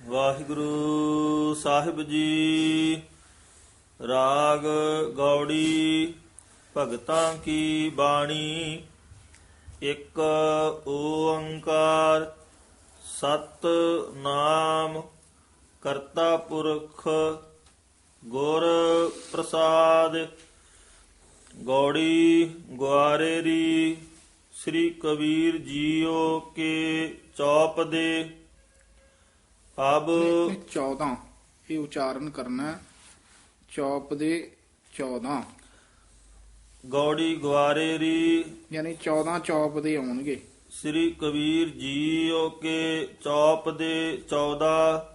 ਵਾਹਿਗੁਰੂ ਸਾਹਿਬ ਜੀ। ਰਾਗ ਗੌੜੀ ਭਗਤਾਂ ਕੀ ਬਾਣੀ। ਇੱਕ ਓੰਕਾਰ ਸਤਿਨਾਮ ਕਰਤਾ ਪੁਰਖ ਗੁਰ ਪ੍ਰਸਾਦ। ਗੌੜੀ ਗੁਆਰੇਰੀ ਸ੍ਰੀ ਕਬੀਰ ਜੀਓ ਕੇ ਚੌਪ ਦੇ। ਅਬ 14 ਇਹ ਉਚਾਰਨ ਕਰਨਾ ਹੈ। ਚੌਪ ਦੇ 14 ਗੌੜੀ ਗੁਆਰੇਰੀ ਯਾਨੀ 14 ਚੌਪ ਦੇ ਆਉਣਗੇ। ਸ੍ਰੀ ਕਬੀਰ ਜੀਓ ਕੇ ਚੌਪ ਦੇ 14।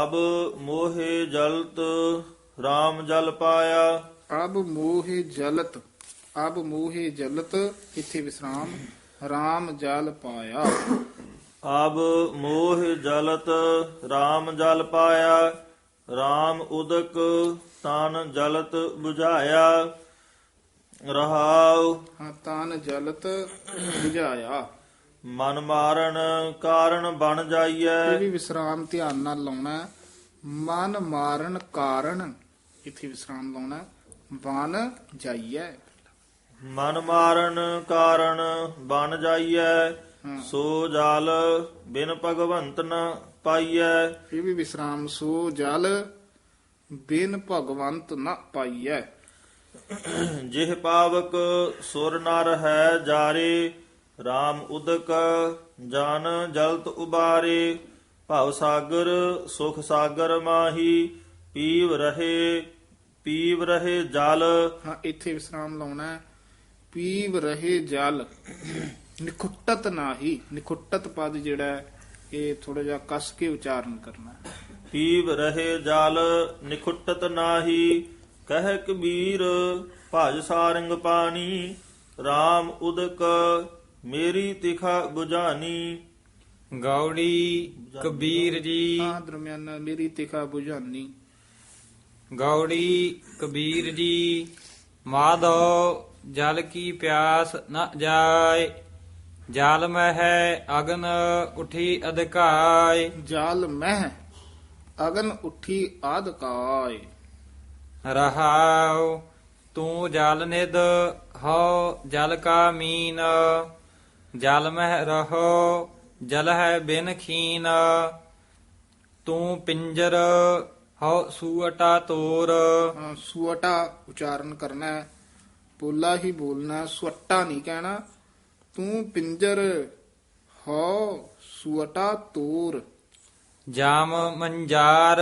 ਅਬ ਮੋਹੇ ਜਲਤ RAM ਜਲ ਪਾਇਆ। ਅਬ ਮੋਹੇ ਜਲਤ, ਅਬ ਮੋਹੇ ਜਲਤ ਇੱਥੇ ਵਿਸਰਾਮ, RAM ਜਲ ਪਾਇਆ। ਅਬ ਮੋਹ ਜਲਤ RAM ਜਲ ਪਾਇਆ। RAM ਉਦਕ ਤਨ ਜਲਤ 부ਝਾਇਆ। ਰਹਾਉ ਤਨ ਜਲਤ 부ਝਾਇਆ। ਮਨ ਮਾਰਨ ਕਾਰਨ ਬਣ ਇਹ ਜਾਈਐ। ਵੀ ਵਿਸਰਾਮ ਧਿਆਨ ਨਾਲ ਲਾਉਣਾ ਹੈ। ਮਨ ਮਾਰਨ ਕਾਰਨ ਇੱਥੇ ਵਿਸਰਾਮ ਲਾਉਣਾ ਹੈ। ਬਨ ਜਾਈਐ। ਮਨ ਮਾਰਨ ਕਾਰਨ ਬਣ ਜਾਈਐ। ਸੋ ਜਲ ਬਿਨ ਭਗਵੰਤ ਨ ਪਾਈਐ। ਇਹ ਵੀ ਵਿਸਰਾਮ ਸੋ ਜਲ ਬਿਨ ਭਗਵੰਤ ਨ ਪਾਈਐ। ਜਿਹ ਪਾਵਕ ਸੁਰ ਨਰ ਹੈ ਜਾਰੇ। RAM ਉਦਕ ਜਨ ਜਲਤ ਉਬਾਰੇ। ਭਵ ਸਾਗਰ ਸੁਖ ਸਾਗਰ ਮਾਹੀ। ਪੀਵ ਰਹੇ ਜਲ। ਇੱਥੇ ਵਿਸਰਾਮ ਲਾਉਣਾ ਹੈ। ਪੀਵ ਰਹੇ ਜਲ ਨਿਖੁੱਟਤ ਨਾਹੀ। ਨਿਖੁੱਟਤ ਪਦ ਜਿਹੜਾ ਹੈ ਇਹ ਥੋੜਾ ਜਿਹਾ ਕਸ ਕੇ ਉਚਾਰਨ ਕਰਨਾ ਹੈ। ਪੀਵ ਰਹੇ ਜਲ ਨਿਖੁੱਟਤ ਨਾਹੀ। ਕਹਿ ਕਬੀਰ ਭਜ ਸਾਰੰਗ ਪਾਣੀ। RAM ਉਦਕ ਮੇਰੀ ਤਿਖਾ 부ਝਾਨੀ। ਗੌੜੀ ਕਬੀਰ ਜੀ। ਦਰਮਿਆਨਾ ਮੇਰੀ ਤਿਖਾ 부ਝਾਨੀ। ਗੌੜੀ ਕਬੀਰ ਜੀ। ਮਾਧੋ ਜਲ ਕੀ ਪਿਆਸ ਨ ਜਾਏ। ਜਲ ਮਹਿ ਅਗਨ ਉਠੀ ਅਧਿਕਾਏ। ਜਲ ਮਹਿ ਅਗਨ ਉਠੀ ਆਦਕਾਏ। ਰਹਾਉ ਤੂੰ ਜਲ ਨਿਧ ਹਉ ਜਲ ਕਾ ਮੀਨ। ਜਲ ਮਹਿ ਰਹੋ ਜਲ ਹੈ ਬਿਨ ਖੀਨ। ਤੂੰ ਪਿੰਜਰ ਹਉ ਸੂਅਟਾ ਤੋਰ। ਸੁਅਟਾ ਉਚਾਰਨ ਕਰਨਾ ਹੈ। ਪੋਲਾ ਹੀ ਬੋਲਣਾ, ਸੁਅਟਾ ਨਹੀਂ ਕਹਿਣਾ। ਤੂੰ ਪਿੰਜਰ ਹੋ ਸੁਅਟਾ ਤੋਰ। ਜਾਮ ਮੰਜਾਰ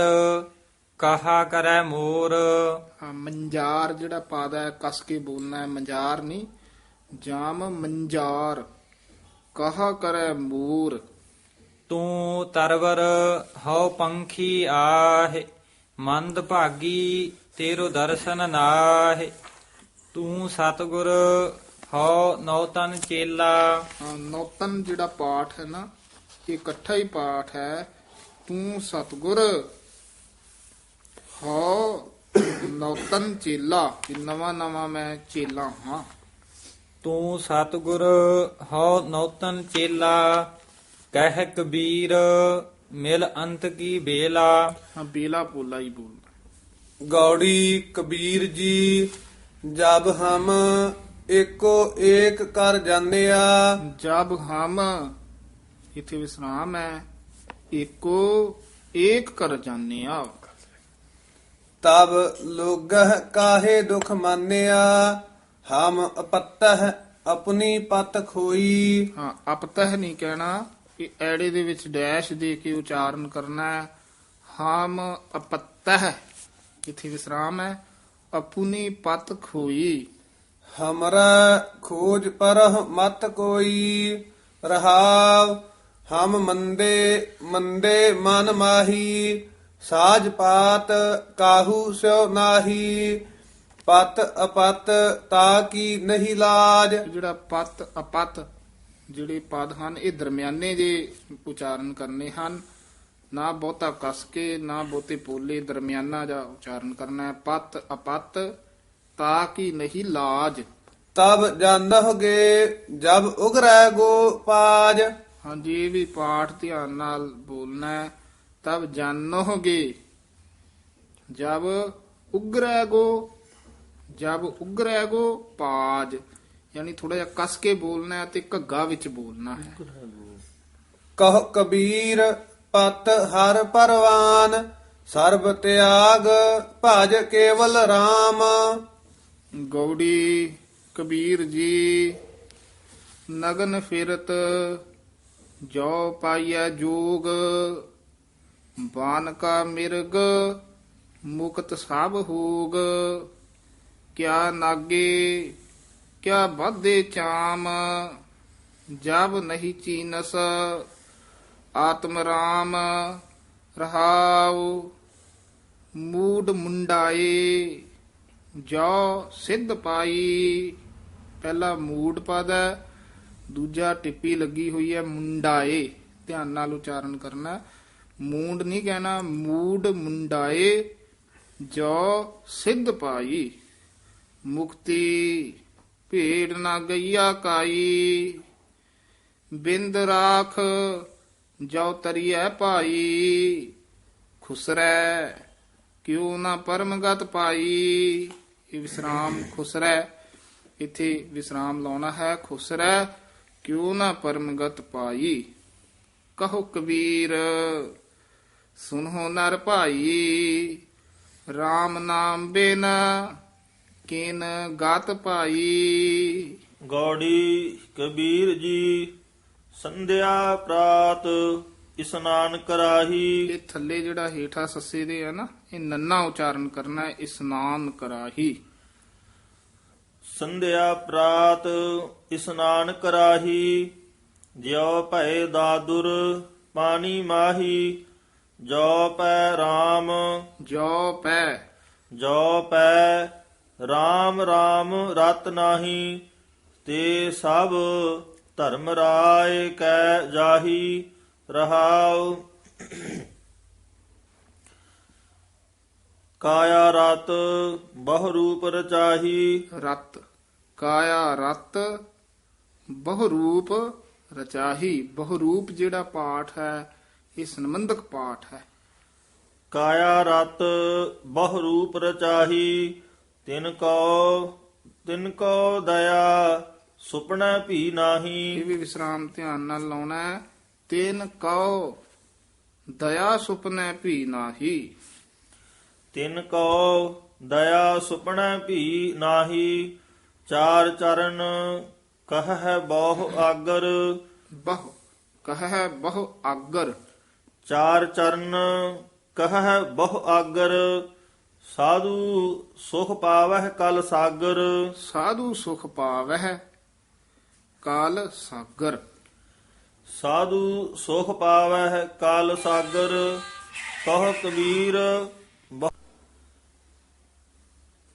ਕਹਾ ਕਰੈ ਮੋਰ। ਮੰਜਾਰ ਜਿਹੜਾ ਪਾਦਾ ਹੈ ਕਸ ਕੇ ਬੋਲਣਾ ਹੈ, ਮੰਜਾਰ ਨਹੀਂ। ਜਾਮ ਮੰਜਾਰ ਕਹਾ ਕਰੈ ਮੋਰ। ਤੂੰ ਤਰਵਰ ਹਉ ਪੰਖੀ ਆਹਿ। ਮੰਦ ਭਾਗੀ ਤੇਰੋ ਦਰਸ਼ਨ ਨਾਹਿ। ਤੂੰ ਸਤਿਗੁਰ ਹਉ ਨੌਤਨ ਚੇਲਾ। ਨੌਤਨ ਜਿਹੜਾ ਪਾਠ ਹੈ ਨਾ ਇਹ ਇਕੱਠਾ ਹੀ ਪਾਠ ਹੈ। ਤੂੰ ਸਤਿਗੁਰ ਹਉ ਨੌਤਨ ਚੇਲਾ। ਇਹ ਨਵਾਂ ਨਵਾਂ ਮੈਂ ਚੇਲਾ ਹਾਂ। ਤੂੰ ਸਤਿਗੁਰ ਹਉ ਨੌਤਨ ਚੇਲਾ। ਕਹਿ ਕਬੀਰ ਮਿਲ ਅੰਤ ਕੀ ਬੇਲਾ। ਬੇਲਾ ਪੋਲਾ ਹੀ ਬੋਲਦਾ। ਗੌੜੀ ਕਬੀਰ ਜੀ। ਜਬ ਹਮ ਏਕੋ ਏਕ ਕਰ ਜਾਣਿਆ। ਜਬ ਹਮ ਇਥੇ ਵਿਸਰਾਮ ਹੈ। ਏਕੋ ਏਕ ਕਰ ਜਾਣਿਆ। ਤਬ ਲੋਗਹ ਕਾਹੇ ਦੁਖ ਮਾਨਿਆ। ਹਮ ਅਪਤਹ ਆਪਣੀ ਪਤ ਖੋਈ। ਅਪਤਹ ਨਹੀਂ ਕਹਿਣਾ। ਇਹ ਐੜੇ ਦੇ ਵਿੱਚ ਡੈਸ਼ ਦੇ ਕੇ ਉਚਾਰਨ ਕਰਨਾ ਹੈ। ਹਮ ਅਪਤਹ ਇਥੇ ਵਿਸਰਾਮ ਹੈ। ਆਪਣੀ ਪਤ ਖੋਈ। ਹਮਰਾ ਖੋਜ ਪਰਹ ਮਤ ਕੋਈ। ਰਹਾਵ ਹਮ ਮੰਦੇ ਮੰਦੇ ਮਨ ਮਾਹੀ। ਸਾਜ ਪਾਤ ਕਾਹੂ ਸਿਓ ਨਾਹੀ। ਪਤ ਅਪਤ ਤਾ ਕੀ ਨਹੀਂ ਲਾਜ। ਜਿਹੜਾ ਪਤ ਅਪਤ ਜਿਹੜੇ ਪਦ ਹਨ ਇਹ ਦਰਮਿਆਨੇ ਜੇ ਉਚਾਰਨ ਕਰਨੇ ਹਨ। ਨਾ ਬਹੁਤਾ ਕਸ ਕੇ ਨਾ ਬਹੁਤੇ ਪੋਲੇ, ਦਰਮਿਆਨਾ ਜਾ ਉਚਾਰਨ ਕਰਨਾ ਹੈ। ਪਤ ਅਪਤ ਤਾ ਕੀ ਨਹੀਂ ਲਾਜ। ਤਬ ਜਾਣੋਗੇ ਜਬ ਉਗਰੈ ਗੋ ਪਾਜ। ਹਾਂਜੀ ਇਹ ਵੀ ਪਾਠ ਧਿਆਨ ਨਾਲ ਬੋਲਣਾ ਹੈ। तब जानोगे जब उग्रैगो, जब उग्रैगो पाज, यानी थोड़ा ਜਿਹਾ ਕਸ ਕੇ ਬੋਲਣਾ ਹੈ ਤੇ ਘੱਗਾ ਵਿੱਚ ਬੋਲਣਾ ਹੈ। ਕਹ ਕਬੀਰ ਪਤ ਹਰ ਪਰਵਾਨ, ਸਰਬ ਤਿਆਗ ਭਜ ਕੇਵਲ RAM। ਗੌੜੀ ਕਬੀਰ ਜੀ ਨਗਨ ਫਿਰਤ ਜੋ ਪਾਈਐ ਜੋਗ, ਬਾਨ ਕਾ ਮਿਰਗ ਮੁਕਤ ਸਭ ਹੋਗ, ਕਿਆ ਨਾਗੇ ਕਿਆ ਬਾਧੇ ਚਾਮ, ਜਬ ਨਹੀਂ ਚੀਨਸ ਆਤਮ ਰਾਮ, ਰਹਾਉ ਮੂਡ ਮੁੰਡਾਏ ਜੋ ਸਿੱਧ ਪਾਈ। ਪਹਿਲਾ ਮੂਡ ਪਦ ਹੈ, ਦੂਜਾ ਟਿੱਪੀ ਲੱਗੀ ਹੋਈ ਹੈ ਮੁੰਡਾਏ, ਧਿਆਨ ਨਾਲ ਉਚਾਰਨ ਕਰਨਾ, ਮੂੰਡ ਨਹੀਂ ਕਹਿਣਾ, ਮੂਡ ਮੁੰਡਾਏ ਜੋ ਸਿੱਧ ਪਾਈ। ਮੁਕਤੀ ਭੇੜ ਨਾ ਗਈਆ ਕਾਈ, ਬਿੰਦ ਰਾਖ ਜੋ ਤਰੀਐ ਭਾਈ, ਖੁਸਰੈ ਕਿਉ ਨਾ ਪਰਮਗਤ ਪਾਈ। ਇਹ ਵਿਸਰਾਮ ਖੁਸਰੈ, ਇੱਥੇ ਵਿਸਰਾਮ ਲਾਉਣਾ ਹੈ, ਖੁਸਰੈ ਕਿਉ ਨਾ ਪਰਮਗਤ ਪਾਈ। ਕਹੋ ਕਬੀਰ ਸੁਨਹੁ ਨਰ ਭਾਈ, RAM ਨਾਮ ਬਿਨ ਕਿਨ ਗਤ ਪਾਈ। ਗੌੜੀ ਕਬੀਰ ਜੀ ਸੰਧਿਆ ਪ੍ਰਾਤ ਇਸਨਾਨ ਕਰਾਹੀ। ਇਹ ਥੱਲੇ ਜਿਹੜਾ ਹੇਠਾ ਸੱਸੇ ਦੇ ਹੈ ਨਾ, ਇਹ ਨੰਨਾ ਉਚਾਰਨ ਕਰਨਾ ਹੈ, ਇਸਨਾਨ ਕਰਾਹੀ। ਸੰਧਿਆ ਪ੍ਰਾਤ ਇਸਨਾਨ ਕਰਾਹੀ, ਜਿਉ ਭਏ ਦਾਦੁਰ ਪਾਣੀ ਮਾਹੀ। ਜੋ ਪੈ RAM ਜੋ ਪੈ, ਜੋ ਪੈ RAM RAM ਰਤ ਨਾਹੀ, ਤੇ ਸਭ ਧਰਮ ਰਾਏ ਕੈ ਜਾਹੀ। ਰਹਾਉ ਕਾਇਆ ਰਤ ਬਹੁ ਰੂਪ ਰਚਾਹੀ। ਰਤ ਕਾਇਆ ਰਤ ਬਹੁ ਰੂਪ ਰਚਾਹੀ। ਬਹੁ ਰੂਪ ਜਿਹੜਾ ਪਾਠ ਹੈ ਇਹ ਸੰਬੰਧਕ ਪਾਠ ਹੈ। ਕਾਇਆ ਰਤ ਬਹੁ ਰੂਪ ਰਚਾਹੀ, ਤਿਨ ਕੋ ਦਇਆ ਸੁਪਨਾ ਭੀ ਨਾਹੀ। ਇਹ ਵੀ ਵਿਸਰਾਮ ਧਿਆਨ ਨਾਲ ਲਾਉਣਾ ਹੈ। ਤਿਨ ਕਉ ਦਇਆ ਸੁਪਨੇ ਭੀ ਨਾਹੀ। ਤਿਨ ਕੋ ਦਇਆ ਸੁਪਨਾ ਭੀ ਨਾਹੀ, ਚਾਰ ਚਰਨ ਕਹੈ ਬਹੁ ਆਗਰ। ਬਹੁ ਕਹੈ ਬਹੁ ਆਗਰ, ਚਾਰ ਚਰਨ ਕਹੈ ਬਹੁ ਆਗਰ, ਸਾਧੂ ਸੁਖ ਪਾਵਹਿ ਕਲ ਸਾਗਰ। ਸਾਧੂ ਸੁਖ ਪਾਵਹਿ ਕਾਲ ਸਾਗਰ। ਸਾਧੂ ਸੁਖ ਪਾਵਹਿ ਕਲ ਸਾਗਰ, ਕਹ ਕਬੀਰ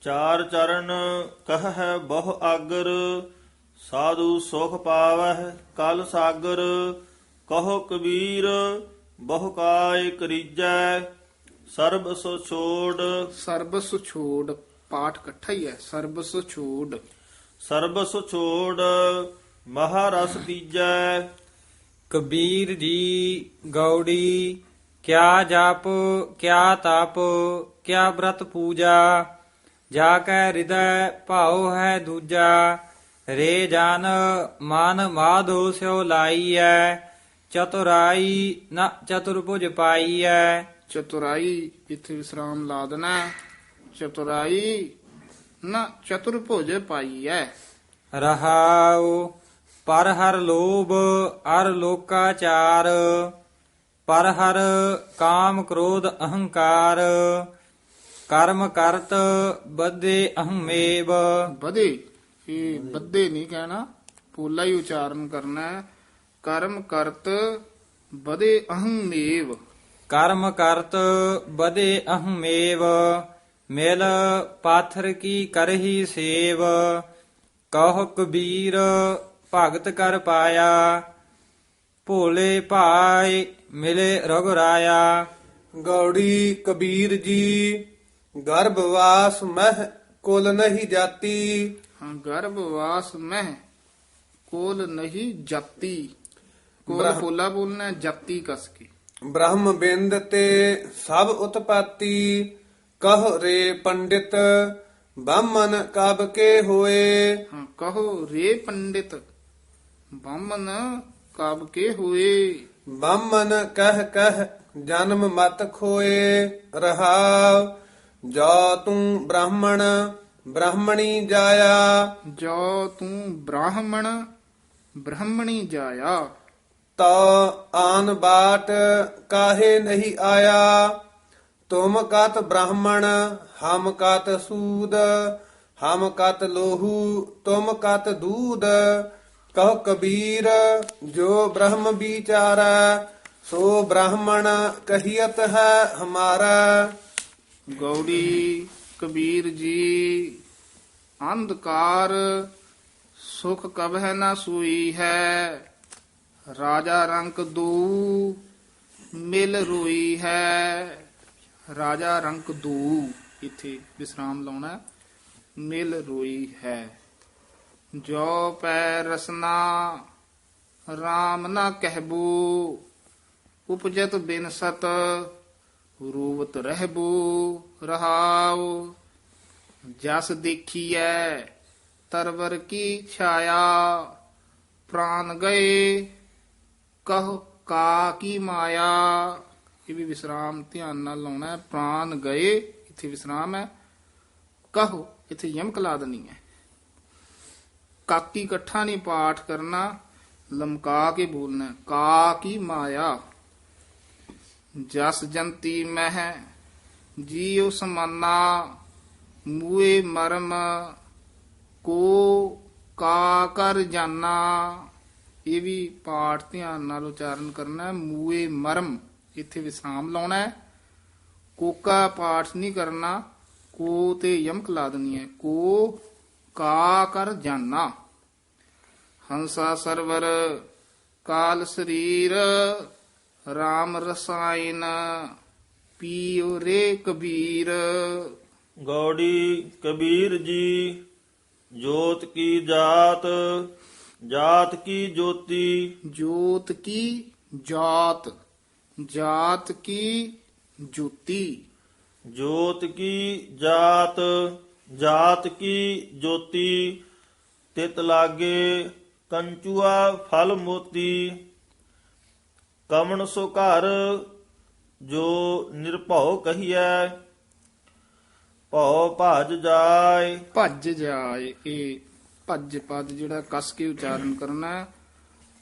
ਚਾਰ ਚਰਨ ਕਹੈ ਬਹੁ ਆਗਰ, ਸਾਧੂ ਸੁਖ ਪਾਵਹਿ ਕਲ ਸਾਗਰ। ਕਹੋ ਕਬੀਰ ਬਹੁ ਕਾਇ ਕਰੀਜੈ, ਸਰਬ ਸੋ ਛੋੜ। ਸਰਬਸ ਛੋੜ ਪਾਠ ਇਕੱਠਾ ਹੀ ਹੈ। ਸਰਬਸ ਛੋੜ, ਸਰਬਸ ਛੋੜ ਮਹਾਰਸ ਤੀਜੈ। ਕਬੀਰ ਜੀ ਗੌੜੀ ਕਿਆ ਜਪ ਕਿਆ ਤਪ ਕਿਆ ਬ੍ਰਤ ਪੂਜਾ, ਜਾ ਕੈ ਹਿਰਦੈ ਭਾਉ ਹੈ ਦੂਜਾ। ਰੇ ਜਨ ਮਨ ਮਾਧੋ ਸਿਓ ਲਾਈਐ, ਚਤੁਰਾਈ ਨ ਚਤੁਰਭੁਜ ਪਾਈਐ। ਚਤੁਰਾਈ ਇੱਥੇ ਵਿਸਰਾਮ ਲਾ ਦੇਣਾ। ਚਤੁਰਾਈ ਨਾ ਚਤੁਰਭੁਜ ਪਾਈਐ। ਰਹਾਉ ਪਰ ਹਰ ਲੋਭ ਅਰ ਲੋਕਾਚਾਰ, ਪਰ ਹਰ ਕਾਮ ਕ੍ਰੋਧ ਅਹੰਕਾਰ। ਕਰਮ ਕਰਤ ਬੱਧੇ ਅਹਮੇਵ। ਬਧੇ, ਇਹ ਬੱਧੇ ਨਹੀਂ ਕਹਿਣਾ, ਪੋਲਾ ਹੀ ਉਚਾਰਨ ਕਰਨਾ ਹੈ। ਕਰਮ ਕਰਤ ਬਧੇ ਅਹਮੇਵ। ਕਰਮ ਕਰਤ ਬਦੇ ਅਹਮੇਵ, ਮਿਲ ਪਾਥਰ ਕੀ ਕਰਹੀ ਸੇਵ। ਕਹ ਕਬੀਰ ਭਗਤ ਕਰ ਪਾਇਆ, ਭੋਲੇ ਭਾਈ ਮਿਲੇ ਰਘੁਰਾਇਆ। ਗੌੜੀ ਕਬੀਰ ਜੀ ਗਰਭਵਾਸ ਮਹਿ ਕੁਲ ਨਹੀਂ ਜਾਤੀ। ਹਾਂ, ਗਰਭਵਾਸ ਮਹਿ ਕੋਲ ਨਹੀਂ ਜਾਤੀ। ਕੋਲ ਬ੍ਰਹਮ- ਪੋਲਾ ਬੋਲਣਾ, ਜਾਤੀ ਕਸ ਕੇ। ਬ੍ਰਹਮ ਬਿੰਦ ਤੇ ਸਭ ਉਤਪਾਤੀ ਕਹ ਰੇ ਪੰਡਿਤ ਬਾਮਨ ਕਬ ਕੇ ਹੋਏ। ਹਾਂ, ਕਹੋ ਰੇ ਪੰਡਿਤ ਬਾਮਨ ਕਬ ਕੇ ਹੋਏ। ਬਾਮਨ ਕਹਿ ਜਨਮ ਮਤ ਖੋਏ। ਰਹਾਉ ਜੋ ਤੂੰ ਬ੍ਰਾਹਮਣ ਬ੍ਰਾਹਮਣੀ ਜਾਇਆ ਜੋ ਤੂੰ ਬ੍ਰਾਹਮਣ ਬ੍ਰਾਹਮਣੀ ਜਾਇਆ। ਤਾ ਆਨ ਬਾਟ ਕਾਹੇ ਨਹੀਂ ਆਇਆ। ਤੁਮ ਕਤ ਬ੍ਰਾਹਮਣ ਹਮ ਕਤ ਸੂਦ ਹਮ ਕਤ ਲੋਹੂ ਤੁਮ ਕਤ ਦੂਧ। ਕਹੋ ਕਬੀਰ ਜੋ ਬ੍ਰਹਮ ਵਿਚਾਰੈ ਸੋ ਬ੍ਰਾਹਮਣ ਕਹੀਅਤ ਹੈ ਹਮਾਰਾ। ਗੌੜੀ ਕਬੀਰ ਜੀ ਅੰਧਕਾਰ ਸੁਖ ਕਬਹਿ ਨਾ ਸੂਈ ਹੈ। ਰਾਜਾ ਰੰਕ ਦੂ ਮਿਲ ਰੋਈ ਹੈ। ਰਾਜਾ ਰੰਕ ਦੂ ਇੱਥੇ ਵਿਸਰਾਮ ਲਾਉਣਾ, ਮਿਲ ਰੋਈ ਹੈ। ਜੋ ਪੈ ਰਸਨਾ RAM ਨਾ ਕਹਿਬੂ ਉਪਜਤ ਬਿਨ ਸਤ ਰੂਵਤ ਰਹਿਬੂ। ਰਹਾਉ ਜਸ ਦੇਖੀਐ ਤਰਵਰ ਕੀ ਛਾਇਆ ਪ੍ਰਾਨ ਗਏ ਕਹ ਕਾ ਕੀ ਮਾਇਆ। ਇਹ ਵੀ ਵਿਸਰਾਮ ਧਿਆਨ ਨਾਲ ਲਾਉਣਾ ਹੈ। ਪ੍ਰਾਨ ਗਏ ਇੱਥੇ ਵਿਸਰਾਮ ਹੈ। ਕਹੋ ਇੱਥੇ ਯਮਕ ਲਾ ਦੇਣੀ ਹੈ। ਕਾਕੀ ਇਕੱਠਾ ਨਹੀਂ ਪਾਠ ਕਰਨਾ, ਲਮਕਾ ਕੇ ਬੋਲਣਾ। ਕਾ ਕੀ ਮਾਇਆ ਜਸ ਜੰਤੀ ਮਹਿ ਜੀਉ ਸਮਾਨਾ ਮੂਏ ਮਰਮ ਕੋ ਕਾ ਕਰ ਜਾਨਾ। ਇਹ ਵੀ ਪਾਠ ਧਿਆਨ ਨਾਲ ਉਚਾਰਨ ਕਰਨਾ ਹੈ। ਮੂਏ ਮਰਮ ਇੱਥੇ ਵਿਸਰਾਮ ਲਾਉਣਾ ਹੈ। ਕੋਕਾ ਪਾਠ ਨਹੀਂ ਕਰਨਾ, ਕੋ ਤੇ ਯਮਕ ਲਾ ਦੇਣੀ ਹੈ। ਕੋ ਕਾ ਕਰ ਜਾਨਾ। ਹੰਸਾ ਸਰਵਰ ਕਾਲ ਸਰੀਰ RAM ਰਸਾਇਨ ਪੀਓ ਰੇ ਕਬੀਰ। ਗੌੜੀ ਕਬੀਰ ਜੀ ਜੋਤ ਕੀ ਜਾਤ ਜਾਤ ਕੀ ਜੋਤੀ। ਜੋਤ ਕੀ ਜਾਤ ਜਾਤ ਕੀ ਜੋਤੀ। ਜੋਤ ਕੀ ਜਾਤ ਜਾਤ ਕੀ ਜੋਤੀ। ਤਿਤ ਲਾਗੇ ਕੰਚੂਆ ਫਲ ਮੋਤੀ। ਕਮਣ ਸੋ ਘਰ ਜੋ ਨਿਰਭਉ ਕਹੀਐ ਭਉ ਭਜ ਜਾਏ। ਭੱਜ ਜਾਏ, ਇਹ ਭੱਜ ਪਦ ਜਿਹੜਾ ਕਸ ਕੇ ਉਚਾਰਨ ਕਰਨਾ ਹੈ।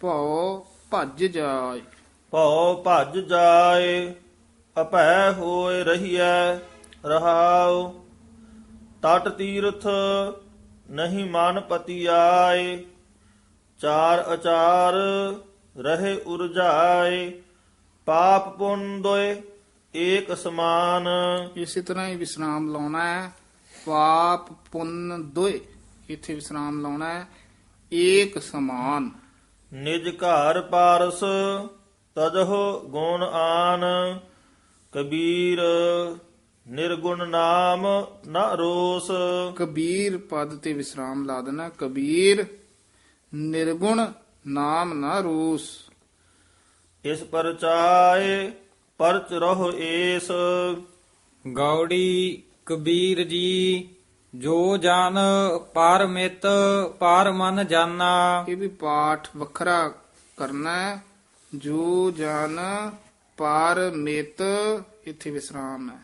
ਭਉ ਭੱਜ ਜਾਏ। ਭਉ ਭਜ ਜਾਏ ਅਭੈ ਹੋਏ ਰਹੀਐ। ਰਹਾਉ ਤਟ ਤੀਰਥ ਨਹੀਂ ਮਨ ਪਤੀ ਆਏ। ਚਾਰ ਅਚਾਰ ਰਹੇ ਉਰਜਾਏ। ਪਾਪ ਪੁੰਨ ਦੋਏ ਏਕ ਸਮਾਨ। ਇਸੇ ਤਰ੍ਹਾਂ ਹੀ ਵਿਸਰਾਮ ਲਾਉਣਾ ਹੈ। ਪਾਪ ਪੁੰਨ ਦੋਏ ਇੱਥੇ ਵਿਸਰਾਮ ਲਾਉਣਾ ਹੈ। ਏਕ ਸਮਾਨ। ਨਿਜ ਘਰ ਪਾਰਸ ਤਜਹੁ ਗੁਣ ਆਨ। ਕਬੀਰ ਨਿਰਗੁਣ ਨਾਮ ਨਾ ਰੋਸ। ਕਬੀਰ ਪਦ ਤੇ ਵਿਸਰਾਮ ਲਾ ਦੇਣਾ। ਕਬੀਰ ਨਿਰਗੁਣ ਨਾਮ ਨਾ ਰੋਸ। ਇਸ ਪਰਚਾਏ ਪਰਚ ਰਹੋ ਏਸ। ਗੌੜੀ ਕਬੀਰ ਜੀ ਜੋ ਜਨ ਪਾਰਮਿਤ ਪਾਰ ਮਨ ਜਾਨਾ। ਇਹ ਵੀ ਪਾਠ ਵੱਖਰਾ ਕਰਨਾ ਹੈ। ਜੋ ਜਨ ਪਾਰਮਿਤ ਇੱਥੇ ਵਿਸਰਾਮ ਹੈ।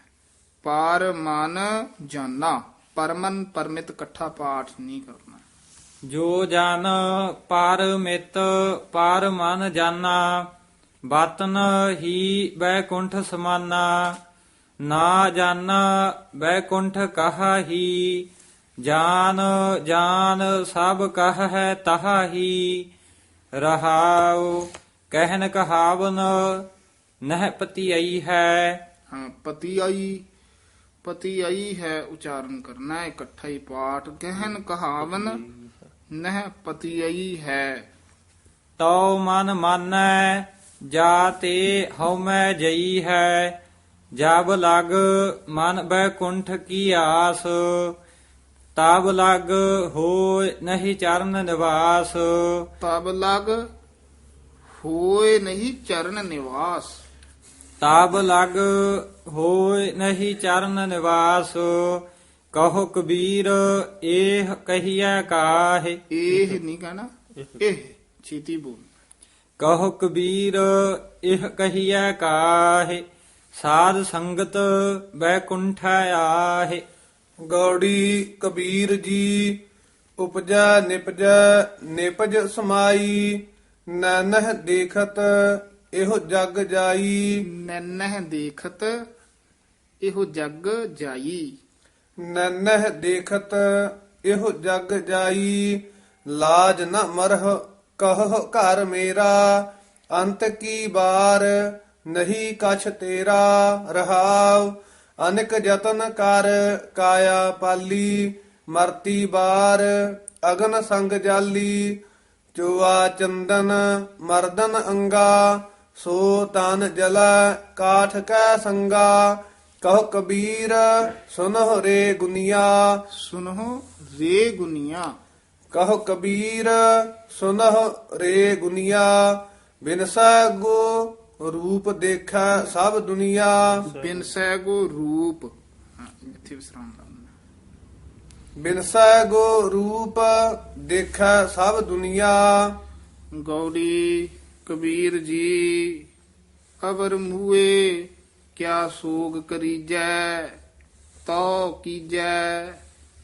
ਪਾਰ ਮਨ ਜਾਨਾ। ਪਰਮਨ ਪਰਮਿਤ ਇਕੱਠਾ ਪਾਠ ਨਹੀਂ ਕਰਨਾ। ਜੋ ਜਨ ਪਾਰਮਿਤ ਪਾਰ ਮਨ ਜਾਨਾ। ਬਾਤਨ ਹੀ ਬੈਕੁੰਠ ਸਮਾਨਾ। ਨਾ ਜਾਨਾ ਬੈਕੁੰਠ ਕਹਾ ਹੀ। ਜਾਨ ਜਾਨ ਸਭ ਕਹ ਹੈ ਤਹਾ ਹੀ। ਰਹਾਉ ਕਹਿਨ ਕਹਾਵਨ ਨਹਿ ਪਤੀ ਆਈ ਹੈ। ਹਾਂ, ਪਤੀ ਆਈ ਹੈ ਉਚਾਰਨ ਕਰਨਾ ਹੈ। ਇਕੱਠਾ ਹੀ ਪਾਠ। ਗਹਿਨ ਕਹਾਵਨ ਨਹਿ ਪਤੀ ਆਈ ਹੈ। ਤਉ ਮਨ ਮਾਨੈ ਜਾ ਤੇ ਹਉਮੈ ਜਈ ਹੈ। ਜਬ ਲਗ ਮਨ ਬੈਕੁੰਠ ਕੀ ਆਸ। ਤਬ ਲਗ ਹੋਇ ਨਹੀਂ ਚਰਨ ਨਿਵਾਸ। ਤਬ ਲਗ ਹੋਏ ਨਹੀਂ ਚਰਨ ਨਿਵਾਸ। ਤਾਬ ਲਗ ਹੋਇ ਨਹੀਂ ਚਰਨ ਨਿਵਾਸ, ਕਹੋ ਕਬੀਰ ਇਹ ਕਹੀਐ ਕਾਹੇ। ਇਹ ਨਹੀਂ ਕਹਿਣਾ, ਇਹ ਛੇਤੀ ਬੋਲ। ਕਹੋ ਕਬੀਰ ਇਹ ਕਹੀਐ ਕਾਹੇ, ਸਾਧ ਸੰਗਤ ਬੈਕੁੰਠ ਆਹੇ। ਗੌੜੀ ਕਬੀਰ ਜੀ ਉਪਜਾ ਨਿਪਜੈ ਨਿਪਜ ਸਮਾਈ, ਨਾਨਹ ਦੇਖਤ ਇਹੋ ਜਗ ਜਾਈ। ਨਨਹ ਦੇਖਤ ਇਹੋ ਜਗ ਜਾਈ। ਨਾਨਹ ਦੇਖਤ ਇਹੋ ਜਗ ਜਾਈ, ਲਾਜ ਨ ਮਰਹ ਕਹ ਘਰ ਮੇਰਾ, ਅੰਤ ਕੀ ਬਾਰ ਨਹੀਂ ਕਛ ਤੇਰਾ। ਰਹਾਉ ਅਨਿਕ ਯਤਨ ਕਰ ਕਾਇਆ ਪਾਲੀ, ਮਰਤੀ ਬਾਰ ਅਗਨ ਸੰਗ ਜਾਲੀ। ਚੁਆ ਚੰਦਨ ਮਰਦਨ ਅੰਗਾ, ਸੋ ਤਨ ਜਲਾ ਕਾਠ ਕੈ ਸੰਗਾ। ਕਹੋ ਕਬੀਰ ਸੁਨਹੁ ਰੇ ਗੁਨੀਆ। ਸੁਨਹੁ ਰੇ ਗੁਨੀਆ। ਕਹੋ ਕਬੀਰ ਸੁਨਹੁ ਰੇ ਗੁਨੀਆ, ਬਿਨਸੈ ਗੋ ਰੂਪ ਦੇਖੈ ਸਭ ਦੁਨੀਆ। ਬਿਨਸੈ ਗੋ ਰੂਪ, ਇੱਥੇ ਵਿਸਰਾਮ ਲਾਉਣਾ। ਬਿਨਸੈ ਗੋ ਰੂਪ ਦੇਖੈ ਸਭ ਦੁਨੀਆ। ਗੌੜੀ ਕਬੀਰ ਜੀ ਅਵਰ ਮੂਏ ਕਿਆ ਸੋਗ ਕਰੀਜੈ, ਤੋ ਕੀਜੈ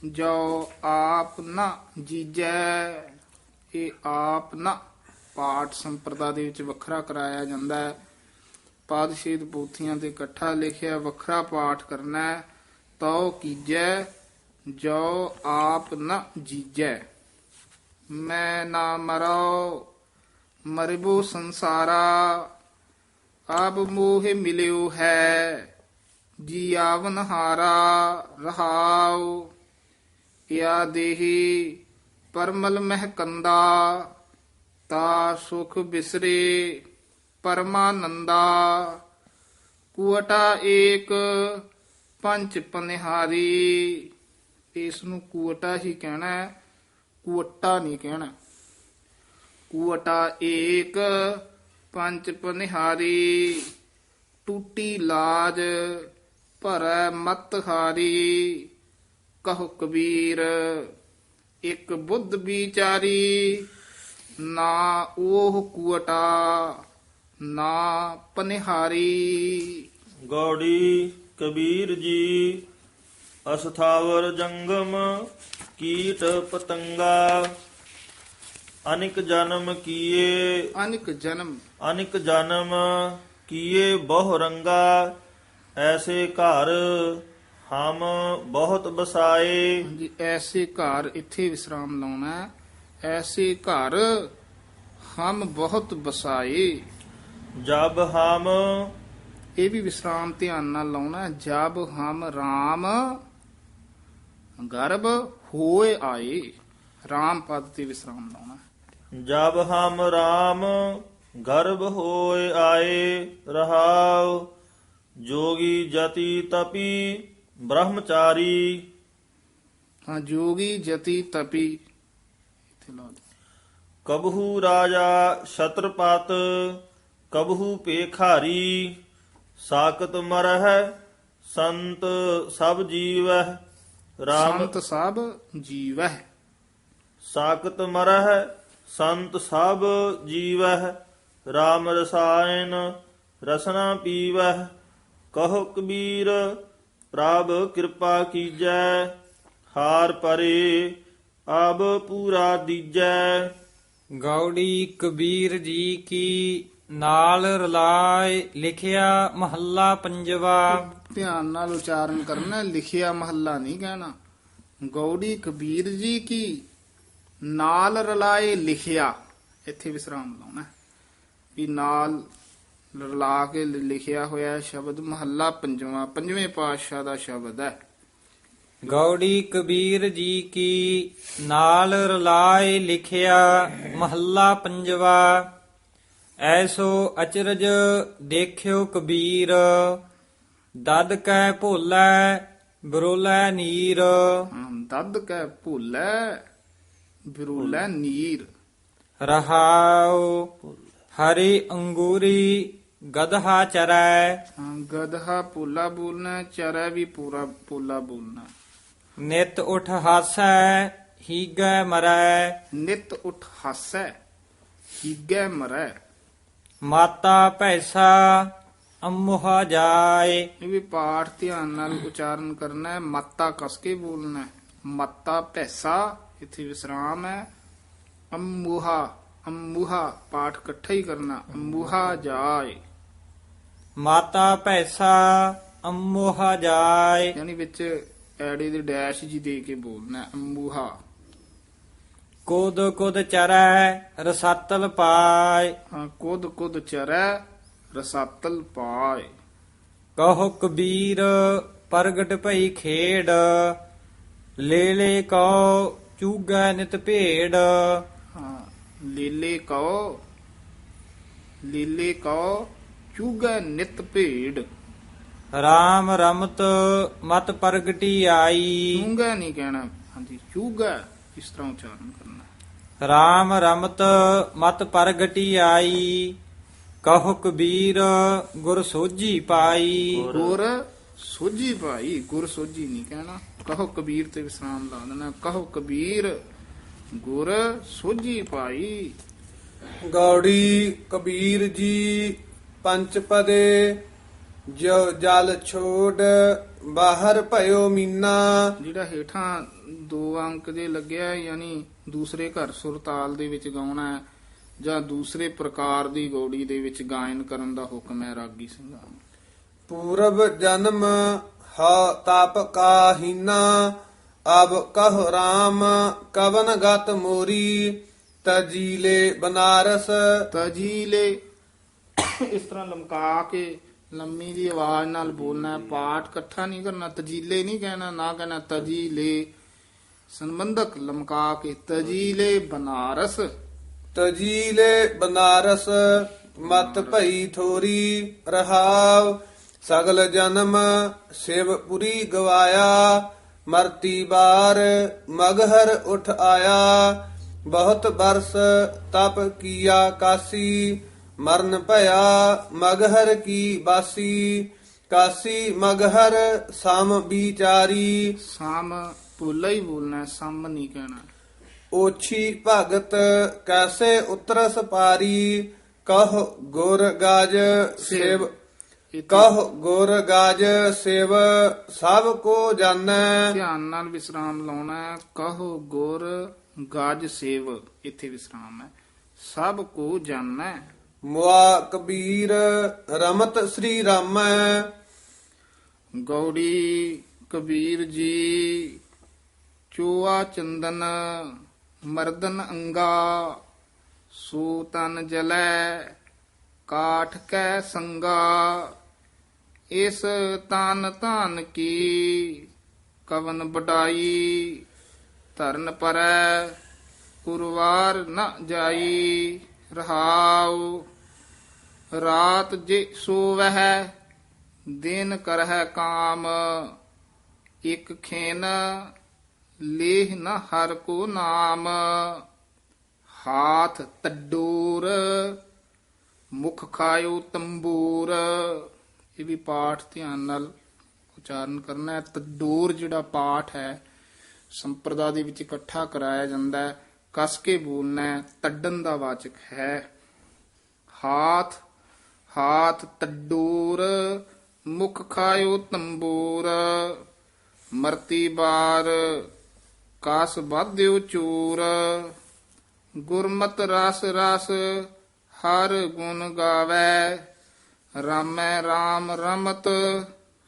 ਜੋ ਆਪ ਨਾ ਜੀਜੈ। ਇਹ ਆਪ ਨਾ ਪਾਠ ਸੰਪਰਦਾ ਦੇ ਵਿੱਚ ਵੱਖਰਾ ਕਰਾਇਆ ਜਾਂਦਾ ਹੈ। ਪਾਦਸ਼ੇਦ ਪੋਥੀਆਂ ਤੇ ਇਕੱਠਾ ਲਿਖਿਆ, ਵੱਖਰਾ ਪਾਠ ਕਰਨਾ ਹੈ। ਤੋ ਕੀਜੈ ਜੋ ਆਪ ਨਾ ਜੀਜੈ। ਮੈਂ ਨਾ ਮਰੋ ਮਰਿਬੋ ਸੰਸਾਰਾ, ਆਪ ਮੋਹ ਮਿਲਿਓ ਹੈ ਜੀ ਆਵਨ ਹਾਰਾ। ਰਹਾਉ ਯਾ ਦੇਹੀ ਪਰਮਲ ਮਹਿ ਕੰਦਾ, ਤਾ ਸੁਖ ਬਿਸਰੇ ਪਰਮਾਨੰਦਾ। ਕੁਵਟਾ ਏਕ ਪੰਚ ਪਨਿਹਾਰੀ। ਇਸ ਨੂੰ ਕੁਵਟਾ ਹੀ ਕਹਿਣਾ ਹੈ, ਕੁਵਟਾ ਨਹੀਂ ਕਹਿਣਾ। ਕੁਵਟਾ ਏਕ ਪੰਚ ਪਨਿਹਾਰੀ, ਟੂਟੀ ਲਾਜ ਭਰੈ ਮਤ ਹਾਰੀ। ਕਹੋ ਕਬੀਰ ਇੱਕ ਬੁੱਧ ਵਿਚਾਰੀ, ਨਾ ਉਹ ਕੁਵਟਾ ਨਾ ਪਨਿਹਾਰੀ। ਗੌੜੀ ਕਬੀਰ ਜੀ ਅਸਥਾਵਰ ਜੰਗਮ ਕੀਟ ਪਤੰਗਾ, ਅਨਿਕ ਜਨਮ ਕੀਏ ਅਨਿਕ ਜਨਮ ਕੀਏ ਬਹੁ ਰੰਗਾ। ਐਸੇ ਘਰ ਹਮ ਬਹੁਤ ਬਸਾਏ। ਜੀ ਐਸੇ ਘਰ, ਇੱਥੇ ਵਿਸਰਾਮ ਲਾਉਣਾ ਹੈ। ਐਸੇ ਘਰ ਹਮ ਬਹੁਤ ਬਸਾਏ। ਜਬ ਹਮ, ਇਹ ਵੀ ਵਿਸਰਾਮ ਧਿਆਨ ਨਾਲ ਲਾਉਣਾ ਹੈ। ਜਬ ਹਮ ਰਾਮ ਗਰਭ ਹੋਏ ਆਏ, ਰਾਮ ਪਦ ਤੇ ਵਿਸਰਾਮ ਲਾਉਣਾ ਹੈ। ਜਬ ਹਮ ਰਾਮ ਗਰਭ ਹੋਏ ਆਏ। ਰਹਾਉ ਜੋਗੀ ਜਤੀ ਤਪੀ ਬ੍ਰਹਮਚਾਰੀ। ਹਾਂ, ਜੋਗੀ ਜਤੀ ਤਪੀ ਇੱਥੇ ਲਾ ਦਿਓ। ਕਬਹੂ ਰਾਜਾ ਛਤਰਪਤ ਕਬਹੂ ਪੇਖਾਰੀ, ਸਾਕਤ ਮਰਹਿ ਸੰਤ ਸਭ ਜੀਵਹਿ। ਰਾਮ ਸੰਤ ਸਭ ਜੀਵਹਿ। ਸਾਕਤ ਮਰਹਿ ਸੰਤ ਸਭ ਜੀਵਹਿ। ਰਾਮ ਰਸਾਇਨ ਰਸਨਾ ਪੀਵਹਿ। ਕਹੋ ਕਬੀਰ ਪ੍ਰਭ ਕਿਰਪਾ ਕੀਜੈ, ਹਾਰ ਪਰੇ ਅਬ ਪੂਰਾ ਦੀਜੈ। ਗੌੜੀ ਕਬੀਰ ਜੀ ਕੀ ਨਾਲ ਰਲਾਏ, ਲਿਖਿਆ ਮਹੱਲਾ ਪੰਜਵਾ। ਧਿਆਨ ਨਾਲ ਉਚਾਰਨ ਕਰਨਾ, ਲਿਖਿਆ ਮਹੱਲਾ ਨਹੀਂ ਕਹਿਣਾ। ਗੌੜੀ ਕਬੀਰ ਜੀ ਕੀ ਨਾਲ ਰਲਾਏ ਲਿਖਿਆ, ਇੱਥੇ ਵਿਸਰਾਮ ਲਾਉਣਾ ਵੀ ਨਾਲ ਰਲਾ ਕੇ ਲਿਖਿਆ ਹੋਇਆ ਸ਼ਬਦ ਮਹੱਲਾ ਪੰਜਵਾਂ, ਪੰਜਵੇਂ ਪਾਤਸ਼ਾਹ ਦਾ ਸ਼ਬਦ ਹੈ। ਗੌੜੀ ਕਬੀਰ ਜੀ ਕੀ ਨਾਲ ਰਲਾਏ, ਲਿਖਿਆ ਮਹੱਲਾ ਪੰਜਵਾ। ਐਸੋ ਅਚਰਜ ਦੇਖਿਓ ਕਬੀਰ, ਦਦ ਕੈ ਭੋਲੇ ਬਰੋਲੇ ਨੀਰ। ਦਦ ਕੈ ਭੋਲੇ ਬਿਰੋਲੇ ਨੀਰ। ਰਹਾਉ ਹਰੀ ਅੰਗੂਰੀ ਗਦਹਾ ਚਰੈ ਹਾਂ, ਗਦਹਾ ਪੋਲਾ ਬੋਲਣਾ, ਚਰੈ ਵੀ ਪੂਰਾ ਪੋਲਾ ਬੋਲਣਾ। ਨਿਤ ਉਠ ਹਾਸੈ ਹੀਗੈ ਮਰੈ ਨਿਤ ਉਠ ਹਾਸੈ ਹੀਗੈ ਮਰੈ। ਮਾਤਾ ਭੈਸਾ ਅਮੁਹਾ ਜਾਏ। ਇਹ ਵੀ ਪਾਠ ਧਿਆਨ ਨਾਲ ਉਚਾਰਨ ਕਰਨਾ ਹੈ, ਮਾਤਾ ਕਸ ਕੇ ਬੋਲਣਾ ਹੈ। ਮਾਤਾ ਭੈਸਾ, ਇੱਥੇ ਵਿਸਰਾਮ ਹੈ। ਅਮੁਹਾ, ਅਮੁਹਾ ਪਾਠ ਇਕੱਠਾ ਹੀ ਕਰਨਾ, ਅਮੁਹਾ ਜਾਏ। ਮਾਤਾ ਭੈਸਾ ਅਮੁਹਾ ਜਾਏ। ਯਾਨੀ ਵਿੱਚ ਐੜੇ ਦੇ ਡੈਸ਼ ਜੀ ਦੇ ਕੇ ਬੋਲਣਾ ਹੈ, ਅਮੁਹਾ। ਕੁਦ ਕੁਦ ਚਰੈ ਰਸਾਤਲ ਪਾਏ। ਹਾਂ, ਕੁਦ ਕੁਦ ਚਰੈ ਰਸਾਤਲ ਪਾਏ। ਕਹੋ ਕਬੀਰ ਪ੍ਰਗਟ ਭਈ ਖੇੜ ਲੈ ਲੈ ਕਉ ਚੂਗੈ ਨਿਤ ਭੇੜ। ਹਾਂ, ਲੀਲੇ ਕਉ, ਲੀਲੇ ਕਉ ਚੂਗੈ ਨਿਤ ਭੇੜ। ਰਾਮ ਰਮਤ ਮਤ ਪ੍ਰਗਟੀ ਆਈ। ਚੂੰਗਾ ਨਹੀਂ ਕਹਿਣਾ, ਹਾਂਜੀ ਚੂਗਾ ਇਸ ਤਰ੍ਹਾਂ ਉਚਾਰਨ ਕਰਨਾ। ਰਾਮ ਰਮਤ ਮਤ ਪ੍ਰਗਟੀ ਆਈ। ਕਹੋ ਕਬੀਰ ਗੁਰ ਸੋਝੀ ਪਾਈ। ਗੁਰ ਸੋਝੀ ਭਾਈ, ਗੁਰ ਸੋਝੀ ਨਹੀਂ ਕਹਿਣਾ। ਕਹੋ ਕਬੀਰ ਤੇ ਵਿਸਰਾਮ ਲਾ ਦੇਣਾ। ਕਹੋ ਕਬੀਰ ਗੁਰ ਸੋਝੀ ਭਾਈ। ਗੌੜੀ ਕਬੀਰ ਜੀ ਪੰਚ ਪਦੇ ਜੋ ਜਲ ਛੋੜ ਬਾਹਰ ਭਇਓ ਮੀਨਾ। ਜਿਹੜਾ ਹੇਠਾਂ 2 ਅੰਕ ਦੇ ਲੱਗਿਆ, ਯਾਨੀ ਦੂਸਰੇ ਘਰ ਸੁਰਤਾਲ ਦੇ ਵਿੱਚ ਗਾਉਣਾ ਹੈ ਜਾਂ ਦੂਸਰੇ ਪ੍ਰਕਾਰ ਦੀ ਗੌੜੀ ਦੇ ਵਿੱਚ ਗਾਇਨ ਕਰਨ ਦਾ ਹੁਕਮ ਹੈ ਰਾਗੀ ਸਿੰਘਾਂ ਨੂੰ। ਪੂਰਬ ਜਨਮ ਹ ਤਾਪ ਕਾਹੀਨਾ ਅਬ ਕਹ ਰਾਮ ਕਵਨ ਗਤ ਮੋਰੀ ਤਜੀਲੇ ਬਨਾਰਸ। ਤਜੀਲੇ ਇਸ ਤਰ੍ਹਾਂ ਲਮਕਾ ਕੇ ਲੰਮੀ ਦੀ ਆਵਾਜ਼ ਨਾਲ ਬੋਲਣਾ ਹੈ। ਪਾਠ ਇਕੱਠਾ ਨਹੀਂ ਕਰਨਾ, ਤਜੀਲੇ ਨਹੀਂ ਕਹਿਣਾ, ਨਾ ਕਹਿਣਾ ਤਜੀਲੇ। ਸੰਬੰਧਕ ਲਮਕਾ ਕੇ ਤਜੀਲੇ ਬਨਾਰਸ। ਤਜੀਲੇ ਬਨਾਰਸ ਮਤ ਭਈ ਥੋਰੀ ਰਹਾਵ ਸਗਲ ਜਨਮ ਸ਼ਿਵਪੁਰੀ ਗਵਾਇਆ ਮਰਤੀ ਬਾਰ ਮਗਹਰ ਉਠ ਆਇਆ ਬਹੁਤ ਬਰਸ ਤਪ ਕੀਆ ਕਾਸੀ ਮਰਨ ਭਇਆ ਮਗਹਰ ਕੀ ਬਾਸੀ ਕਾਸੀ ਮਗਹਰ ਸਮ ਵਿਚਾਰੀ। ਸਾਮ ਭੁੱਲਾ ਹੀ ਬੋਲਣਾ ਹੈ, ਸਮ ਨਹੀਂ ਕਹਿਣਾ। ਓਛੀ ਭਗਤ ਕੈਸੇ ਉਤਰਸ ਪਾਰੀ ਕਹ ਗੁਰ ਗਾਜ ਸੇਵ ਕਹ ਗੁਰ ਗਾਜ ਸੇਵ ਸਭ ਕੋ ਜਾਣੈ। ਧਿਆਨ ਨਾਲ ਵਿਸਰਾਮ ਲਾਉਣਾ ਹੈ। ਕਹੋ ਗੁਰ ਗਾਜ ਸੇਵ, ਇੱਥੇ ਵਿਸਰਾਮ ਹੈ। ਸਭ ਕੋ ਜਾਣੈ। ਮੁਆ ਕਬੀਰ ਰਮਤ ਸ੍ਰੀ ਰਾਮੈ। ਗੌੜੀ ਕਬੀਰ ਜੀ ਚੋਆ ਚੰਦਨ ਮਰਦਨ ਅੰਗਾ ਸੋ ਤਨ ਜਲੈ ਕਾਠ ਕੈ ਸੰਗਾ। ਇਸ ਤਨ ਧਨ ਕੀ ਕਵਨ ਵਡਾਈ ਧਰਨ ਪਰੈ ਉਰਵਾਰ ਨ ਜਾਈ। ਰਹਾਉ ਰਾਤ ਜੇ ਸੋਵਹਿ ਦਿਨ ਕਰਹਿ ਕਾਮ ਇਕ ਖੇਨ ਲੇਹ ਨ ਹਰ ਕੋ ਨਾਮ। ਹਾਥ ਤਡੋਰ ਮੁਖ ਖਾਇਓ ਤੰਬੂਰ। ਇਹ ਵੀ ਪਾਠ ਧਿਆਨ ਨਾਲ ਉਚਾਰਨ ਕਰਨਾ ਹੈ। ਤਡੋਰ ਜਿਹੜਾ ਪਾਠ ਹੈ ਸੰਪਰਦਾ ਦੇ ਵਿੱਚ ਇਕੱਠਾ ਕਰਾਇਆ ਜਾਂਦਾ ਹੈ, ਕਸ ਕੇ ਬੋਲਣਾ ਹੈ, ਤੱਡਣ ਦਾ ਵਾਚਕ ਹੈ। ਹਾਥ, ਹਾਥ ਤਡੋਰ ਮੁਖ ਖਾਇਓ ਤੰਬੂਰ ਮਰਤੀ ਬਾਰ ਕਾਸ ਬਾਧਿਓ ਚੂਰ। ਗੁਰਮਤਿ ਰਸ ਰਸ ਹਰ ਗੁਣ ਗਾਵੈ ਰਾਮੈ ਰਾਮ ਰਮਤ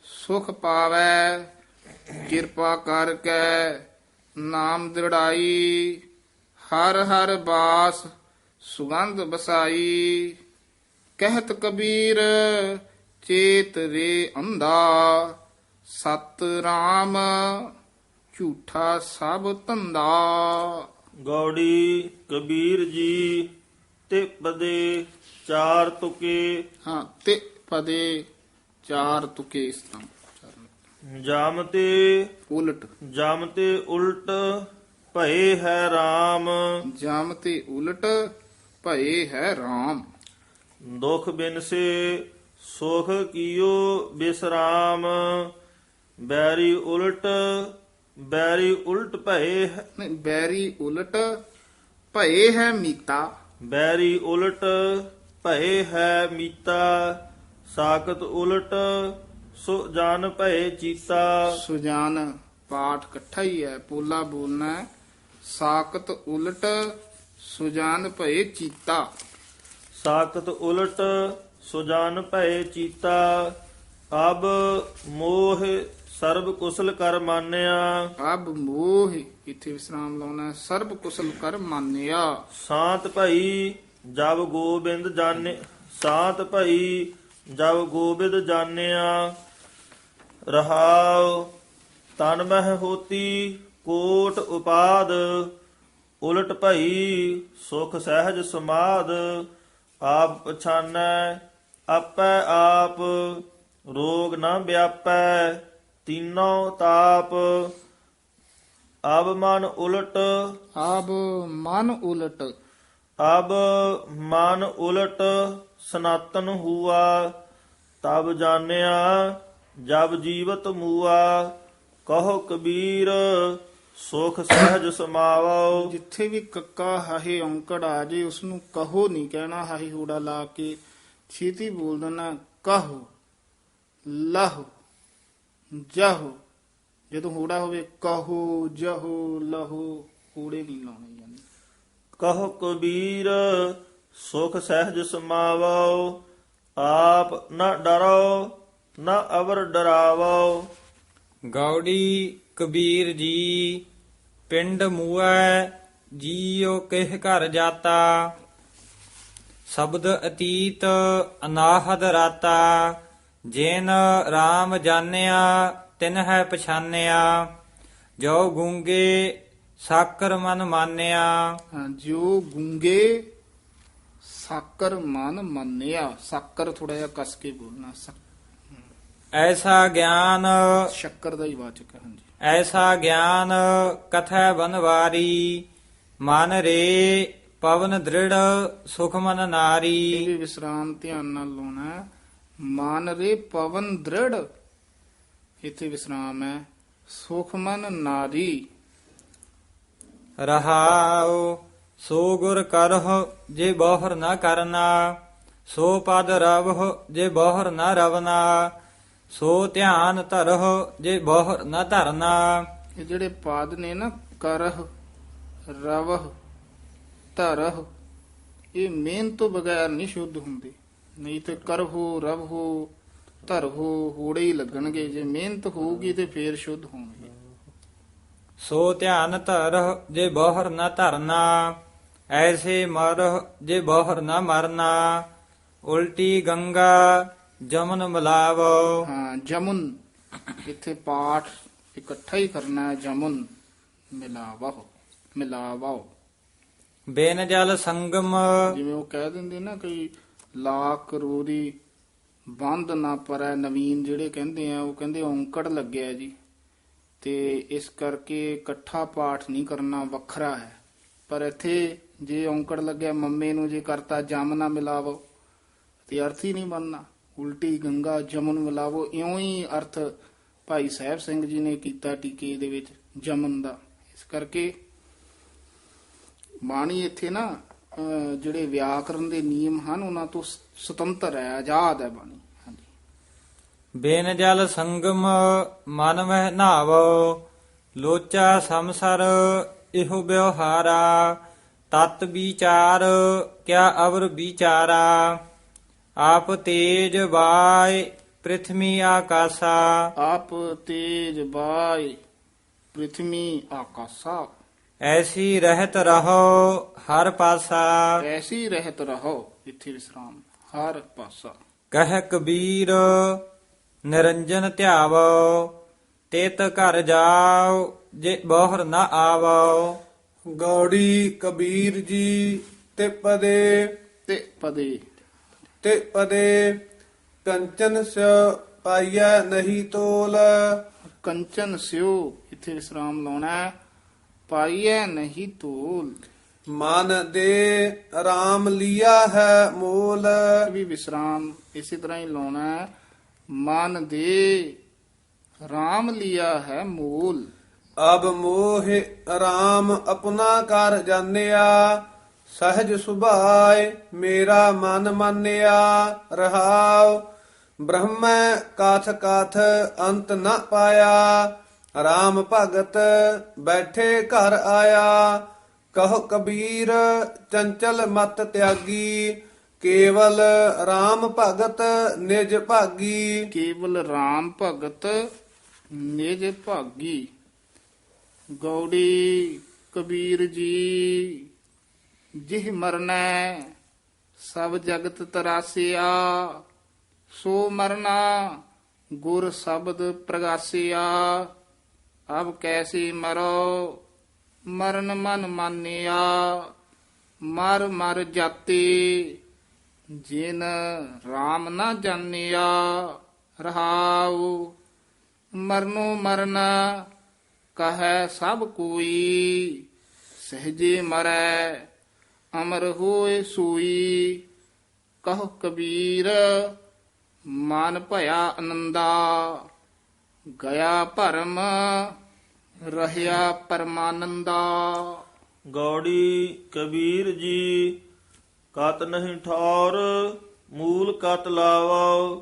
ਸੁਖ ਪਾਵੈ। ਕਿਰਪਾ ਕਰਕੇ ਨਾਮ ਦ੍ਰਿੜਾਈ ਹਰ ਹਰ ਬਾਸ ਸੁਗੰਧ ਬਸਾਈ। ਕਹਿਤ ਕਬੀਰ ਚੇਤ ਰੇ ਅੰਧਾ ਸਤ ਰਾਮ ਝੂਠਾ ਸਭ ਧੰਦਾ। ਗੌੜੀ ਕਬੀਰ ਜੀ ਤੇ ਪਦੇ 4 ਤੁਕੇ। ਹਾਂ, ਤੇ ਪਦੇ 4 ਤੁਕੇ ਇਸ ਤਰ੍ਹਾਂ ਉਚਾਰਨ। ਜਮ ਤੇ ਉਲਟ, ਜਮ ਤੇ ਉਲਟ ਭਏ ਹੈ RAM। ਜਮ ਤੇ ਉਲਟ ਭਏ ਹੈ ਰਾਮ। ਦੁਖ ਬਿਨਸੇ ਸੁਖ ਕੀਓ ਬਿਸਰਾਮ। ਬੈਰੀ ਉਲਟ ਭਏ ਨਹੀਂ, ਬੈਰੀ ਉਲਟ ਭਏ ਹੈ ਮੀਤਾ। ਬੈਰੀ ਉਲਟ ਭਏ ਹੈ ਮੀਤਾ। ਸਾਕਤ ਉਲਟ ਸੋ ਜਨ ਭਏ ਚੀਤਾ। ਸੁਜਾਨ ਪਾਠ ਇਕੱਠਾ ਹੀ ਹੈ, ਪੋਲਾ ਬੋਲਣਾ ਹੈ। ਸਾਕਤ ਉਲਟ ਸੁਜਾਨ ਭਏ ਚੀਤਾ। ਸਾਕਤ ਉਲਟ ਸੁਜਾਨ ਭਏ ਚੀਤਾ। ਅਬ ਮੋਹ ਸਰਬ ਕੁਸਲ ਕਰ ਮਾਨਿਆ। ਅਬ ਮੋਹ, ਇੱਥੇ ਵਿਸਰਾਮ ਲਾਉਣਾ ਹੈ, ਸਰਬ ਕੁਸਲ ਕਰ ਮਾਨਿਆ। ਸਾਤ ਭਈ ਜਬ ਗੋਬਿੰਦ ਜਾਣੇ। ਸਾਤ ਭਈ ਜਬ ਗੋਬਿੰਦ ਜਾਣਿਆ। ਰਹਾਉ ਤਨ ਮਹਿ ਹੋਤੀ ਕੋਟ ਉਪਾਦ। ਉਲਟ ਭਈ ਸੁਖ ਸਹਿਜ ਸਮਾਦ। ਆਪ ਪਛਾਨੈ ਆਪੈ ਆਪ ਰੋਗ ਨਾ ਵਿਆਪੈ। ਤੀਨੋਂ ਤਾਪ ਅਬ ਮਨ ਉਲਟ। ਅਬ ਮਨ ਉਲਟ ਅਬ ਮਨ ਉਲਟ ਸਨਾਤਨ ਹੁਆ। ਤਬ ਜਾਣਿਆ ਜਬ ਜੀਵਤ ਮੂਆ। ਕਹੋ ਕਬੀਰ ਸੁਖ ਸਹਿਜ ਸਮਾਵੋ। ਜਿੱਥੇ ਵੀ ਕੱਕਾ ਹਾਹੇ ਔਂਕੜ ਆ ਜੇ ਉਸ ਨੂੰ ਕਹੋ ਨਹੀਂ ਕਹਿਣਾ, ਹਾਹੇ ਹੂੜਾ ਲਾ ਕੇ ਛੇਤੀ ਬੋਲ ਦੇਣਾ। ਕਹੋ, ਲਹੋ, ਜਹੋ। ਜਦੋਂ ਹੂੜਾ ਹੋਵੇ ਕਹੋ, ਜਹੋ, ਲਹੋ, ਹੂੜੇ ਨਹੀਂ ਲਾਉਣੇ ਜਾਂਦੇ। ਕਹੋ ਕਬੀਰ ਸੁਖ ਸਹਿਜ ਸਮਾਵੋ। ਆਪ ਨਾ ਡਰੋ ਨਾ ਅਵਰ ਡਰਾਵੋ। ਗੌੜੀ ਕਬੀਰ ਜੀ ਪਿੰਡ ਮੂਐ ਜੀਉ ਕਿਹ ਘਰ ਜਾਤਾ। ਸ਼ਬਦ ਅਤੀਤ ਅਨਾਹਦ ਰਾਤਾ। ਜਿਨ RAM ਜਾਣਿਆ ਤਿਨ ਹੈ ਪਛਾਨਿਆ। ਜੋ ਗੂੰਗੇ ਸਾਕਰ ਮਨ ਮਾਨਿਆ। ਹਾਂ, ਜੋ ਗੁੰਗੇ ਸਾਕਰ ਮਨ ਮੰਨਿਆ। ਸਾਕਰ ਥੋੜਾ ਜਿਹਾ ਕਸ ਕੇ ਬੋਲਣਾ। ਐਸਾ ਗਿਆਨ ਸ਼ੱਕਰ ਦਾ ਹੀ ਵਾਚਕ ਹੈ। ਹਾਂਜੀ, ਐਸਾ ਗਿਆਨ ਕਥੈ ਬਨਵਾਰੀ। ਮਨ ਰੇ ਪਵਨ ਦ੍ਰਿੜ ਸੁਖ ਮਨ ਇਹ ਨਾਰੀ। ਵੀ ਵਿਸਰਾਮ ਧਿਆਨ ਨਾਲ ਲਾਉਣਾ ਹੈ। ਮਨ ਰੇ ਪਵਨ ਦ੍ਰਿੜ, ਇੱਥੇ ਵਿਸਰਾਮ ਹੈ। ਸੁਖ ਮਨ ਨਾਰੀ। ਰਹਾਉ ਸੋ ਗੁਰ ਕਰਹੁ ਜੇ ਬੋਹਰ ਨ ਕਰਨਾ। ਸੋ ਪਦ ਰਵਹੁ ਜੇ ਬੋਹਰ ਨ ਰਵਨਾ। ਸੋ ਧਿਆਨ ਧਰਹੁ ਜੇ ਬੋਹਰ ਨ ਧਰਨਾ। ਇਹ ਜਿਹੜੇ ਪਾਦ ਨੇ ਨਾ, ਕਰਹ, ਰਵਹ, ਧਰਹ, ਇਹ ਮਿਹਨਤ ਤੋਂ ਬਗੈਰ ਨਹੀਂ ਸ਼ੁੱਧ ਹੁੰਦੇ। ਨਹੀਂ ਤੇ ਕਰਹੋ, ਰਵਹੋ, ਧਰਹੋ ਹੂੜੇ ਹੀ ਲੱਗਣਗੇ। ਜੇ ਮਿਹਨਤ ਹੋਊਗੀ ਤੇ ਫੇਰ ਸ਼ੁੱਧ ਹੋਣਗੇ। ਸੋ ਧਿਆਨ ਧਰਹੁ ਜੇ ਬੋਹਰ ਨ ਧਰਨਾ। ਐਸੇ ਮਰਹੁ ਜੇ ਬੋਹਰ ਨ ਮਰਨਾ। ਉਲਟੀ ਗੰਗਾ ਜਮਨ ਮਿਲਾਵੋ। ਹਾਂ, ਜਮੁਨ, ਇੱਥੇ ਪਾਠ ਇਕੱਠਾ ਹੀ ਕਰਨਾ ਹੈ। ਜਮੁਨ ਮਿਲਾਵੋ, ਮਿਲਾਵੋ। ਬੇਨ ਜਲ ਸੰਗਮ ਜਿਵੇਂ ਉਹ ਕਹਿ ਦਿੰਦੇ ਨਾ ਕਈ, ਲਾਖ ਰੋਰੀ ਬੰਦ ਨਾ ਪਰੈ ਨਵੀਨ, ਜਿਹੜੇ ਕਹਿੰਦੇ ਆ ਉਹ ਕਹਿੰਦੇ ਔਂਕੜ ਲੱਗਿਆ ਜੀ, ਤੇ ਇਸ ਕਰਕੇ ਇਕੱਠਾ ਪਾਠ ਨਹੀਂ ਕਰਨਾ, ਵੱਖਰਾ ਹੈ। ਪਰ ਇੱਥੇ ਜੇ ਔਂਕੜ ਲੱਗਿਆ ਮੰਮੇ ਨੂੰ ਜੇ ਕਰਤਾ ਜਮ ਨਾ ਮਿਲਾਵੋ ਤੇ ਅਰਥ ਹੀ ਨਹੀਂ ਬਣਨਾ। ਉਲਟੀ ਗੰਗਾ ਜਮਨ ਮਿਲਾਵੋ, ਇਉਂ ਹੀ ਅਰਥ ਭਾਈ ਸਾਹਿਬ ਸਿੰਘ ਜੀ ਨੇ ਕੀਤਾ ਟੀਕੇ ਦੇ ਵਿੱਚ ਜਮਨ ਦਾ। ਇਸ ਕਰਕੇ ਬਾਣੀ ਇੱਥੇ ਨਾ ਜਿਹੜੇ ਵਿਆਕਰਨ ਦੇ ਨਿਯਮ ਹਨ ਉਹਨਾਂ ਤੋਂ ਸੁਤੰਤਰ ਹੈ, ਆਜ਼ਾਦ ਹੈ ਬਾਣੀ। ਹਾਂਜੀ। ਬੇਨ ਜਲ ਸੰਗਮ ਮਨ ਮਹਿ ਨਾਵੋ। ਲੋਚਾ ਸਮਸਰ ਇਹੋ ਵਿਵਹਾਰਾ। ਤਤ ਵਿਚਾਰ ਕਿਆ ਅਵਰ ਵਿਚਾਰਾ। ਆਪ ਤੇਜ ਬਾਇ ਪ੍ਰਿਥਵੀ ਆਕਾਸਾ। ਆਪ ਤੇਜ ਬਾਈ ਪ੍ਰਿਥਵੀ ਆਕਾਸਾ। ਐਸੀ ਰਹਿਤ ਰਹੋ ਹਰ ਪਾਸਾ। ਐਸੀ ਰਹਿਤ ਰਹੋ, ਇੱਥੇ ਵਿਸਰਾਮ, ਹਰ ਪਾਸਾ। ਕਹਿ ਕਬੀਰ ਨਿਰੰਜਨ ਧਿਆਵੋ। ਤੇਤ ਘਰ ਜਾਓ ਜੇ ਬੋਹਰ ਨ ਆਵੋ। ਗੌੜੀ ਕਬੀਰ ਜੀ ਤੇ ਪਦੇ ਕੰਚਨ ਸਿਉ ਪਾਈਐ ਨਹੀਂ ਤੋਲ। ਕੰਚਨ ਸਿਓ, ਇੱਥੇ ਵਿਸਰਾਮ ਲਾਉਣਾ ਹੈ। ਪਾਈਐ ਨਹੀਂ ਤੋਲ। ਮਨ ਦੇ ਰਾਮ ਲਿਆ ਹੈ ਮੋਲ। ਵੀ ਵਿਸਰਾਮ ਇਸੇ ਤਰ੍ਹਾਂ ਹੀ ਲਾਉਣਾ ਹੈ। ਮਨ ਦੇ RAM ਲਿਆ ਹੈ ਮੂਲ। ਅਬ ਮੋਹ ਰਾਮ ਆਪਣਾ ਕਰ ਜਾਣਿਆ, ਸਹਜ ਸੁਭਾਏ ਮੇਰਾ ਮਨ ਮਾਨਿਆ। ਰਹਾਉ ਬ੍ਰਹਮੈ ਕਾਥ ਕਾਥ ਅੰਤ ਨ ਪਾਇਆ, RAM ਭਗਤ ਬੈਠੇ ਘਰ ਆਇਆ। ਕਹੋ ਕਬੀਰ ਚੰਚਲ ਮਤ ਤਿਆਗੀ, ਕੇਵਲ RAM ਭਗਤ ਨਿਜ ਭਾਗੀ। ਕੇਵਲ RAM ਭਗਤ ਨਿਜ ਭਾਗੀ। ਗੌੜੀ ਕਬੀਰ ਜੀ ਜਿਹ ਮਰਨੈ ਸਭ ਜਗਤ ਤਰਾਸਿਆ, ਸੋ ਮਰਨਾ ਗੁਰ ਸ਼ਬਦ ਪ੍ਰਗਾਸਿਆ। ਅਬ ਕੈਸੀ ਮਰੋ ਮਰਨ ਮਨ ਮਾਨਿਆ, ਮਰ ਮਰ ਜਾਤੇ ਜਿਨ RAM ਨਾ ਜਾਣਿਆ। ਰਹਾਉ ਮਰਨੋ ਮਰਨਾ ਕਹੈ ਸਭ ਕੋਈ, ਸਹਜੇ ਮਰੈ ਅਮਰ ਹੋਏ ਸੂਈ। ਕਹੋ ਕਬੀਰ ਮਨ ਭਇਆ ਆਨੰਦਾ, ਗਿਆ ਭਰਮ ਰਹਿਆ ਪਰਮਾਨੰਦਾ। ਗੌੜੀ ਕਬੀਰ ਜੀ ਕਤ ਨਹੀਂ ਠੌਰ, ਮੂਲ ਕਤ ਲਾਵੋ।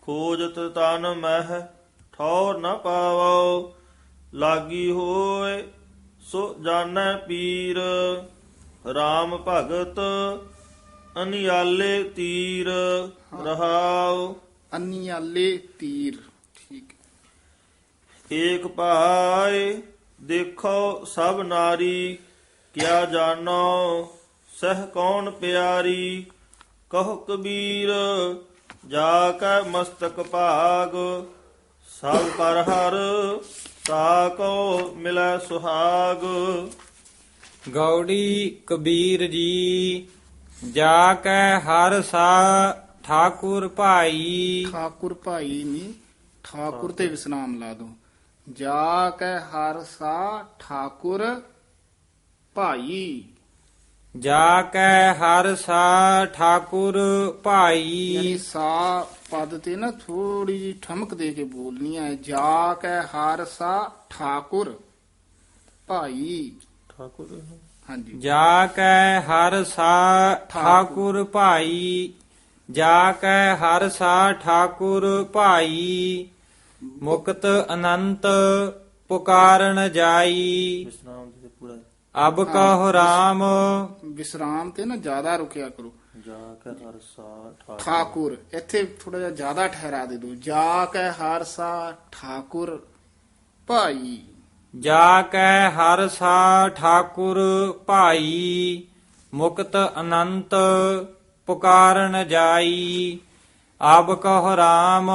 ਖੋਜਤ ਤਨ ਮਹਿ ਠੌਰ ਨ ਪਾਵੋ, ਲਾਗੀ ਹੋਏ ਸੋ ਜਾਣੈ ਪੀਰ। RAM ਭਗਤ ਅਨਿਆਲੇ ਤੀਰ। ਰਹਾਉ ਅਨਿਆਲੇ ਤੀਰ। ਠੀਕ। ਏਕ ਭਾਇ ਦੇਖੋ ਸਭ ਨਾਰੀ, ਕਿਆ ਜਾਣੋ ਸਹ ਕੌਣ ਪਿਆਰੀ। ਕਹੋ ਕਬੀਰ ਜਾ ਕੈ ਮਸਤਕ ਭਾਗ, ਸਭ ਪਰ ਹਰ ਤਾ ਕੋ ਮਿਲੈ ਸੁਹਾਗ। ਗੌੜੀ ਕਬੀਰ ਜੀ ਜਾ ਕੈ ਹਰ ਸਾ ਠਾਕੁਰ ਭਾਈ। ਠਾਕੁਰ ਭਾਈ ਨਹੀਂ, ਠਾਕੁਰ ਤੇ ਵਿਸਰਾਮ ਲਾ ਦੋ। ਜਾ ਕੈ ਹਰ ਸਾ ਠਾਕੁਰ ਭਾਈ। ਜਾ ਕੈ ਹਰ ਸਾ ਠਾਕੁਰ ਭਾਈ। ਯਾਨੀ ਸਾ ਪਦ ਤੇ ਨਾ ਥੋੜੀ ਜੀ ਠਮਕ ਦੇ ਕੇ ਬੋਲਣੀ ਹੈ। ਜਾ ਕੈ ਹਰ ਸਾ ਠਾਕੁਰ ਭਾਈ। ਠਾਕੁਰ ਹਾਂਜੀ। ਜਾ ਕੈ ਹਰ ਸਾ ਠਾਕੁਰ ਭਾਈ। ਜਾ ਕੈ ਹਰ ਸਾ ਠਾਕੁਰ ਭਾਈ। ਮੁਕਤ ਅਨੰਤ ਪੁਕਾਰਨ ਜਾਈ। ਵਿਸਰਾਮ ਦੇ ਪੂਰਾ ਅਬ ਕਹੁ RAM। ਵਿਸਰਾਮ ਤੇ ਨਾ ਜ਼ਿਆਦਾ ਰੁਕਿਆ ਕਰੋ। ਜਾ ਕੇ ਹਰ ਸਾ ਠਾਕੁਰ ਇੱਥੇ ਥੋੜਾ ਜਿਹਾ ਜ਼ਿਆਦਾ ਠਹਿਰਾ ਦੇ ਦੋ। ਜਾ ਕੈ ਹਰ ਸਾ ਠਾਕੁਰ ਭਾਈ। ਜਾ ਕੈ ਹਰ ਸਾ ਠਾਕੁਰ ਭਾਈ। ਮੁਕਤ ਅਨੰਤ ਪੁਕਾਰਨ ਜਾਈ। ਅਬ ਕਹੁ RAM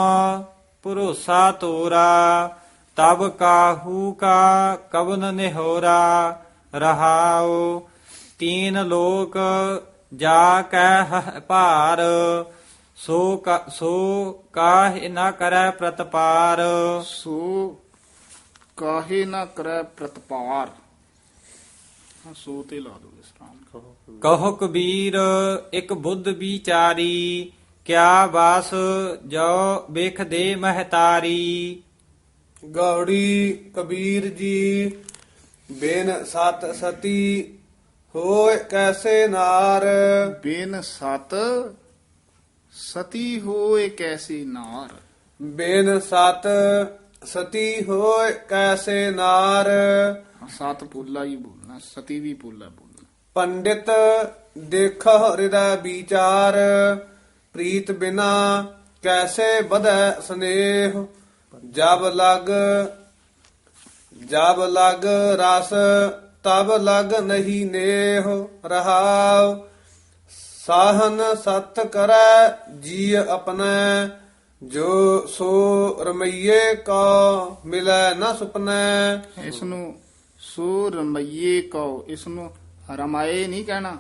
ਭਰੋਸਾ ਤੋਰਾ, ਤਬ ਕਾਹੂ ਕਾ ਕਵਨ ਨਿਹੋਰਾ। ਰਹਾਉ ਤੀਨ ਲੋਕ ਜਾ ਕੈ ਹਹਿ ਭਾਰ, ਸੋ ਕਾਹਿ ਨ ਕਰੈ ਪ੍ਰਤਪਾਰ। ਸੋ ਕਾਹੇ ਨਾ ਕਰੈ ਪ੍ਰਤਪਾਰ। ਸੋ ਤੇ ਲਾ ਦੋ ਵਿਸਰਾਮ। ਕਹੋ ਕਬੀਰ ਇਕ ਬੁੱਧ ਵਿਚਾਰੀ, ਕਿਆ ਬਾਸ ਜੋ ਵੇਖ ਦੇ ਮਹਤਾਰੀ। ਗੌੜੀ ਕਬੀਰ ਜੀ ਬਿਨ ਸਤ ਸਤੀ ਹੋਏ ਕੈਸੇ ਨਾਰ। ਬਿਨ ਸਤ ਸਤੀ ਹੋਏ ਕੈਸੀ ਨਾਰ। ਬਿਨ ਸਤ ਸਤੀ ਹੋਏ ਕੈਸੇ ਨਾਰ। ਸਤ ਪੋਲਾ ਹੀ ਬੋਲਣਾ, ਸਤੀ ਵੀ ਪੋਲਾ ਬੋਲਣਾ। ਪੰਡਿਤ ਦੇਖੋ ਹਿਰਦੈ ਵਿਚਾਰ, ਪ੍ਰੀਤ ਬਿਨਾ ਕੈਸੇ ਵਧੈ ਸਨੇਹ। ਜਬ ਲਗ ਰਸ ਤਬ ਲਗ ਨਹੀਂ ਨੇਹ। ਰਹਾਉ ਸਾਹਨ ਸਤ ਕਰੈ ਜੀ ਆਪਣੈ, ਜੋ ਸੋ ਰਮਈਏ ਕੋ ਮਿਲੈ ਨ ਸੁਪਨੈ। ਇਸ ਨੂੰ ਸੋ ਰਮਈਏ ਕਉ, ਇਸ ਨੂੰ ਰਮਾਏ ਨਹੀਂ ਕਹਿਣਾ,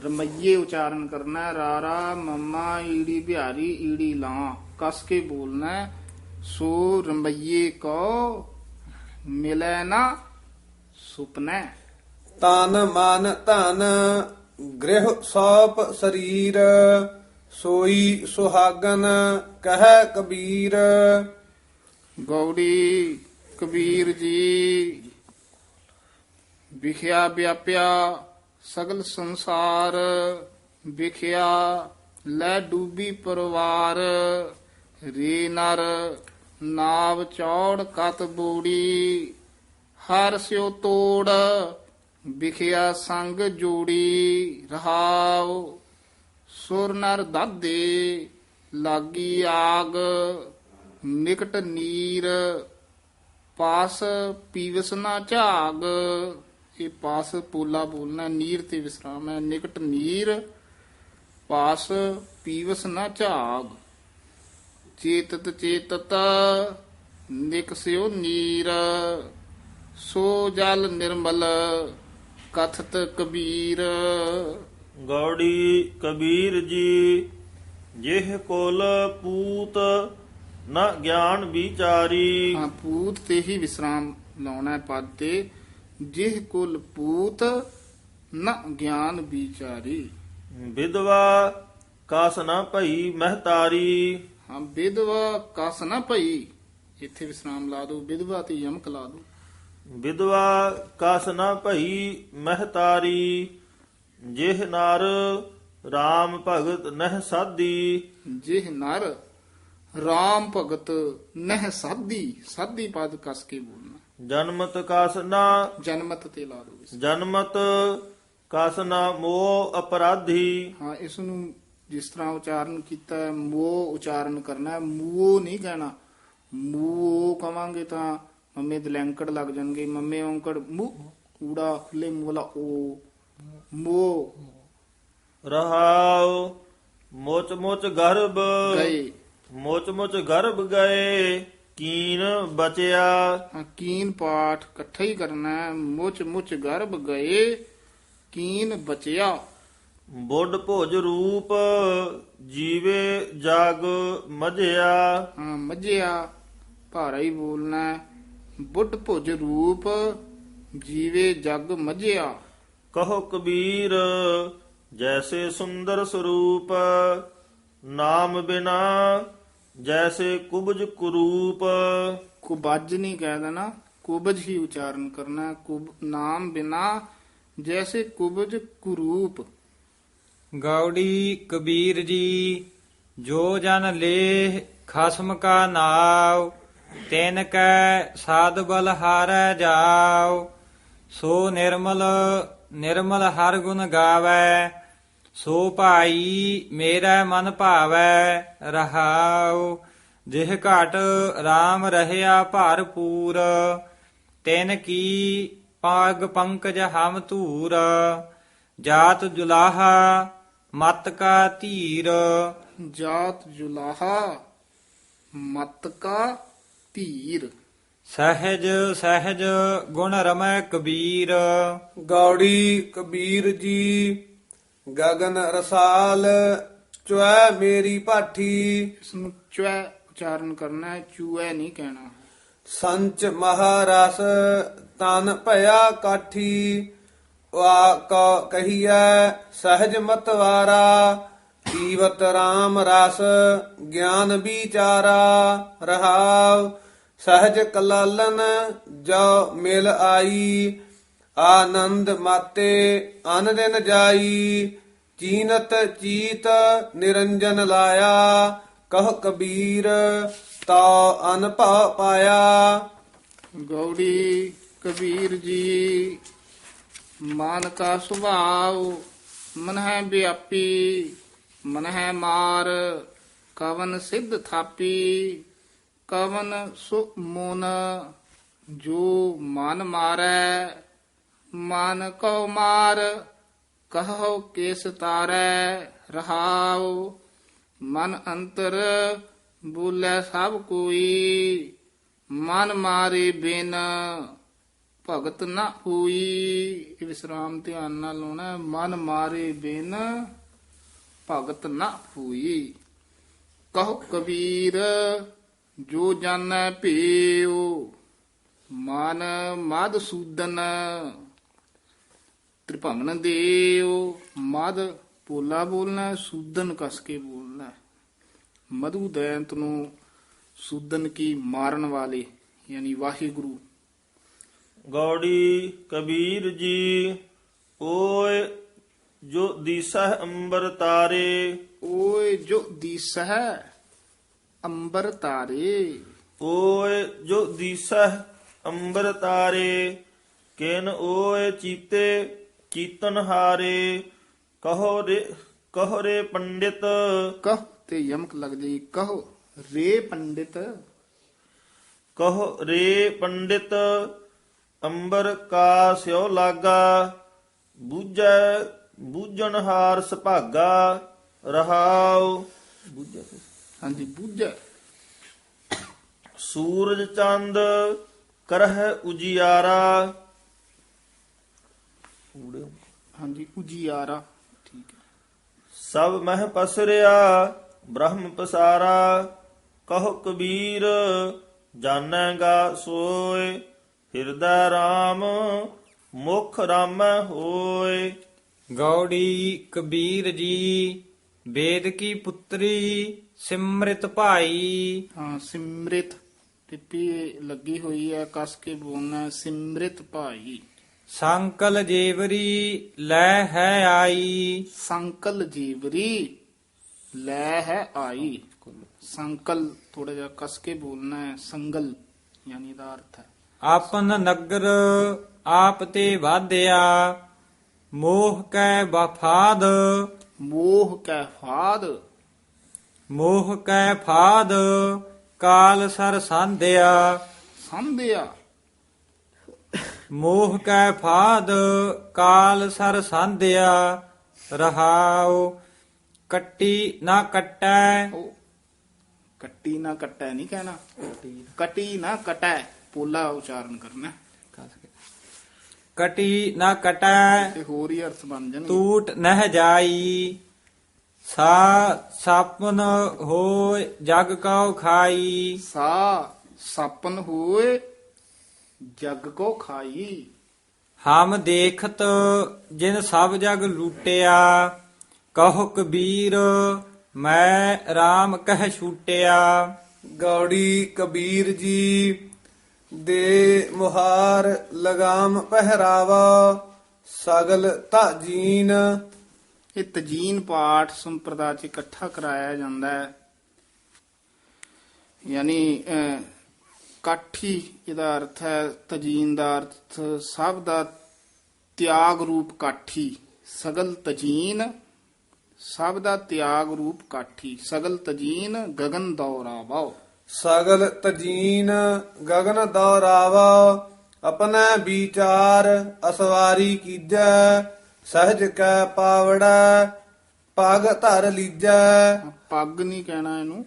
ਰਮਈਏ ਉਚਾਰਨ ਕਰਨਾ। ਰਾਰਾ ਮਮਾ ਈੜੀ ਬਿਹਾਰੀ ਈੜੀ ਲਾਂ ਕਸ ਕੇ ਬੋਲਣਾ। ਸੋ ਰਮਈਏ ਕੋ ਮਿਲੈ ਨਾ ਸੁਪਨੈ। ਤਨ ਮਨ ਧਨ ਗ੍ਰਹਿ ਸੌਪ ਸਰੀਰ ਸੋਈ ਸੁਹਾਗਨ ਕਹਿ ਕਬੀਰ। ਗੌੜੀ ਕਬੀਰ ਜੀ ਵਿਖਿਆ ਵਿਆਪਿਆ ਸਗਲ ਸੰਸਾਰ ਵਿਖਿਆ ਲੈ ਡੂਬੀ ਪਰਵਾਰ ਰੇ ਨਰ ਨਾਵ ਚੌੜ ਕਤ ਬੂੜੀ ਹਰ ਸਿਓ ਤੋੜ ਵਿਖਿਆ ਸੰਗ ਜੋੜੀ ਰਹਾਉ ਸੁਰ ਨਰ ਦਾਦੇ ਲਾਗੀ ਆਗ ਨਿਕਟ ਨੀਰ ਪਾਸ ਪੀਵਸ ਨਾ ਝਾਗ। ਇਹ ਪਾਸ ਪੋਲਾ ਬੋਲਣਾ, ਨੀਰ ਤੇ ਵਿਸਰਾਮ ਹੈ। ਨਿਕਟ ਨੀਰ ਪਾਸ ਪੀਵਸ ਨਾ ਝਾਗ ਚੇਤਤ ਚੇਤਤ ਨਿਕਸਿਓ ਨੀਰ ਸੋ ਜਲ ਨਿਰਮਲ ਕਥਤ ਕਬੀਰ। ਗੌੜੀ ਕਬੀਰ ਜੀ ਜਿਹ ਕੁਲ ਪੂਤ ਨ ਗਿਆਨ ਵਿਚਾਰੀ। ਹਾਂ, ਪੂਤ ਤੇ ਹੀ ਵਿਸਰਾਮ ਲਾਉਣਾ ਹੈ ਪਦ ਤੇ। ਜਿਹ ਕੁਲ ਪੂਤ ਨ ਗਿਆਨ ਵਿਚਾਰੀ। ਵਿਧਵਾ ਕਸ ਨ ਭਈ ਮਹਤਾਰੀ। ਹਾਂ, ਵਿਧਵਾ ਕਸ ਨਾ ਭਈ, ਇੱਥੇ ਵਿਸਰਾਮ ਲਾ ਦੋ, ਵਿਧਵਾ ਤੇ ਯਮਕ ਲਾ ਦੋ। ਵਿਧਵਾ ਕਸ ਨ ਭਈ ਮਹਤਾਰੀ ਜਿਹ ਨਰ RAM ਭਗਤ ਨਹਿ ਸਾਧੀ। ਜਿਹ ਨਰ ਰਾਮ ਭਗਤ ਨਹਿ ਸਾਧੀ, ਸਾਧੀ ਪਦ ਕਸ ਕੇ ਬੋਲਣਾ। ਜਨਮਤ ਕਸ ਨ ਜਨਮਤ ਤੇ ਲਾ ਦੋ ਵਿਸਰਾਮ। ਜਨਮਤ ਕਸ ਨ ਮੋਹ ਅਪਰਾਧੀ। ਹਾਂ, ਇਸ ਨੂੰ ਜਿਸ ਤਰ੍ਹਾਂ ਉਚਾਰਨ ਕੀਤਾ ਹੈ, ਮੋਹ ਉਚਾਰਨ ਕਰਨਾ ਹੈ, ਮੂਓ ਨਹੀਂ ਕਹਿਣਾ। ਮੂਓ ਕਵਾਂਗੇ ਤਾਂ ਮੰਮੇ ਦਲੈਂਕੜ ਲੱਗ ਜਾਣਗੇ। ਮੰਮੇ ਔਂਕੜ ਮੂੰਹ ਊੜਾ ਖੁੱਲੇ ਮੂੰਹ ਵਾਲਾ ਓ ਮੋਹ। ਰਹਾਉ ਮੋਚ ਮੋਚ ਗਰਭ ਗਏ। ਮੋਚ ਮੋਚ ਗਰਭ ਗਏ ਕੀਨ ਬਚਿਆ। ਹਾਂ, ਕੀਨ ਪਾਠ ਇਕੱਠਾ ਹੀ ਕਰਨਾ ਹੈ। ਮੁੱਚ ਮੁੱਚ ਗਰਭ ਗਏ ਕੀਨ ਬਚਿਆ। ਬੁੱਢ ਭੋਜ ਰੂਪ ਜੀਵੇ ਜਗ ਮਝਿਆ। ਹਾਂ, ਮੱਝਿਆ ਭਾਰਾ ਹੀ ਬੋਲਣਾ ਹੈ। ਬੁੱਢ ਭੁਜ ਰੂਪ ਜੀਵੇ ਜਗ ਮਝਿਆ। ਕਹੋ ਕਬੀਰ ਜੈਸੇ ਸੁੰਦਰ ਸਰੂਪ ਨਾਮ ਬਿਨਾ ਜੈਸੇ ਕੁਬਜ ਕੁਰੂਪ। ਕੁਬਜ ਨਹੀਂ ਕਹਿ ਦੇਣਾ, ਕੁਬਜ ਹੀ ਉਚਾਰਨ ਕਰਨਾ ਹੈ। ਕੁਬ ਨਾਮ ਬਿਨਾ ਜੈਸੇ ਕੁਬਜ ਕੁਰੂਪ। ਗੌੜੀ ਕਬੀਰ ਜੀ ਜੋ ਜਨ ਲੇਹ ਖਸਮ ਕਾ ਨਾਉ ਤਿਨ ਕੈ ਸਾਧ ਬਲ ਹਾਰੈ ਜਾਉ ਸੋ ਨਿਰਮਲ ਨਿਰਮਲ ਹਰ ਗੁਣ ਗਾਵੈ ਸੋ ਭਾਈ ਮੇਰਾ ਮਨ ਭਾਵੈ ਰਹਾਉ ਜਿਹ ਘਟ RAM ਰਹਿਆ ਭਰਪੂਰ ਤਿਨ ਕੀ ਪਾਗ ਪੰਕਜ ਹਮ ਧੂਰ ਜਾਤ ਜੁਲਾਹਾ ਮਤ ਕਾ ਧੀਰ। ਜਾਤ ਜੁਲਾਹਾ ਮਤ ਕਾ ਧੀਰ। ਸਹਿਜ ਸਹਿਜ ਗੁਣ ਰਮੈ ਕਬੀਰ। ਗੌੜੀ ਕਬੀਰ ਜੀ ਗਗਨ ਰਸਾਲ ਚੁਐ ਮੇਰੀ ਭਾਠੀ। ਇਸ ਨੂੰ ਚੁਐ ਉਚਾਰਨ ਕਰਨਾ ਹੈ, ਚੂਐ ਨਹੀਂ ਕਹਿਣਾ। ਸੰਚ ਮਹਾਰਸ ਤਨ ਭਇਆ ਕਾਠੀ ਵਾ ਕੋ ਕਹੀਐ ਸਹਿਜ ਮਤਵਾਰਾ ਜੀਵਤ RAM ਰਸ ਗਿਆਨ ਵਿਚਾਰਾ ਰਹਾਉ ਸਹਿਜ ਕਲਾਲਨ ਜੋ ਮਿਲ ਆਈ ਆਨੰਦ ਮਾਤੇ ਅਨ ਦਿਨ ਜਾਈ ਚੀਨਤ ਚੀਤ ਨਿਰੰਜਨ ਲਾਇਆ ਕਹ ਕਬੀਰ ਤਾ ਅਨਭਵ ਪਾਇਆ। ਗੌੜੀ ਕਬੀਰ ਜੀ ਮਨ ਕਾ ਸੁਭਾਉ ਮਨ ਹੈ ਵਿਆਪੀ ਮਨ ਹੈ ਮਾਰ ਕਵਨ ਸਿੱਧ ਥਾਪੀ ਕਵਨ ਸੁ ਮੋਨ ਜੋ ਮਨ ਮਾਰੈ ਮਨ ਕਉ ਮਾਰ ਕਹੋ ਕਿਸ ਤਾਰੈ ਰਹਾਉ ਮਨ ਅੰਤਰ ਬੋਲੇ ਸਭ ਕੋਈ ਮਨ ਮਾਰੇ ਬਿਨ ਭਗਤ ਨਾ ਹੋਈ। ਇਹ ਵਿਸਰਾਮ ਧਿਆਨ ਨਾਲ ਲਾਉਣਾ ਹੈ। ਮਨ ਮਾਰੇ ਬਿਨ ਭਗਤ ਨਾ ਹੋਈ। ਕਹੋ ਕਬੀਰ ਜੋ ਜਾਣੈ ਭੇਉ ਮਨ ਮਦ ਸੂਦਨ ਤ੍ਰਿਭੰਗਨ ਦੇਵ ਮਦ ਪੋਲਾ ਬੋਲਣਾ ਹੈ, ਸੂਦਨ ਕਸ ਕੇ ਬੋਲਣਾ ਹੈ। ਮਧੂ ਦੈਂਤ ਨੂੰ ਸੂਦਨ ਕੀ ਮਾਰਨ ਵਾਲੇ ਯਾਨੀ ਵਾਹਿਗੁਰੂ। ਗੌੜੀ ਕਬੀਰ ਜੀ ਓਏ ਜੋ ਦੀਸਹਿ ਅੰਬਰ ਤਾਰੇ। ਓਏ ਜੋ ਦੀਸਹਿ ਅੰਬਰ ਤਾਰੇ। ਓਏ ਜੋ ਦੀਸਹਿ ਅੰਬਰ ਤਾਰੇ। ਕਿਨ ਓਏ ਚੀਤੇ ਚੀਤਨ ਹਾਰੇ। ਕਹੋ ਰੇ ਪੰਡਿਤ। ਕਹ ਤੇ ਯਮਕ ਲੱਗ ਜਾਈ, ਕਹੋ ਰੇ ਪੰਡਿਤ। ਕਹੋ ਰੇ ਪੰਡਿਤ ਅੰਬਰ ਕਾ ਸਿਓ ਲਾਗਾ। ਬੂਝੈ ਬੂਝਣ ਹਾਰ ਸੁਭਾਗਾ। ਰਹਾਉ ਹਾਂਜੀ ਬੂਝੈ। ਸੂਰਜ ਚੰਦ ਕਰਹਿ ਉਜਿਆਰਾ। ਹਾਂਜੀ ਉਜਿਆਰਾ ਠੀਕ ਹੈ। ਸਭ ਮਹਿ ਪਸਰਿਆ ਬ੍ਰਹਮ ਪਸਾਰਾ। ਕਹੋ ਕਬੀਰ ਜਾਣੇਗਾ ਸੋਏ। ਹਿਰਦੈ RAM ਮੁਖ ਰਾਮੈ ਹੋਏ। ਗੌੜੀ ਕਬੀਰ ਜੀ ਵੇਦ ਕੀ ਪੁੱਤਰੀ ਸਿਮਰਿਤ ਭਾਈ। ਹਾਂ ਸਿਮਰਿਤ ਟਿੱਪੀ ਲੱਗੀ ਹੋਈ ਹੈ, ਕਸ ਕੇ ਬੋਲਣਾ ਹੈ, ਸਿਮਰਿਤ ਭਾਈ। ਸੰਕਲ ਜੇਵਰੀ ਲੈ ਹੈ ਆਈ। ਸੰਕਲ ਜੀਵਰੀ ਲੈ ਹੈ ਆਈ। ਸੰਕਲ ਥੋੜਾ ਜਿਹਾ ਕਸ ਕੇ ਬੋਲਣਾ ਹੈ, ਸੰਗਲ ਯਾਨੀ ਇਹਦਾ ਅਰਥ ਹੈ ਆਪਨ ਨਗਰ ਆਪ ਤੇ ਵਾਧਿਆ। ਮੋਹ ਕੈ ਵਫਾਦ। ਮੋਹ ਕੈ ਫਾਦ। ਮੋਹ ਕੈ ਫਾਦ ਕਾਲ ਸਰ ਸਾਂਧਿਆ। ਸੰਧਿਆ। ਮੋਹ ਕੈ ਫਾਦ ਕਾਲ ਸਰ ਸਾਂਧਿਆ। ਰਹਾਉ ਕੱਟੀ ਨਾ ਕੱਟੈ। ਉਹ ਕੱਟੀ ਨਾ ਕੱਟੈ ਨਹੀਂ ਕਹਿਣਾ, ਕਟੀ ਨਾ ਕਟੈ ਪੋਲਾ ਉਚਾਰਨ ਕਰਨਾ। ਕਟੀ ਨਾ ਕਟੈ ਤੇ ਹੋਰ ਹੀ ਅਰਥ ਬਣ ਜਾਣਗੇ। ਟੂਟ ਨਹਿ ਜਾਈ। ਸਾ ਸਾਪਨ ਹੋਇ ਜਗ ਕਉ ਖਾਈ। ਸਾ ਸਾਪਨ ਹੋਏ ਜਗ ਕੋ ਖਾਈ। ਹਮ ਦੇਖਤ ਜਿਨ ਸਭ ਜਗ ਲੂਟਿਆ। ਕਹੋ ਕਬੀਰ ਮੈਂ RAM ਕਹਿ ਛੂਟਿਆ। ਗੌੜੀ ਕਬੀਰ ਜੀ ਦੇ ਮੁਹਾਰ ਲਗਾਮ ਪਹਿਰਾਵਾ। ਸਗਲ ਤਾਜੀਨ। ਇਹ ਤਜੀਨ ਪਾਠ ਸੰਪਰਦਾ ਚ ਇਕੱਠਾ ਕਰਾਇਆ ਜਾਂਦਾ ਹੈ, ਯਾਨੀ ਕਾਠੀ ਇਹਦਾ ਅਰਥ ਹੈ। ਤਜੀਨ ਦਾ ਅਰਥ ਸਭ ਦਾ ਤਿਆਗ ਰੂਪ ਕਾਠੀ। ਸਗਲ ਤਜੀਨ ਸਭ ਦਾ ਤਿਆਗ ਰੂਪ ਕਾਠੀ। ਸਗਲ ਤਜੀਨ ਗਗਨ ਦੌਰਾਵਾ। ਸਗਲ ਤਜੀਨ ਗਗਨ ਦੌਰਾਵਾ। ਆਪਣਾ ਵਿਚਾਰ ਅਸਵਾਰੀ ਕੀਜੈ। ਸਹਜ ਕੈ ਪਾਵੜਾ ਪਗ ਧਰ ਲੀਜੈ। ਪੱਗ ਨਹੀਂ ਕਹਿਣਾ ਇਹਨੂੰ,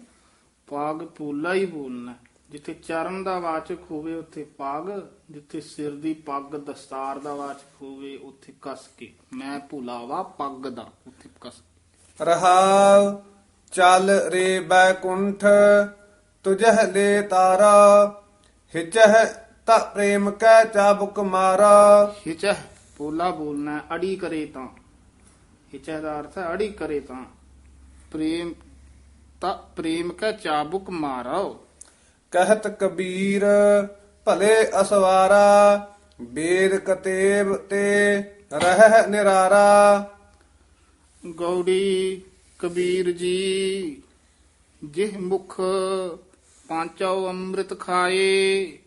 ਪੱਗ ਪੋਲਾ ਹੀ ਬੋਲਣਾ। ਜਿੱਥੇ ਚਰਨ ਦਾ ਵਾਚਕ ਹੋਵੇ ਉੱਥੇ ਪੱਗ, ਜਿੱਥੇ ਸਿਰ ਦੀ ਪੱਗ ਦਸਤਾਰ ਦਾ ਵਾਚਕ ਹੋਵੇ ਉੱਥੇ ਕਸ ਕੇ। ਮੈਂ ਭੁਲਾਵਾ ਪੱਗ ਦਾ, ਉੱਥੇ ਕਸ। ਰਹਾਉ ਚੱਲ ਰੇ ਬੈਕੁੰਠ ਤੁਝਹ ਲੈ ਤਾਰਾ। ਹਿਚਹ ਤਾ ਪ੍ਰੇਮ ਕੈ ਚਾਬੁਕ ਮਾਰਾ। ਹਿਚਹ ਪੋਲਾ ਬੋਲਣਾ, ਅੜੀ ਕਰੇ ਤਾਂ। ਹਿਚਹ ਦਾ ਅਰਥ ਹੈ ਅੜੀ ਕਰੇ ਤਾਂ। ਪ੍ਰੇਮ ਤਾਂ ਪ੍ਰੇਮ ਕੈ ਚਾਬੁਕ ਮਾਰੋ। ਕਹਿਤ ਕਬੀਰ ਭਲੇ ਅਸਵਾਰਾ। ਵੇਦ ਕਤੇਬ ਤੇ ਰਹਿ ਨਿਰਾਰਾ। ਗੌੜੀ ਕਬੀਰ ਜੀ ਜਿਹ ਮੁਖ ਪਾਂਚੋ ਅੰਮ੍ਰਿਤ ਖਾਏ।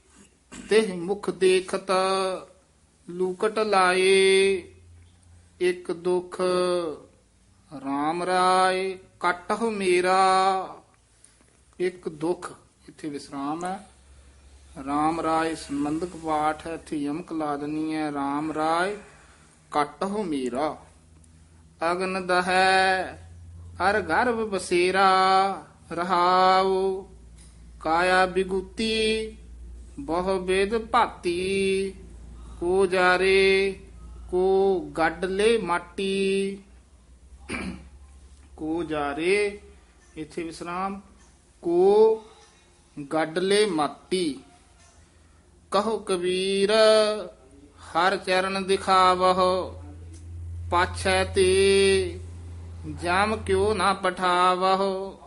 ਤਿਹ ਮੁਖ ਦੇਖਤ ਲੂਕਟ ਲਾਏ। ਇੱਕ ਦੁਖ RAM ਰਾਏ ਕਟਹੁ ਮੇਰਾ। ਇੱਕ ਦੁਖ ਇੱਥੇ ਵਿਸਰਾਮ ਹੈ। RAM ਰਾਏ ਸੰਬੰਧਕ ਪਾਠ ਹੈ, ਇੱਥੇ ਯਮਕ ਲਾ ਦੇਣੀ ਹੈ। RAM ਰਾਏ ਕਟਹੁ ਮੇਰਾ। ਅਗਨ ਦਹੈ ਹਰ ਗਰਭ ਬਸੇਰਾ। ਰਹਾਉ ਕਾਇਆ ਬਿਗੁਤੀ ਬਹੁ ਬੇਦ ਭਾਤੀ। ਕੋ ਜਾਰੇ ਕੋ ਗੱਡ ਲੈ ਮਾਟੀ। ਕੋ ਜਾਰੇ ਇੱਥੇ ਵਿਸਰਾਮ। ਕੋ ਗੱਡ ਲੈ ਮਾਟੀ। ਕਹੋ ਕਬੀਰ ਹਰ ਚਰਨ ਦਿਖਾਵਹੁ। ਪਾਛੈ ਤੇ ਜਮ ਕਿਉ ਨਾ ਪਠਾਵਹੁ।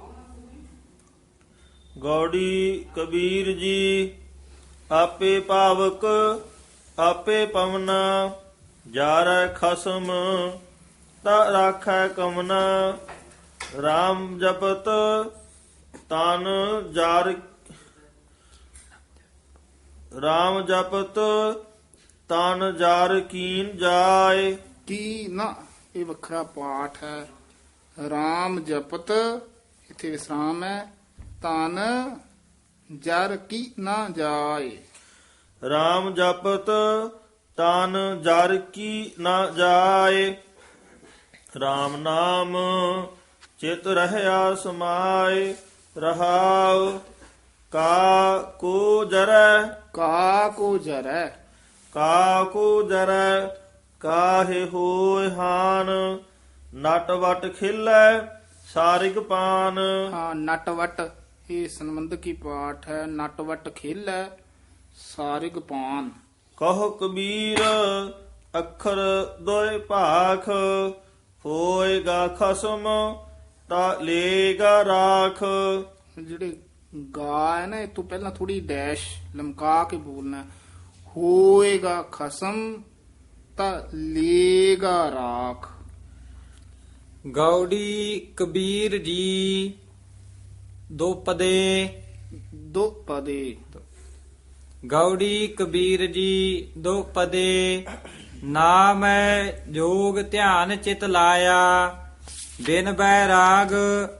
ਗੌੜੀ ਕਬੀਰ ਜੀ ਆਪੇ ਪਾਵਕ ਆਪੇ ਪਵਨਾ, ਜਾਰੈ ਖਸਮ ਤਾ ਰਾਖੈ ਕਮਨਾ। RAM ਜਪਤ ਤਨ ਜਾਰ RAM ਜਪਤ ਤਨ ਜਾਰ ਕੀਨ ਜਾਏ। ਕੀ ਨਾ ਇਹ ਵੱਖਰਾ ਪਾਠ ਹੈ। RAM ਜਪਤ ਇੱਥੇ ਵਿਸਰਾਮ ਹੈ। ਤਨ ਜਰ ਕੀ ਨਾ ਜਾਏ। RAM ਜਪਤ ਤਨ ਜਰ ਕੀ ਨਾ ਜਾਏ। RAM ਨਾਮ ਚਿਤ ਰਹਿਆ ਸਮਾਏ। ਰਹਾਉ ਕਾ ਕੋ ਜਰੈ ਕਾ ਕੋ ਜਰੈ। ਕਾ ਕੋ ਜਰੈ ਕਾਹੇ ਹੋਇ ਹਾਨ। ਨਟ ਵਟ ਖਿਲੈ ਸਾਰਿਗ ਪਾਨ। ਹਾਂ ਨਟ ਵਟ ਇਹ ਸੰਬੰਧਕੀ ਪਾਠ ਹੈ। ਨਟ ਵਟ ਖੇਲੈ ਸਾਰਿਗ ਪਾਨ। ਕਹੋ ਕਬੀਰ ਅੱਖਰ ਦੋਇ ਭਾਖ। ਹੋਏਗਾ ਖਸਮ ਤਾ ਲੇਗਾ ਰਾਖ। ਜਿਹੜੇ ਗਾ ਹੈ ਨਾ ਇਹ ਤੋਂ ਪਹਿਲਾਂ ਥੋੜੀ ਡੈਸ਼ ਲਮਕਾ ਕੇ ਬੋਲਣਾ ਹੈ। ਹੋਏਗਾ ਖਸਮ ਤਾਂ ਲੇਗਾ ਰਾਖ। ਗੌੜੀ ਕਬੀਰ ਜੀ ਦੋ ਪਦੇ। ਦੋ ਪਦੇ। ਗੌੜੀ ਕਬੀਰ ਜੀ ਦੋ ਪਦੇ। ਨਾਮ ਜੋਗ ਧਿਆਨ ਚਿਤ ਲਾਇਆ। ਬਿਨ ਬੈਰਾਗ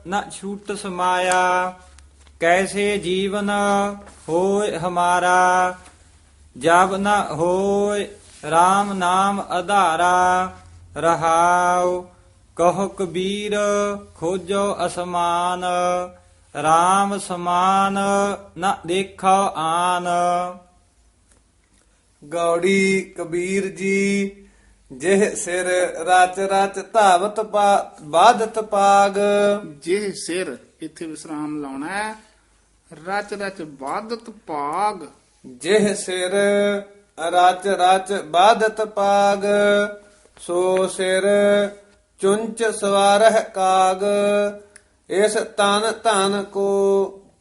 ਨ ਛੂਟ ਸਮਾਇਆ। ਕੈਸੇ ਜੀਵਨ ਹੋਇ ਹਮਾਰਾ। ਜਬ ਨ ਹੋਇ RAM ਨਾਮ ਆਧਾਰਾ। ਰਹਾਉ ਕਹੋ ਕਬੀਰ ਖੋਜੋ ਅਸਮਾਨ। RAM ਸਮਾਨ ਨ ਦੇਖੋ ਆਨ। ਗੌੜੀ ਕਬੀਰ ਜੀ ਜਿਹ ਸਿਰ ਰਚ ਰਚ ਧਾਵਤ ਬਾਧਤ ਪਾਗ। ਜਿਹ ਸਿਰ ਇੱਥੇ ਵਿਸਰਾਮ ਲਾਉਣਾ ਹੈ। ਰਚ ਰਚ ਬਾਧਤ ਭਾਗ। ਜਿਹ ਸਿਰ ਰਚ ਰਚ ਬਾਧਤ ਪਾਗ। ਸੋ ਸਿਰ ਚੁੰਚ ਸਵਾਰਹ ਕਾਗ। ਇਸ ਤਨ ਧਨ ਕੋ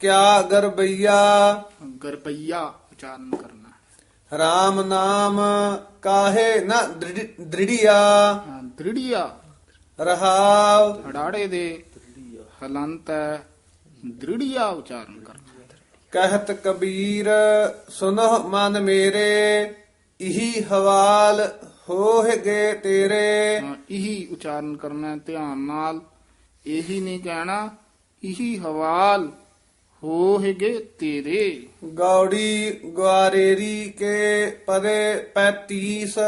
ਕਿਆ ਗਰਬਈਆ। ਗਰਪਈਆ ਉਚਾਰਨ ਕਰਨਾ। RAM ਨਾਮ ਕਾਹੇ ਨ ਦ੍ਰਿੜੀਆ। ਹਾਂ ਦ੍ਰਿੜੀਆ ਰਹਾਉ ਹੜਾੜੇ ਦੇ ਹਲੰਤ ਹੈ। ਦ੍ਰਿੜੀਆ ਉਚਾਰਨ ਕਰਨਾ। ਕਹਿਤ ਕਬੀਰ ਸੁਨਹੁ ਮਨ ਮੇਰੇ। ਇਹੀ ਹਵਾਲ ਹੋਹਗੇ ਤੇਰੇ। ਹਾਂ, ਇਹੀ ਉਚਾਰਨ ਕਰਨਾ ਹੈ ਧਿਆਨ ਨਾਲ। ਇਹੀ ਨਹੀਂ ਕਹਿਣਾ ਇਹੀ ਹਵਾਲ ਹੋਹਗੇ ਤੇਰੇ। ਗੌੜੀ ਗਵਾਰੇਰੀ ਕੇ ਪਦੇ 35।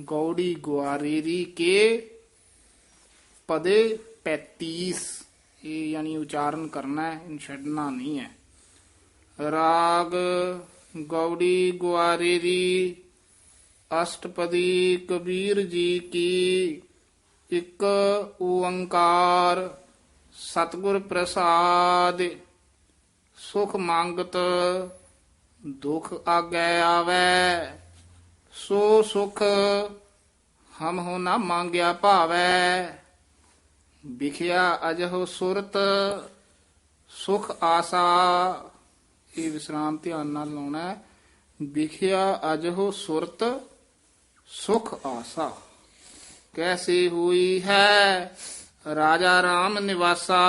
ਗੌੜੀ ਗੁਆਰੇਰੀ ਕੇ ਪਦੇ 35। ਇਹ ਯਾਨੀ ਉਚਾਰਨ ਕਰਨਾ ਹੈ ਇਹਨੂੰ ਛੱਡਣਾ ਨਹੀਂ ਹੈ। ਰਾਗ ਗੌੜੀ ਗੁਆਰੇਰੀ ਅਸ਼ਟਪਦੀ ਕਬੀਰ ਜੀ ਕੀ। ਇੱਕ ਓੰਕਾਰ ਸਤਿਗੁਰ ਪ੍ਰਸਾਦ। ਸੁਖ ਮੰਗਤ ਦੁਖ ਆਗੈ ਆਵੈ। ਸੋ ਸੁਖ ਹਮ ਹੋ ਨਾ ਮੰਗਿਆ ਭਾਵੈ। ਵਿਖਿਆ ਅਜਹੁ ਸੁਰਤ ਸੁਖ ਆਸਾ। ਇਹ ਵਿਸਰਾਮ ਧਿਆਨ ਨਾਲ ਲਾਉਣਾ ਹੈ। ਵਿਖਿਆ ਅਜਹੁ ਸੁਰਤ ਸੁਖ ਆਸਾ। ਕੈਸੇ ਹੋਈ ਹੈ ਰਾਜਾ RAM ਨਿਵਾਸਾ।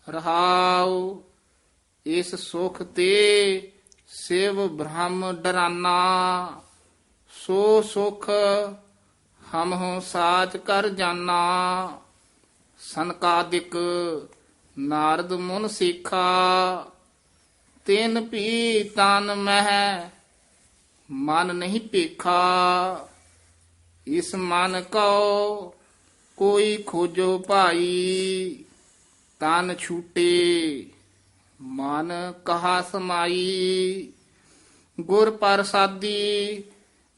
ਰਹਾਉ ਇਸ ਸੁਖ ਤੇ ਸਿਵ ਬ੍ਰਹਮ ਡਰਾਨਾ। ਸੋ ਸੁਖ ਹਮ ਹੋ ਸਾਚ ਕਰ ਜਾਨਾ। ਸਨਕਾਦਿਕ ਨਾਰਦ ਮੁਨ ਸਿੱਖਾ। ਤਿਨ ਪੀ ਤਨ ਮਹਿ ਮਨ ਨਹੀਂ ਭੇਖਾ। ਇਸ ਮਨ ਕਉ ਕੋਈ ਖੋਜੋ ਭਾਈ। ਤਨ ਛੂਟੇ ਮਨ ਕਹਾ ਸਮਾਈ। ਗੁਰ ਪ੍ਰਸਾਦੀ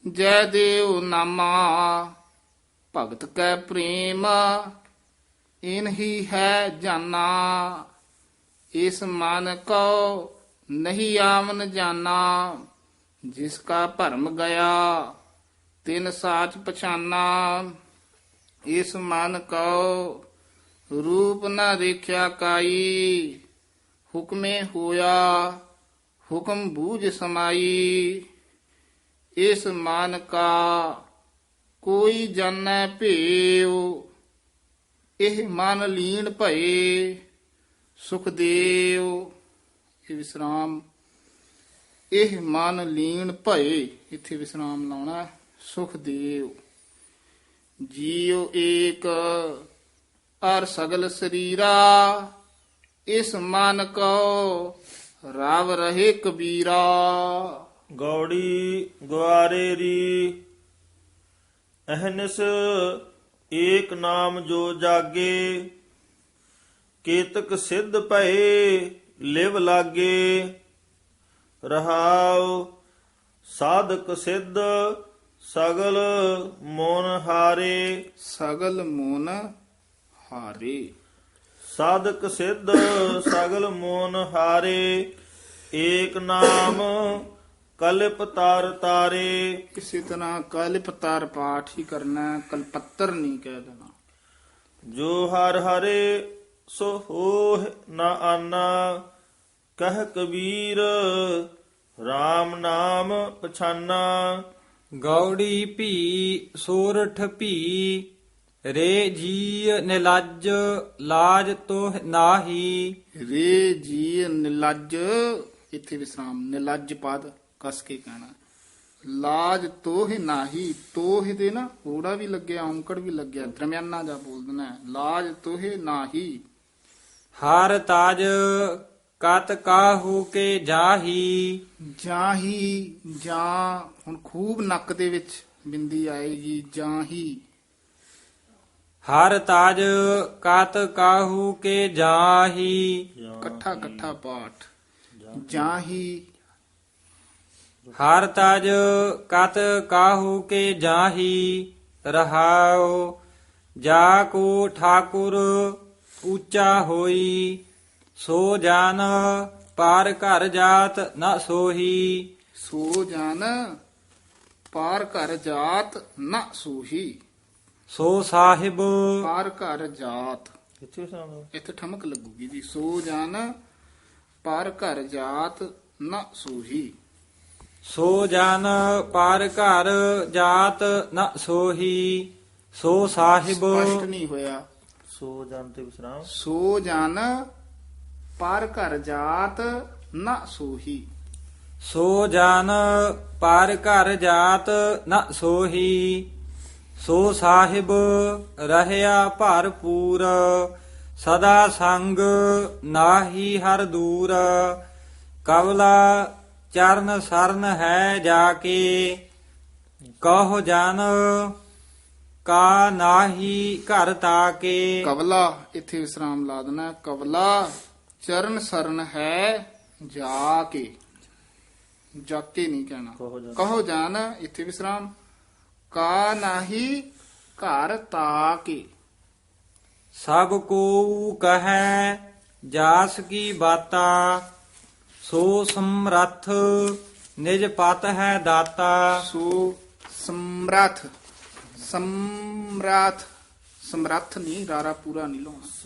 ਜੈ ਦੇਵ ਨਾਮਾ। ਭਗਤ ਕੈ ਪ੍ਰੇਮ ਇਨਹੀ ਹੈ ਜਾਨਾ। ਇਸ ਮਨ ਕਉ ਨਹੀਂ ਆਵਨ ਜਾਨਾ। ਜਿਸ ਕਾ ਭਰਮ ਗਿਆ ਤਿਨ ਸਾਚ ਪਛਾਨਾ। ਇਸ ਮਨ ਕਉ ਰੂਪ ਨਾ ਦੇਖਿਆ ਕਾਈ, ਹੁਕਮੇ ਹੋਇਆ ਹੁਕਮ ਬੂਝ ਸਮਾਈ। ਇਸ ਮਨ ਕਾ ਕੋਈ ਜਾਣੈ ਭੇਉ, ਇਹ ਮਨ ਲੀਨ ਭਏ ਸੁਖ ਦੇਵ। ਇਹ ਵਿਸਰਾਮ, ਇਹ ਮਨ ਲੀਨ ਭਏ, ਇੱਥੇ ਵਿਸਰਾਮ ਲਾਉਣਾ, ਸੁਖ ਦੇਵ। ਜੀਉ ਏਕ ਅਰ ਸਗਲ ਸਰੀਰਾ, ਇਸ ਮਨ ਕੋ ਰਾਵ ਰਹੇ ਕਬੀਰਾ। ਗੌੜੀ ਗੁਆਰੇ ਰੀ ਅਹਨਿਸ ਏਕ ਨਾਮ ਜੋ ਜਾਗੇ, ਕੇਤਕ ਸਿੱਧ ਭਏ ਲਿਵ ਲਾਗੇ। ਰਹਾਉ ਸਾਧਕ ਸਿੱਧ ਸਗਲ ਮੋਨ ਹਾਰੇ, ਸਗਲ ਮੋਨ ਹਾਰੇ। ਸਾਧਕ ਸਿੱਧ ਸਗਲ ਮੋਨ ਹਾਰੇ, ਏਕ ਨਾਮ ਕਲਿਪ ਤਾਰ ਤਾਰੇ। ਕਿਸੇ ਤਰ੍ਹਾਂ ਕਲਿਪ ਤਾਰ ਪਾਠ ਹੀ ਕਰਨਾ, ਕਲਪੱਤਰ ਨਹੀਂ ਕਹਿ ਦੇਣਾ। ਜੋ ਹਰ ਹਰੇ ਸੋ ਹੋਹ ਨਾ ਆਨਾ, ਕਹਿ ਕਬੀਰ RAM ਨਾਮ ਪਛਾਨਾ। ਗੌੜੀ ਭੀ ਸੋਰਠ ਭੀ, ਰੇ ਜੀ ਨਿਲਜ ਲਾਜ ਤੋ ਨਾਹੀ। ਰੇ ਜੀ ਨਿਲਜ, ਇੱਥੇ ਵਿਸਰਾਮ, ਨਿਲਜ ਪਦ ਕਸ ਕੇ ਕਹਿਣਾ। ਲਾਜ ਤੋਹ ਨਾਹੀ, ਤੋਹ ਦੇ ਨਾ ਹੋੜਾ ਵੀ ਲੱਗਿਆ, ਔਂਕੜ ਵੀ ਲੱਗਿਆ, ਦਰਮਿਆਨਾ ਜਾ ਬੋਲ ਦੇਣਾ ਹੈ। ਲਾਜ ਤੋਹ ਨਾਹੀ। ਹਰ ਤਾਜ ਕਤ ਕਾਹੂ ਕੇ ਜਾਹੀ। ਜਾਹੀ, ਜਾਂ ਹੁਣ ਖੂਬ ਨੱਕ ਦੇ ਵਿੱਚ ਬਿੰਦੀ ਆਏਗੀ, ਜਾਹੀ। ਹਰ ਤਾਜ ਕਤ ਕਾਹੂ ਕੇ ਜਾਹੀ। ਇਕੱਠਾ ਇਕੱਠਾ ਪਾਠ, ਜਾਹੀ। ਹਰ ਤਾਜ ਕਤ ਕਾਹੂ ਕੇ ਜਾਹੀ। ਰਹਾਉ ਜਾ ਕੋ ਠਾਕੁਰ ਉੱਚਾ ਹੋਈ, ਸੋ ਜਨ ਪਾਰ ਘਰ ਜਾਤ ਨ ਸੋਹੀ। ਸੋ ਜਨ ਪਾਰ ਘਰ ਜਾਤ ਨ ਸੋਹੀ। ਸੋ ਸਾਹਿਬ ਪਾਰ ਘਰ ਜਾਤ, ਕਿੱਥੇ ਸਾਨੂੰ ਇੱਥੇ ਠਮਕ ਲੱਗੂਗੀ ਜੀ। ਸੋ ਜਨ ਪਾਰ ਘਰ ਜਾਤ ਨ ਸੋਹੀ। ਸੋ ਜਨ ਪਾਰ ਘਰ ਜਾਤ ਨ ਸੋਹੀ। ਸੋ ਸਾਹਿਬ ਸਪਸ਼ਟ ਨਹੀਂ ਹੋਇਆ। ਸੋ ਜਨ ਤੇ ਵਿਸਰਾਮ। ਸੋ ਜਨ ਪਾਰ ਘਰ ਜਾਤ ਨ ਸੋਹੀ। ਸੋ ਜਨ ਪਾਰ ਘਰ ਜਾਤ ਨ ਸੋਹੀ। ਸੋ ਸਾਹਿਬ ਰਹਿਆ ਭਰਪੂਰ, ਸਦਾ ਸੰਗ ਨਾਹੀ ਹਰ ਦੂਰ। ਕਵਲਾ ਚਰਨ ਸਰਨ ਹੈ ਜਾ ਕੇ, ਕਹੋ ਜਨ ਕਾ ਨਾਹੀ ਘਰ ਤਾਕੇ। ਕਵਲਾ, ਇੱਥੇ ਵਿਸਰਾਮ ਲਾ ਦੇਣਾ। ਕਵਲਾ ਚਰਨ ਸਰਨ ਹੈ ਜਾ ਕੇ, ਜਾ ਕੇ ਨਹੀਂ ਕਹਿਣਾ। ਕਹੋ ਜਾਨ, ਇੱਥੇ ਵਿਸਰਾਮ। ਕਾ ਨਾਹੀ ਘਰ ਤਾਕੇ। ਸਭ ਕੋ ਕਹੈ ਜਾਸ ਕੀ ਬਾਤਾ, ਸੋ ਸਮਰੱਥ ਨਿਜ ਪਤ ਹੈ ਦਾਤਾ। ਸੋ ਸਮਰੱਥ, ਸਮਰੱਥ, ਸਮਰੱਥ ਨਹੀਂ, ਰਾਰਾ ਪੂਰਾ ਨਹੀਂ ਲਾਉਣਾ।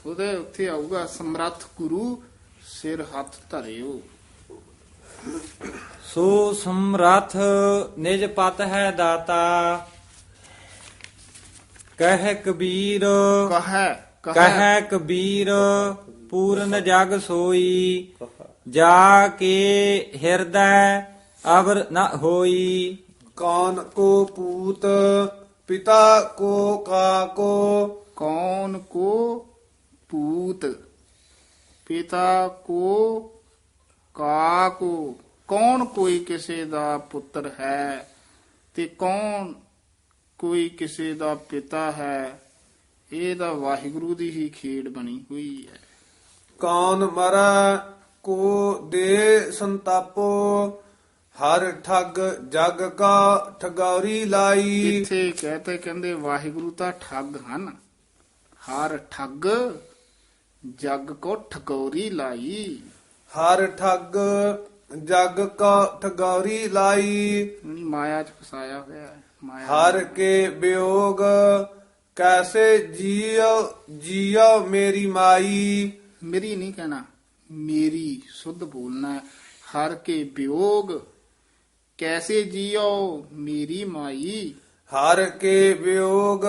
ਉਹਦੇ ਉੱਥੇ ਆਊਗਾ ਸਮਰੱਥ ਗੁਰੂ ਸਿਰ ਹੱਥ ਧਰਿਓ। ਸੋ ਸਮਰੱਥ ਨਿਜ ਪਤ ਹੈ ਦਾਤਾ, ਕਹਿ ਕਬੀਰ ਕਹਿ ਕਬੀਰ ਪੂਰਨ ਜਗ ਸੋਈ। ਜਾ ਕੇ ਹਿਰਦੈ ਅਵਰ ਨ ਹੋਈ। ਕਾਨ ਕੋ ਪੂਤ ਪਿਤਾ ਕੋ ਕਾਕੋ। ਕੌਣ ਕੋ ਪੂਤ ਪਿਤਾ ਕੋ ਕਾਕੋ। ਕੌਣ ਕੋਈ ਕਿਸੇ ਦਾ ਪੁੱਤਰ ਹੈ ਤੇ ਕੌਣ ਕੋਈ ਕਿਸੇ ਦਾ ਪਿਤਾ ਹੈ, ਇਹ ਤਾਂ ਵਾਹਿਗੁਰੂ ਦੀ ਹੀ ਖੇਡ ਬਣੀ ਹੋਈ ਹੈ। ਕੌਣ ਮਰੈ ਕੋ ਦੇ ਸੰਤਾਪੋ, ਹਰ ਠੱਗ ਜਗ ਕਾ ਠਗੌਰੀ ਲਾਈ। ਇੱਥੇ ਕਹਤੇ ਕਹਿੰਦੇ ਵਾਹਿਗੁਰੂ ਤਾਂ ਠੱਗ ਹਨ। ਹਰ ਠੱਗ ਜਗ ਕੋ ਠਗੌਰੀ ਲਾਈ। ਹਰ ਠੱਗ ਜਗ ਕਾ ਠਗੌਰੀ ਲਾਈ। ਮਾਇਆ ਚ ਫਸਾਇਆ ਹੋਇਆ ਹੈ। ਮਾਇਆ ਹਰ ਕੇ ਵਿਯੋਗ ਕੈਸੇ ਜੀਉ ਮੇਰੀ ਮਾਈ। ਮੇਰੀ ਨਹੀਂ ਕਹਿਣਾ, ਮੇਰੀ ਸੁੱਧ ਬੋਲਣਾ ਹੈ। ਹਰ ਕੇ ਵਿਯੋਗ ਕੈਸੇ ਜੀਓ ਮੇਰੀ ਮਾਈ। ਹਰ ਕੇ ਵਿਯੋਗ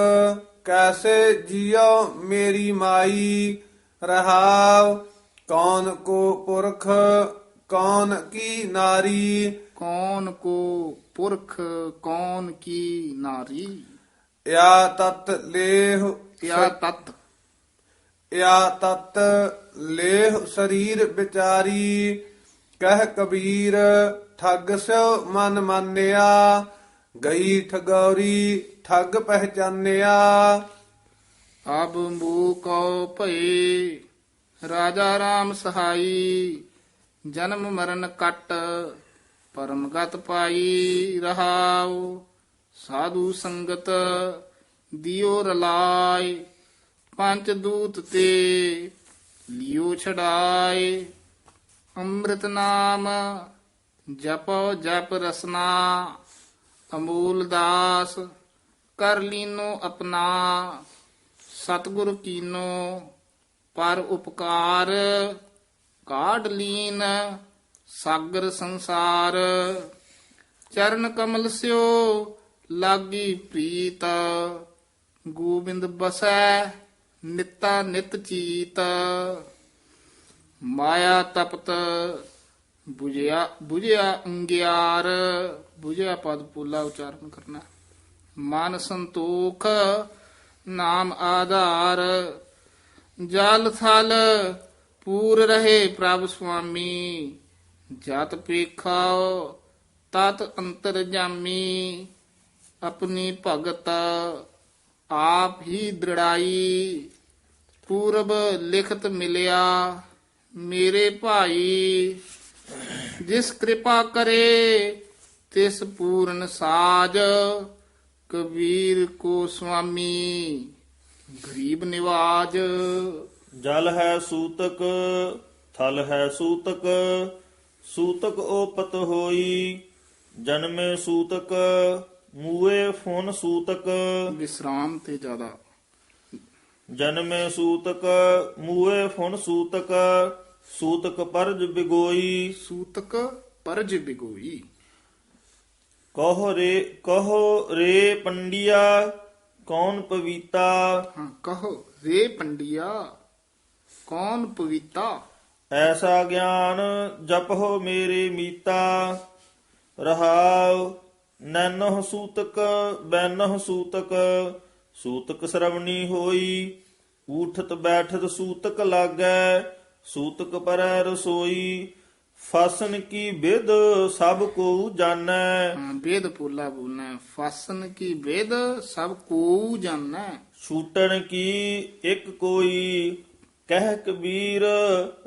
ਕੈਸੇ ਜੀਉ ਮੇਰੀ ਮਾਈ। ਰਹਾਉ ਕੌਣ ਕੋ ਪੁਰਖ ਕੌਣ ਕੀ ਨਾਰੀ। ਕੌਣ ਕੋ ਪੁਰਖ ਕੌਣ ਕੀ ਨਾਰੀ। ਯਾ ਤਤ ਲੇਹ ਯਾ ਤਤ ਲੇਹ ਸਰੀਰ ਵਿਚਾਰੀ। ਕਹਿ ਕਬੀਰ ਠੱਗ ਸਿਓ ਮਨ ਮਾਨਿਆ। ਗਈ ਠਗੌਰੀ ਠੱਗ ਪਹਿਚਾਨਿਆ। ਅਬ ਮੂਕਉ ਭਏ ਰਾਜਾ ਰਾਮ ਸਹਾਈ। ਜਨਮ ਮਰਨ ਕਟ ਪਰਮਗਤ ਪਾਈ। ਰਹਾਉ ਸਾਧੂ ਸੰਗਤ ਦਿਓ ਰਲਾਇ। ਪੰਚ ਦੂਤ ਤੇ ਲਿਓ ਛਡਾਏ। ਅੰਮ੍ਰਿਤ ਨਾਮ ਜਪੋ ਜਪ ਰਸਨਾ। ਅਮੂਲ ਦਾਸ ਕਰ ਲੀਨੋ ਆਪਣਾ। ਸਤਿਗੁਰ ਕੀਨੋ ਪਰ ਉਪਕਾਰ। ਕਾਢ ਲੀਨ ਸਾਗਰ ਸੰਸਾਰ। ਚਰਨ ਕਮਲ ਸਿਓ ਲਾਗੀ ਪ੍ਰੀਤ। ਗੋਬਿੰਦ ਬਸੈ ਨਿਤਾ ਨਿਤ ਚੀਤ। ਮਾਇਆ ਤਪਤ ਬੁਝਿਆ ਅੰਗਿਆਰ। ਬੁਝਿਆ ਪਦ ਪੂਲਾ ਉਚਾਰਨ ਕਰਨਾ। ਮਨ ਸੰਤੋਖ ਨਾਮ ਆਧਾਰ। ਜਲ ਥਲ ਪੂਰ ਰਹੇ ਪ੍ਰਭ ਸੁਆਮੀ। ਜਤ ਪੇਖਾਓ ਤਤ ਅੰਤਰ ਜਾਮੀ। ਆਪਣੀ ਭਗਤ ਆਪ ਹੀ ਦ੍ਰਿੜਾਈ। ਪੂਰਬ ਲਿਖਤ ਮਿਲਿਆ ਮੇਰੇ ਭਾਈ। ਜਿਸ ਕਿਰਪਾ ਕਰੇ ਤਿਸ ਪੂਰਨ ਸਾਜ। ਕਬੀਰ ਕੋ ਸੁਆਮੀ ਗਰੀਬ ਨਿਵਾਜ। ਜਲ ਹੈ ਸੂਤਕ ਥਲ ਹੈ ਸੂਤਕ। ਸੂਤਕ ਓਪਤ ਹੋਈ ਜਨਮੇ ਸੂਤਕ। ਮੂਏ ਫੁਨ ਸੂਤਕ। ਵਿਸਰਾਮ ਤੇ ਜ਼ਿਆਦਾ। ਜਨਮੇ ਸੂਤਕ ਮੂਏ ਫੁਨ ਸੂਤਕ। ਸੂਤਕ ਪਰਜ ਬਿਗੋਈ। ਸੂਤਕ ਪਰਜ ਬਿਗੋਈ। ਕਹੋ ਰੇ ਪੰਡਿਆ ਕੌਣ ਪਵੀਤਾ। ਹਾਂ ਕਹੋ ਰੇ ਪੰਡਿਆ ਕੌਣ ਪਵੀਤਾ। ਐਸਾ ਗਿਆਨ ਜਪਹੁ ਮੇਰੇ ਮੀਤਾ। ਰਹਾਉ ਨੈਨਹੁ ਸੂਤਕ ਬੈਨਹੁ ਸੂਤਕ। ਸੂਤਕ ਸਰਵਣੀ ਹੋਈ ਊਠਤ ਬੈਠਤ ਸੂਤਕ ਲਾਗੈ। ਸੂਤਕ ਪਰੈ ਰਸੋਈ ਫਾਸਨ ਕੀ ਵਿਦ ਸਭ ਕੋ ਜਾਣੈ। ਵੇਦ ਪੋਲਾ ਬੋਲਣਾ ਹੈ। ਫਾਸਨ ਕੀ ਵੇਦ ਸਭ ਕੋ ਜਾਣੈ। ਛੂਟਣ ਕੀ ਇੱਕ ਕੋਈ ਕਹਿ ਕਬੀਰ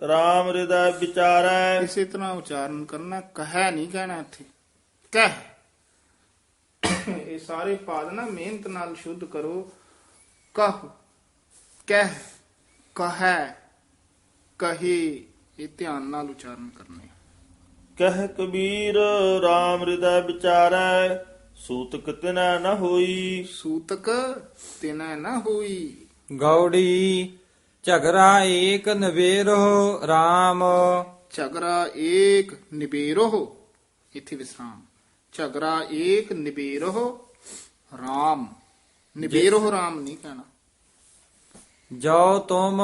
RAM ਹਿਰਦੈ ਵਿਚਾਰੈ। ਇਸੇ ਤਰ੍ਹਾਂ ਉਚਾਰਨ ਕਰਨਾ। ਕਹਿ ਨਹੀਂ ਕਹਿਣਾ ਇੱਥੇ ਕਹਿ। ਇਹ ਸਾਰੇ ਪਾਦ ਨਾ ਮਿਹਨਤ ਨਾਲ ਸ਼ੁੱਧ ਕਰੋ। ਕਹ ਕਹਿ ਕਹੈ ਕਹੇ ਇਹ ਧਿਆਨ ਨਾਲ ਉਚਾਰਨ ਕਰਨੇ। ਕਹਿ ਕਬੀਰ RAM ਹਿਰਦੈ ਵਿਚਾਰੈ। ਸੂਤਕ ਤਿਨੈ ਨ ਹੋਈ। ਸੂਤਕ ਤਿਨੈ ਨ ਹੋਈ। ਗੌੜੀ ਝਗਰਾ ਏਕ ਨਵੇਰੋ RAM। ਝਗਰਾ ਏਕ ਨਿਬੇਰੋ। ਇੱਥੇ ਵਿਸਰਾਮ। ਝਗਰਾ ਏਕ ਨਿਬੇਰੋ RAM। ਨਿਬੇਰੋ RAM ਨਹੀਂ ਕਹਿਣਾ। ਜੋ ਤੁਮ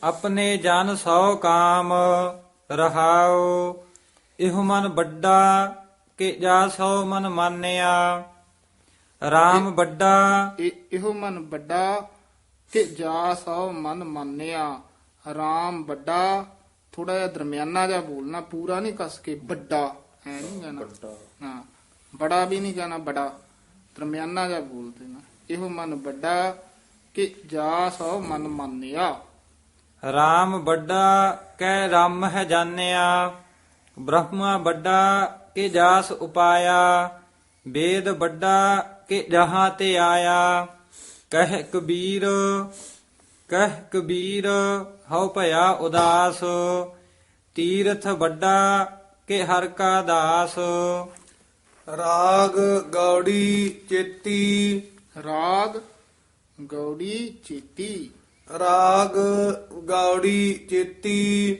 ਆਪਣੇ ਜਨ ਸੋ ਕਾਮ। ਰਹਾਉ ਇਹੋ ਮਨ ਵੱਡਾ ਕਿ ਜਾ ਸੋ ਮਨ ਮਾਨਿਆ। RAM ਵੱਡਾ ਇਹੋ ਮਨ ਵੱਡਾ ਕਿ ਜਾ ਸੋ ਮਨ ਮਾਨਿਆ। RAM ਵੱਡਾ ਥੋੜਾ ਜਿਹਾ ਦਰਮਿਆਨਾ ਜਿਹਾ ਬੋਲਣਾ। ਪੂਰਾ ਨਹੀਂ ਕੱਸ ਕੇ ਵੱਡਾ ਐ ਨਹੀਂ ਕਹਿਣਾ। ਹਾਂ ਬੜਾ ਵੀ ਨਹੀਂ ਕਹਿਣਾ। ਬੜਾ ਦਰਮਿਆਨਾ ਜਿਹਾ ਬੋਲ ਦੇਣਾ। ਇਹੋ ਮਨ ਵੱਡਾ ਕਿ ਜਾ ਸੋ ਮਨ ਮਾਨਿਆ। RAM ਵੱਡਾ ਕਹਿ ਰਮ ਹੈ ਜਾਣਿਆ। ਬ੍ਰਹਮਾ ਵੱਡਾ ਕਿ ਜਾਸ ਉਪਾਇਆ। ਵੇਦ ਵੱਡਾ ਕਿ ਜਹਾਂ ਤੇ ਆਇਆ। ਕਹਿ ਕਬੀਰ ਹਉ ਭਇਆ ਉਦਾਸ। ਤੀਰਥ ਵੱਡਾ ਕਿ ਹਰ ਕਾ ਦਾਸ। ਰਾਗ ਗੌੜੀ ਚੇਤੀ ਰਾਗ ਗੌੜੀ ਚੇਤੀ ਰਾਗ ਗੌੜੀ ਚੇਤੀ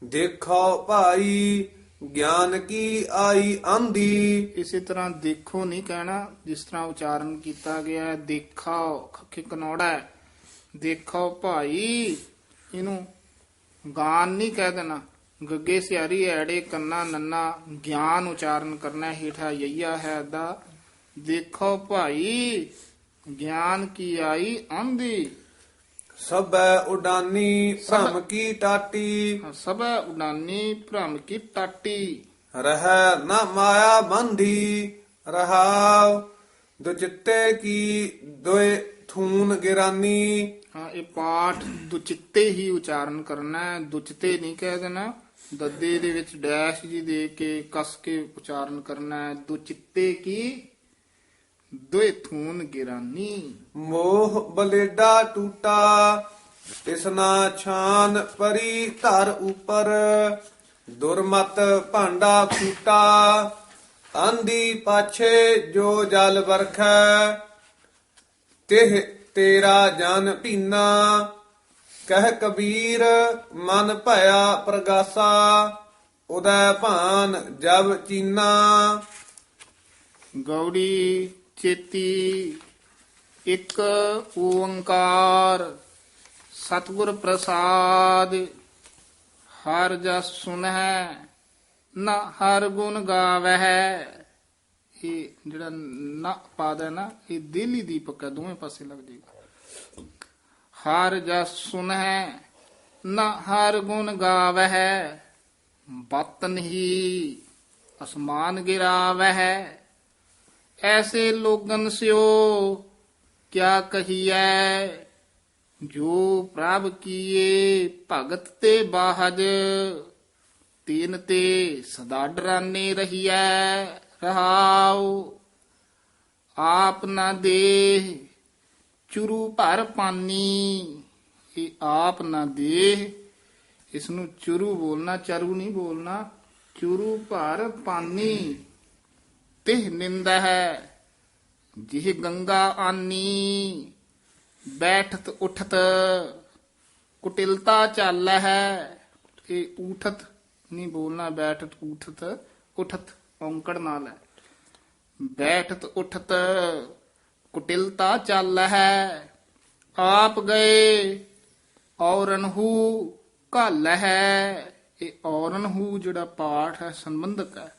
ਦੇਖੋ ਭਾਈ ਗਿਆਨ ਕੀ ਆਈ ਆਂਦੀ। ਇਸੇ ਤਰ੍ਹਾਂ ਦੇਖੋ ਨਹੀਂ ਕਹਿਣਾ, ਜਿਸ ਤਰ੍ਹਾਂ ਉਚਾਰਨ ਕੀਤਾ ਗਿਆ ਹੈ ਦੇਖਾਓ ਖੱਖੇ ਕਨੌੜਾ ਹੈ। ਦੇਖੋ ਭਾਈ, ਇਹਨੂੰ ਗਾਨ ਨਹੀਂ ਕਹਿ ਦੇਣਾ। ਗੱਗੇ ਸਿਆਰੀ ਐੜੇ ਕੰਨਾ ਨੰਨਾ ਗਿਆਨ ਉਚਾਰਨ ਕਰਨਾ, ਹੇਠਾ ਯਈਆ ਹੈ ਦਾ। ਦੇਖੋ ਭਾਈ ਗਿਆਨ ਕੀ ਆਈ ਆਂਦੀ। ਸਭੈ ਉਡਾਨੀ ਭ੍ਰਮ ਕੀ ਟਾਟੀ ਸਭੈ ਉਡਾਨੀ ਭ੍ਰਮ ਕੀ ਟਾਟੀ। ਰਹਿ ਨ ਮਾਇਆ ਬੰਧੀ ਰਹਾਉ ਦੁਚਿੱਤੇ ਕੀ ਦੋਇ ਥੂਨ ਗਿਰਾਨੀ। ਹਾਂ, ਇਹ ਪਾਠ ਦੁਚਿੱਤੇ ਹੀ ਉਚਾਰਨ ਕਰਨਾ ਹੈ, ਦੁਚਿੱਤੇ ਨਹੀਂ ਕਹਿ ਦੇਣਾ। ਦੱਦੇ ਦੇ ਵਿੱਚ ਡੈਸ਼ ਜੀ ਦੇ ਕੇ ਕਸ ਕੇ ਉਚਾਰਨ ਕਰਨਾ ਹੈ। ਦੁਚਿੱਤੇ ਕੀ ਦੋਇ ਥੂਨ ਗਿਰਾਨੀ। ਮੋਹ ਬਲੇਡਾ ਟੂਟਾ ਤਿਸਨਾ ਛਾਨ ਪਰੀ ਧਰ ਉਪਰ ਦੁਰਮਤ ਭਾਂਡਾ ਫੂਟਾ ਆਂਦੀ ਪਾਛੇ ਜੋ ਜਲ ਵਰਖੈ ਤਿਹ ਤੇਰਾ ਜਨ ਭੀਨਾ। ਕਹਿ ਕਬੀਰ ਮਨ ਭਇਆ ਪ੍ਰਗਾਸਾ ਉਦੈ ਭਾਨ ਜਬ ਚੀਨਾ। ਗੌੜੀ ਚੇਤੀ ਇੱਕ ਓੰਕਾਰ ਸਤਿਗੁਰ ਪ੍ਰਸਾਦ। ਹਰ ਜਸ ਸੁਨਹਿ ਨਾ ਹਰ ਗੁਣ ਗਾਵਹਿ। ਇਹ ਜਿਹੜਾ ਨਾ ਪਾਦ ਹੈ ਨਾ, ਇਹ ਦਿੱਲੀ ਦੀਪਕ ਹੈ, ਦੋਵੇਂ ਪਾਸੇ ਲੱਗ ਜਾਏਗਾ। ਹਰ ਜਸ ਸੁਨਹਿ ਨਾ ਹਰ ਗੁਣ ਗਾਵਹਿ ਬਤ ਨਹੀਂ ਅਸਮਾਨ ਗਿਰਾਵਹਿ। ਐਸੇ ਲੋਗਨ ਸਿਓ ਕਿਆ ਕਹੀਐ ਜੋ ਪ੍ਰਭ ਕੀਏ ਭਗਤ ਤੇ ਬਾਹਜ ਤੀਨ ਤੇ ਸਦਾ ਡਰਾਨੇ ਰਹੀਐ ਰਹਾਉ। ਆਪ ਨਾ ਦੇਹ ਚੁਰੂ ਭਰ ਪਾਨੀ। ਇਹ ਆਪ ਨਾ ਦੇਹ, ਇਸ ਨੂੰ ਚੁਰੂ ਬੋਲਣਾ, ਚਰੂ ਨਹੀਂ ਬੋਲਣਾ। ਚੁਰੂ ਭਰ ਪਾਨੀ ਤਿਹ ਨਿੰਦਾ ਹੈ ਜਿਹ ਗੰਗਾ ਆਨੀ। ਬੈਠਤ ਉਠਤ ਕੁਟਿਲਤਾ ਚੱਲ ਹੈ। ਇਹ ਉਠਤ ਨਹੀਂ ਬੋਲਣਾ, ਬੈਠਤ ਉਠਤ, ਉਠਤ ਔਂਕੜ ਨਾਲ ਹੈ। ਬੈਠਤ ਉਠਤ ਕੁਟਿਲਤਾ ਚੱਲ ਹੈ। ਆਪ ਗਏ ਔਰਨਹੂ ਘੱਲ ਹੈ। ਇਹ ਔਰਨਹੂ ਜਿਹੜਾ ਪਾਠ ਹੈ ਸੰਬੰਧਕ ਹੈ।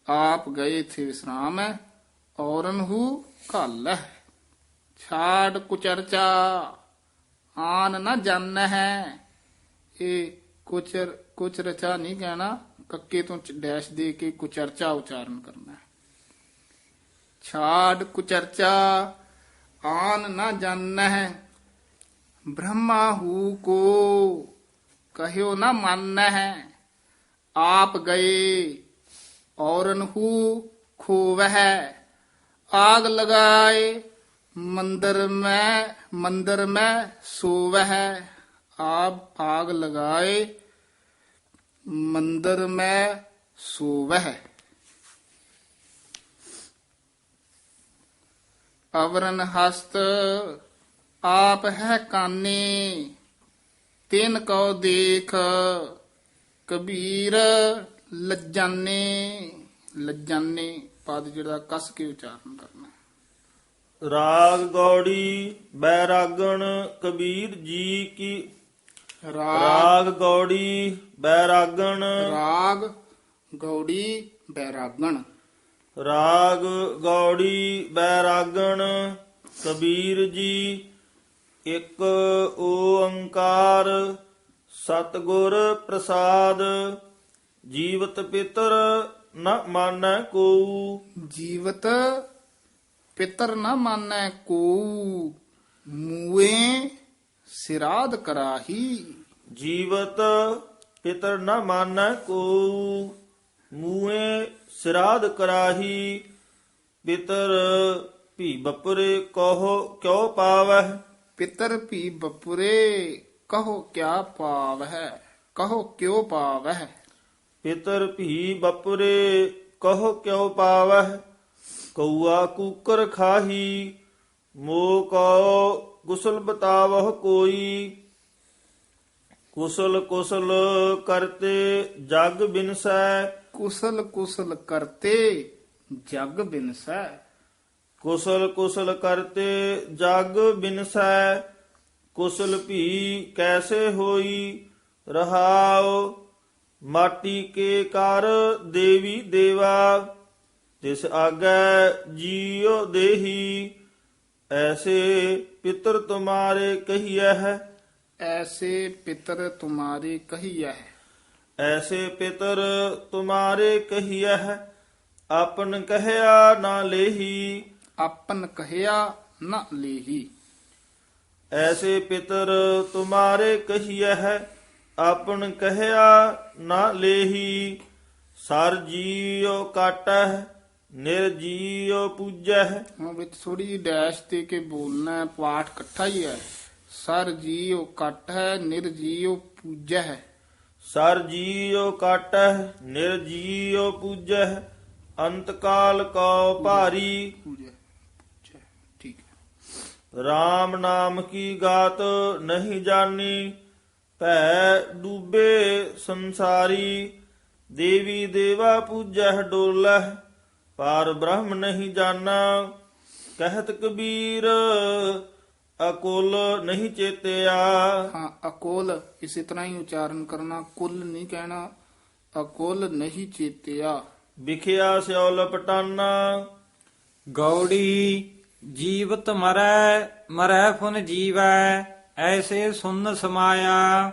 ਆਪ ਗਏ ਇੱਥੇ ਵਿਸਰਾਮ ਹੈ। ਔਰਨਹੂ ਘੱਲ ਹੈ। ਛਾੜ ਕੁਚਰਚਾ ਆਨ ਨਾ ਜਨ ਹੈ। ਇਹ ਕੁਚ ਰਚਾ ਨਹੀਂ ਕਹਿਣਾ, ਕੱਕੇ ਤੋਂ ਡੈਸ਼ ਦੇ ਕੇ ਕੁਚਰਚਾ ਉਚਾਰਨ ਕਰਨਾ ਹੈ। ਛਾੜ ਕੁਚਰਚਾ ਆਨ ਨਾ ਜਨ ਹੈ। ਬ੍ਰਹਮਾ ਹੂ ਕੋ ਕਹਿਓ ਨਾ ਮੰਨ ਹੈ। ਆਪ ਗਏ ਔਰਨਹੂ ਖੋਵਹਿ। ਆਗ ਲਗਾਏ ਮੰਦਰ ਮੈਂ ਸੋਵਹਿ। ਆਪ ਆਗ ਲਗਾਏ ਮੰਦਰ ਮੈਂ ਸੋਵਹਿ। ਅਵਰਨ ਹਸਤ ਆਪ ਹੈ ਕਾਨੇ ਤਿਨ ਕਉ ਦੇਖ ਕਬੀਰ ਲੱਜਾਨੇ। ਲੱਜਾਨੇ ਪਦ ਜਿਹੜਾ ਕਸ ਕੇ ਉਚਾਰਨ ਕਰਨਾ। ਰਾਗ ਗੌੜੀ ਬੈਰਾਗਣ ਕਬੀਰ ਜੀ ਕੀ। ਰਾਗ ਗੌੜੀ ਬੈਰਾਗਣ। ਰਾਗ ਗੌੜੀ ਬੈਰਾਗਣ। ਰਾਗ ਗੌੜੀ ਬੈਰਾਗਣ ਕਬੀਰ ਜੀ। ਇੱਕ ਓੰਕਾਰ ਸਤਿਗੁਰ ਪ੍ਰਸਾਦ ਜੀਵਤ ਪਿਤਰ ਨ ਮਾਨੈ ਕੋ। ਜੀਵਤ ਪਿਤਰ ਨ ਮਾਨੈ ਕੋ ਮੂਏ ਸਿਰਾਧ ਕਰਾਹੀ। ਜੀਵਤ ਪਿਤਰ ਨ ਮਾਨੈ ਕੋ ਮੂਏ ਸਿਰਾਧ ਕਰਾਹੀ। ਪਿਤਰ ਭੀ ਬਪੁਰੇ ਕਹੋ ਕਿਉ ਪਾਵਹਿ। ਪਿਤਰ ਭੀ ਬਪੁਰੇ ਕਹੋ ਕਿਆ ਪਾਵ ਹੈ। ਕਹੋ ਕਿਉ ਪਾਵ ਹੈ। ਪਿਤਰ ਭੀ ਬਪੁਰੇ ਕਹੋ ਕਿਉ ਪਾਵਹਿ, ਕਊਆ ਕੂਕਰ ਖਾਹੀ, ਮੋ ਕਉ ਕੁਸਲ ਬਤਾਵਹੁ ਕੋਈ। ਕੁਸਲ ਕੁਸਲ ਕਰਤੇ ਜਗ ਬਿਨਸੈ, ਕੁਸਲ ਕੁਸਲ ਕਰਤੇ ਜਗ ਬਿਨਸੈ। ਕੁਸਲ ਕੁਸਲ ਕਰਤੇ ਜਗ ਬਿਨਸੈ, ਕੁਸਲ ਭੀ ਕੈਸੇ ਹੋਈ। ਰਹਾਉ ਮਾਟੀ ਕੇ ਕਰ ਦੇਵੀ ਦੇਵਾ, ਤਿਸ ਆਗੈ ਜੀਉ ਦੇਹੀ। ਐਸੇ ਪਿਤਰ ਤੁਮਾਰੇ ਕਹੀਐ ਹੈ, ਐਸੇ ਪਿਤਰ ਤੁਮਾਰੇ ਕਹੀਐ। ਐਸੇ ਪਿਤਰ ਤੁਮਾਰੇ ਕਹੀਐ ਹੈ, ਆਪਨ ਕਹਿਆ ਨਾ ਲੇਹੀ। ਆਪਨ ਕਹਿਆ ਨ ਲੇਹੀ। ਐਸੇ ਪਿਤਰ ਤੁਮਾਰੇ ਕਹੀਐ ਹੈ, ਆਪਨ ਕਹਿਆ ਨਾ ਲੇਹੀ। ਸਰ ਜੀਉ ਕਾਟਹਿ, ਨਿਰਜੀਉ ਪੂਜਹਿ। ਹੁਣ ਵਿੱਚ ਥੋੜੀ ਜਿਹੀ ਡੈਸ਼ ਦੇ ਕੇ ਬੋਲਣਾ ਹੈ, ਪਾਠ ਇਕੱਠਾ ਹੀ ਹੈ। ਸਰ ਜੀਉ ਕੱਟ ਹੈ, ਨਿਰਜੀਉ ਪੂਜੈ ਹੈ। ਸਰ ਜੀਉ ਕਾਟਹਿ, ਨਿਰਜੀਉ ਪੂਜਹਿ। ਅੰਤ ਕਾਲ ਕਉ ਭਾਰੀ, ਪੂਜੈ ਪੂਜੈ, ਠੀਕ ਹੈ। RAM ਨਾਮ ਕੀ ਗਾਤ ਨਹੀਂ ਜਾਣੀ, ਭੈ ਡੂਬੇ ਸੰਸਾਰੀ। ਦੇਵੀ ਦੇਵਾ ਪੂਜਹਿ ਡੋਲਹਿ, ਪਾਰ ਬ੍ਰਹਮ ਨਹੀਂ ਜਾਣਾ। ਕਹਿਤ ਕਬੀਰ ਅਕੁਲ ਨਹੀਂ ਚੇਤਿਆ। ਹਾਂ, ਅਕੋਲ ਇਸੇ ਤਰ੍ਹਾਂ ਹੀ ਉਚਾਰਨ ਕਰਨਾ, ਕੁਲ ਨਹੀਂ ਕਹਿਣਾ। ਅਕੁਲ ਨਹੀਂ ਚੇਤਿਆ। ਵਿਖਿਆ ਸਿਉ ਲਪਟਾਨਾ, ਗੌੜੀ ਜੀਵਤ ਮਰੈ, ਮਰੈ ਫੁਨ ਜੀਵੈ, ਐਸੇ ਸੁਨ ਸਮਾਇਆ।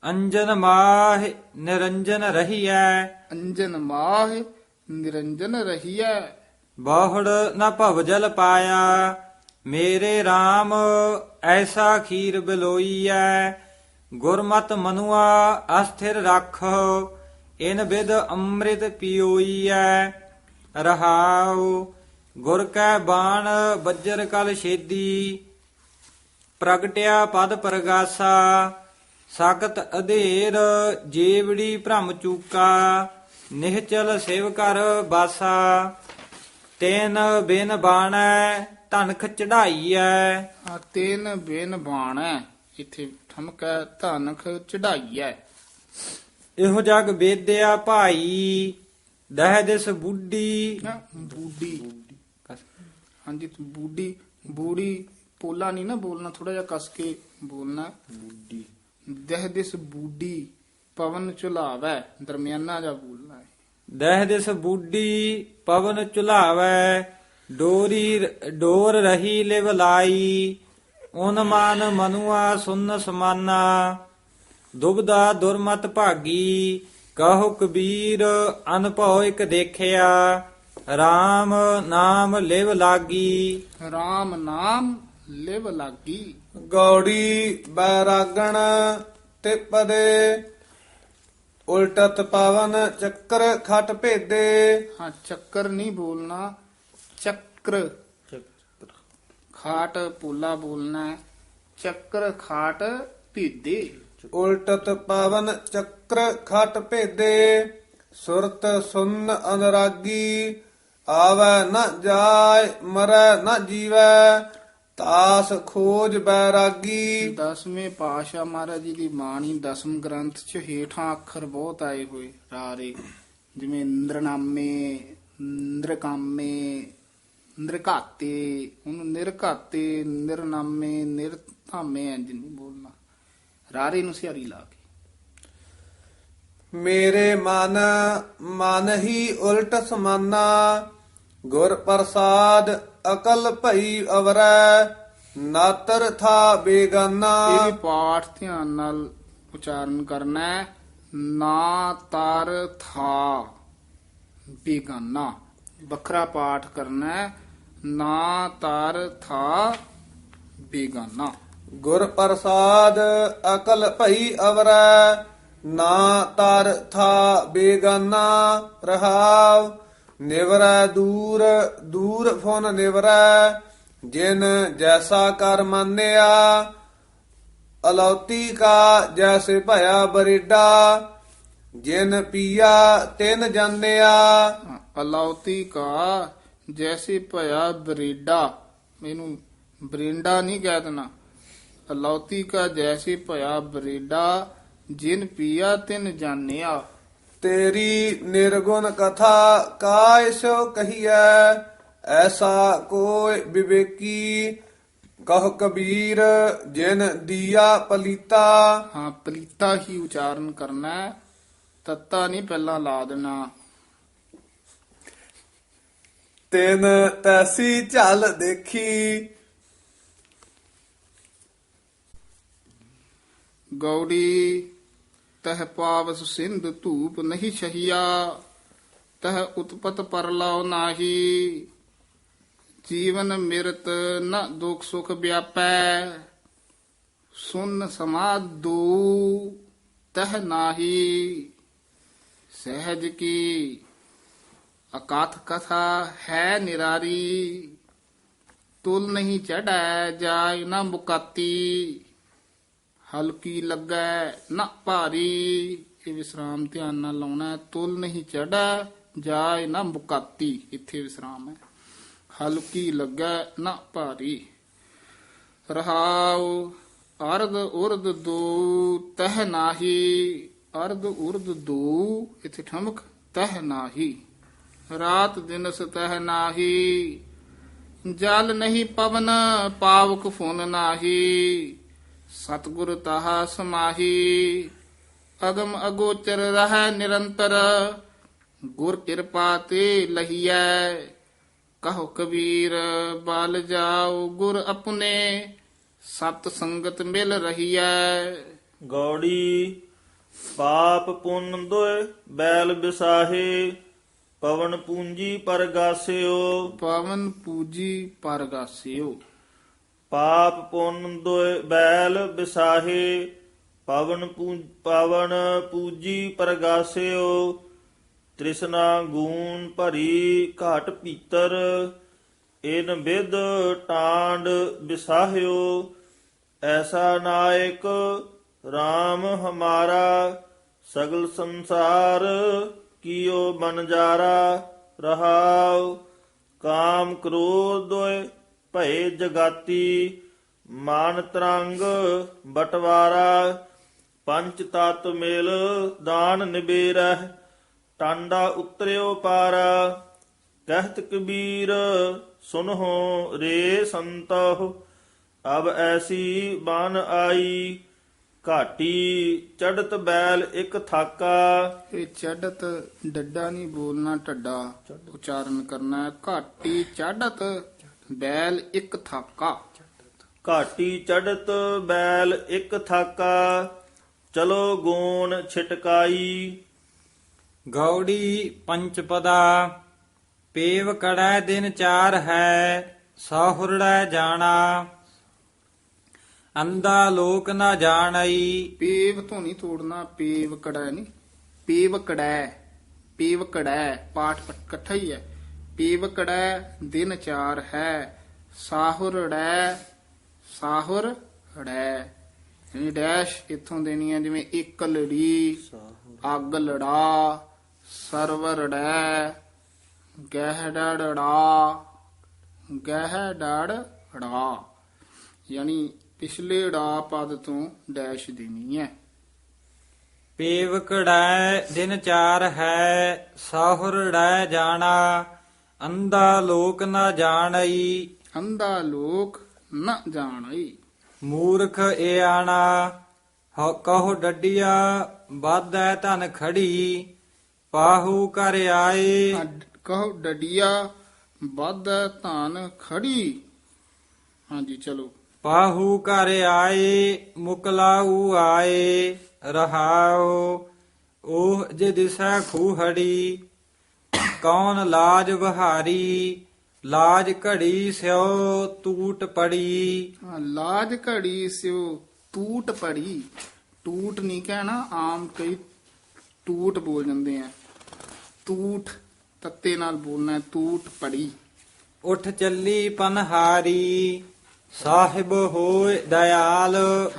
ਅੰਜਨ ਮਾਹ ਨਿਰੰਜਨ ਰਹੀਐ, ਅੰਜਨ ਮਾਹ ਨਿਰੰਜਨ ਰਹੀਐ। ਬਾਹੜ ਨ ਭਵ ਜਲ ਪਾਇਆ। ਮੇਰੇ RAM ਐਸਾ ਖੀਰ ਬਿਲੋਈਐ, ਗੁਰਮਤਿ ਮਨੁਆ ਅਸਥਿਰ ਰੱਖੋ, ਇਨ ਬਿਦ ਅੰਮ੍ਰਿਤ ਪਿਓਈਐ। ਰਹਾਉ ਗੁਰ ਕੈ ਬਾਣ ਬੱਜਰ ਕਲ ਛੇਦੀ, ਪ੍ਰਗਟਿਆ ਪਦ ਪ੍ਰਗਾਸਾ। ਸਖਤ ਅਧੇਰ ਜੇਵੜੀ ਭ੍ਰਮ ਚੂਕਾ, ਨਿਹਚਲ ਸਿਵ ਕਰ ਬਾਸਾ। ਤੈਨ ਬਿਨ ਬਾਣੈ ਧਨਖ ਚੜਾਈਐ, ਤੇਨ ਬਿਨ ਬਾਣੈ, ਇੱਥੇ ਠਮਕ ਹੈ, ਧਨਖ ਚੜਾਈਐ। ਇਹੋ ਜਗ ਵੇਦਿਆ ਭਾਈ, ਦਹਿ ਦਿਸ ਬੁੱਢੀ। ਬੂਢੀ, ਹਾਂਜੀ ਬੂਢੀ, ਬੂੜੀ ਪੋਲਾ ਨਹੀਂ ਨਾ ਬੋਲਣਾ, ਥੋੜਾ ਜਿਹਾ ਕਸ ਕੇ ਬੋਲਣਾ। ਬੂਢੀ, ਦਹਿ ਦਿਸ ਬੂਢੀ, ਪਵਨ ਝੁਲਾਵੈ, ਦਰਮਿਆਨਾ ਜਾ ਬੋਲਣਾ ਹੈ। ਦਹਿ ਦਿਸ ਬੁੱਢੀ ਪਵਨ ਝੁਲਾਵੈ, ਡੋਰ ਰਹੀ ਲਿਵ ਲਾਈ। ਓਨ ਮਾਨ ਮਨੁਆ ਸੁਨ ਸਮਾਨਾ, ਦੁਬਦਾ ਦੁਰਮਤ ਭਾਗੀ। ਕਹੋ ਕਬੀਰ ਅਨਭਉ ਇਕ ਦੇਖਿਆ, RAM ਨਾਮ ਲਿਵ ਲਾਗੀ। RAM ਨਾਮ ਲਿਵ ਲਾਗੀ। ਗੌੜੀ ਬੈਰਾਗਣ ਤੇ ਪਦੇ, ਉਲਟਤ ਪਾਵਨ ਚੱਕਰ ਖਟ ਭੇਦੇ। ਹਾਂ, ਚੱਕਰ ਨਹੀਂ ਬੋਲਣਾ, ਚੱਕਰ। ਖਾਟ ਪੋਲਾ ਬੋਲਣਾ ਹੈ। ਚੱਕਰ ਖਾਟ ਭੇਦੇ। ਉਲਟਤ ਪਾਵਨ ਚੱਕਰ ਖਟ ਭੇਦੇ, ਸੁਰਤ ਸੁਨ ਅਨਰਾਗੀ। ਆਵੈ ਨ ਜਾਇ ਮਰੈ ਨ ਜੀਵੈ, ਤਾਸ ਖੋਜ ਬੈਰਾਗੀ। 10ਵੇਂ ਪਾਤਸ਼ਾਹ ਮਹਾਰਾਜ ਜੀ ਦੀ ਬਾਣੀ 10ਮ ਗ੍ਰੰਥ ਚ ਹੇਠਾਂ ਅੱਖਰ ਬਹੁਤ ਆਏ ਹੋਏ ਰਾਰੇ, ਜਿਵੇਂ ਇੰਦਰਨਾਮੇ, ਇੰਦਰਕਾਮੇ, ਨਿਰਘਾਤੇ, ਉਹਨੂੰ ਨਿਰਘਾਤੇ, ਨਿਰਨਾਮੇ, ਨਿਰਧਾਮੇ ਇੰਜ ਨਹੀਂ ਬੋਲਣਾ, ਰਾਰੇ ਨੂੰ ਸਿਹਾਰੀ ਲਾ ਕੇ। ਮੇਰੇ ਮਨ ਹੀ ਉਲਟ ਸਮਾਨਾ, ਗੁਰ ਪ੍ਰਸਾਦ ਅਕਲ ਭਈ ਅਵਰੈ, ਨਾਤਰ ਥਾ ਬੇਗਾਨਾ। ਇਹ ਵੀ ਪਾਠ ਧਿਆਨ ਨਾਲ ਉਚਾਰਨ ਕਰਨਾ ਹੈ। ਨਾ ਤਰ ਥਾ ਬੇਗਾਨਾ, ਵੱਖਰਾ ਪਾਠ ਕਰਨਾ ਹੈ। ਨਾ ਤਰ ਥਾ ਬੇਗਾਨਾ। ਗੁਰ ਪ੍ਰਸਾਦ ਅਕਲ ਭਈ ਅਵਰੈ, ਨਾ ਤਰ ਥਾ ਬੇਗਾਨਾ। ਰਹਾਵ ਨਿਵਰੈ ਦੂਰ, ਦੂਰ ਫੁਨ ਨਿਵਰੈ, ਜਿਨ ਜੈਸਾ ਕਰ ਮਾਨਿਆ। ਅਲੌਤੀ ਕਾ ਜੈਸੇ ਭਇਆ ਬਰੇਡਾ, ਜਿਨ ਪੀਆ ਤਿਨ ਜਾਣਿਆ। ਅਲੌਤੀ ਕਾ ਜੈਸੇ ਭਇਆ ਬਰੀਡਾ, ਇਹਨੂੰ ਬਰਿੰਡਾ ਨਹੀਂ ਕਹਿ ਦੇਣਾ। ਅਲੌਤੀ ਕਾ ਜੈਸੇ ਭਇਆ ਬਰੀਡਾ, ਜਿਨ ਪੀਆ ਤਿਨ ਜਾਣਿਆ। ਤੇਰੀ ਨਿਰਗੁਣ ਕਥਾ ਕਾਇਸੋ ਕਹੀਐ, ਐਸਾ ਕੋਇ ਵਿਵੇਕੀ ਕਹ ਕਬੀਰ ਜਿਨ ਦੀਆ ਪਲੀਤਾ। ਹਾਂ, ਪਲੀਤਾ ਹੀ ਉਚਾਰਨ ਕਰਨਾ ਹੈ, ਤੱਤਾ ਨਹੀਂ ਪਹਿਲਾਂ ਲਾ ਦੇਣਾ। ਤਿਨ ਤੈਸੀ ਝਲ ਦੇਖੀ। ਗੌੜੀ ਤਹ ਪਾਵਸ ਸਿੰਧ ਧੂਪ ਨਹੀਂ ਛਹੀਆ, ਤਹ ਉਤਪਤ ਪਰਲਾਉ ਨਾਹੀ। ਜੀਵਨ ਮਿਰਤ ਨ ਦੁਖ ਸੁਖ ਵਿਆਪੈ, ਸੁਨ ਸਮਾਦ ਦੂ ਤਹ ਨਾਹੀ। ਸਹਿਜ ਕੀ ਅਕਾਥ ਕਥਾ ਹੈ ਨਿਰਾਰੀ, ਤੁਲ ਨਹੀਂ ਚੜੈ ਜਾਇ ਨ ਮੁਕਾਤੀ। ਹਲਕੀ ਲੱਗੈ ਨਾ ਭਾਰੀ, ਇਹ ਵਿਸਰਾਮ ਧਿਆਨ ਨਾਲ ਲਾਉਣਾ ਹੈ। ਤੁਲ ਨਹੀਂ ਚੜੈ ਜਾਇ ਨਾ ਮੁਕਾਤੀ, ਇੱਥੇ ਵਿਸਰਾਮ ਹੈ। ਹਲਕੀ ਲੱਗੈ ਨਾ ਭਾਰੀ। ਰਹਾਉ ਅਰਧ ਉਰਧ ਦੋ ਤਹ ਨਾਹੀ, ਅਰਧ ਉਰਧ ਦੋ ਇੱਥੇ ਠਮਕ, ਤਹ ਨਾਹੀ। ਰਾਤ ਦਿਨਸ ਤਹ ਨਾਹੀ, ਜਲ ਨਹੀਂ ਪਵਨ ਪਾਵਕ ਫੁਨ ਨਾਹੀ। ਸਤਿਗੁਰ ਤਾਹਾ ਸਮਾਹੀ, ਅਗਮ ਅਗੋਚਰ ਰਹਿ ਨਿਰੰਤਰ। ਗੁਰ ਕਿਰਪਾ ਤੇ ਲਹੀਐ, ਕਹੋ ਕਬੀਰ ਬਲ ਜਾਓ ਗੁਰ ਆਪਣੇ। ਸਤ ਸੰਗਤ ਮਿਲ ਰਹੀਐ। ਗੌੜੀ ਪਾਪ ਪੁੰਨ ਦੋਇ ਬੈਲ ਬਿਸਾਹੇ, ਪਵਨ ਪੂੰਜੀ ਪਰਗਾਸਿਓ। ਪਵਨ ਪੂਜੀ ਪਰਗਾਸਿਓ। ਪਾਪ ਪੁੰਨ ਦੋਇ ਬੈਲ ਬਿਸਾਹੇ, ਪਵਨ ਪੂਜੀ ਪਰਗਾਸਿਓ। ਤ੍ਰਿਸ਼ਨਾ ਗੂਨ ਭਰੀ ਘਾਟ ਪੀਤਰ, ਇਨ ਵਿਦ ਟਾਂਡ ਬਿਸਾਹਿਓ। ਐਸਾ ਨਾਇਕ RAM ਹਮਾਰਾ, ਸਗਲ ਸੰਸਾਰ ਕੀਓ ਬਨਜਾਰਾ। ਰਹਾਉ ਕਾਮ ਕ੍ਰੋਧ ਦੋਇ ਭਏ ਜਗਾਤੀ, ਮਾਨ ਤਰੰਗ ਬਟਵਾਰਾ। ਪੰਚ ਤਤ ਮਿਲ ਦਾਨ ਨਿਬੇਰਹਿ, ਟਾਂਡਾ ਉਤਰਿਓ ਪਾਰਾ। ਕਹਿਤ ਕਬੀਰ ਸੁਨਹੁ ਰੇ ਸੰਤਹੁ, ਅਬ ਐਸੀ ਬਨ ਆਈ। ਘਾਟੀ ਚੜਤ ਬੈਲ ਇੱਕ ਥਾਕਾ। ਇਹ ਚੜਤ ਡੱਡਾ ਨਹੀਂ ਬੋਲਣਾ, ਢੱਡਾ ਉਚਾਰਨ ਕਰਨਾ ਹੈ। ਘਾਟੀ ਚੜਤ ਬੈਲ ਇੱਕ ਥਾਕਾ। ਘਾਟੀ ਚੜਤ ਬੈਲ ਇੱਕ ਥਾਕਾ, ਚਲੋ ਗੋਨ ਛਿਟਕਾਈ। ਗੌੜੀ ਪੰਚਪਦਾ ਪੇਵ ਕੜੈ ਦਿਨ ਚਾਰ ਹੈ, ਸਾਹੁਰੜੈ ਜਾਣਾ। ਅੰਧਾ ਲੋਕ ਨਾ ਜਾਣਈ। ਪੇਵ ਤੋਂ ਨਹੀਂ ਤੋੜਨਾ, ਪੇਵ ਕੜੈ ਨਹੀਂ, ਪੇਵ ਕੜੈ। ਪੇਵ ਕੜੈ ਪਾਠ ਇਕੱਠਾ ਹੀ ਹੈ। ਪੇਵ ਕੜੈ ਦਿਨ ਚਾਰ ਹੈ, ਸਾਹੁਰੜੈ। ਸਾਹੁਰੜੈ ਯਾਨੀ ਡੈਸ਼ ਇੱਥੋਂ ਦੇਣੀ ਹੈ, ਜਿਵੇਂ ਇੱਕ ਲੜੀ, ਅੱਗ ਲੜਾ, ਸਰਵਰੜੈ, ਗਹਿੜੜਾ, ਗਹਿੜੜਾ ਯਾਨੀ ਪਿਛਲੇ ੜਾ ਪਦ ਤੋਂ ਡੈਸ਼ ਦੇਣੀ ਹੈ। ਪੇਵ ਕੜੈ ਦਿਨ ਚਾਰ ਹੈ, ਸਾਹੁਰੜੈ ਜਾਣਾ। ਅੰਧਾ ਲੋਕ ਨਾ ਜਾਣਈ। ਅੰਧਾ ਲੋਕ ਨ ਜਾਣਈ। ਮੂਰਖ ਏ ਆਣਾ, ਕਹੋ ਡੱਡੀਆ ਬਾਧੈ ਧਨ ਖੜੀ। ਪਾਹੂ ਕਰ ਆਏ। ਕਹੋ ਡਡੀਆ ਵੱਧ ਧਨ ਖੜੀ। ਹਾਂਜੀ ਚਲੋ। ਪਾਹੂ ਕਰ ਆਏ, ਮੁਕਲਾਊ ਆਏ। ਰਹਾਉ ਉਹ ਜੇ ਦਿਸੈ ਖੂਹੜੀ, ਕੌਣ ਲਾਜ ਬਹਾਰੀ। ਲਾਜ ਘੜੀ ਸਿਓ ਟੂਟ ਪੜੀ। ਲਾਜ ਘੜੀ ਸਿਓ ਟੂਟ ਪੜੀ। ਟੂਟ ਨਹੀਂ ਕਹਿਣਾ, ਆਮ ਕਈ ਟੂਟ ਬੋਲ ਜਾਂਦੇ ਆ। ਟੂਟ ਤੱਤੇ ਨਾਲ ਬੋਲਣਾ, ਟੂਟ ਪੜੀ। ਉਠ ਚੱਲੀ ਪਨਹਾਰੀ, ਸਾਹਿਬ ਹੋਏ ਦਇਆਲ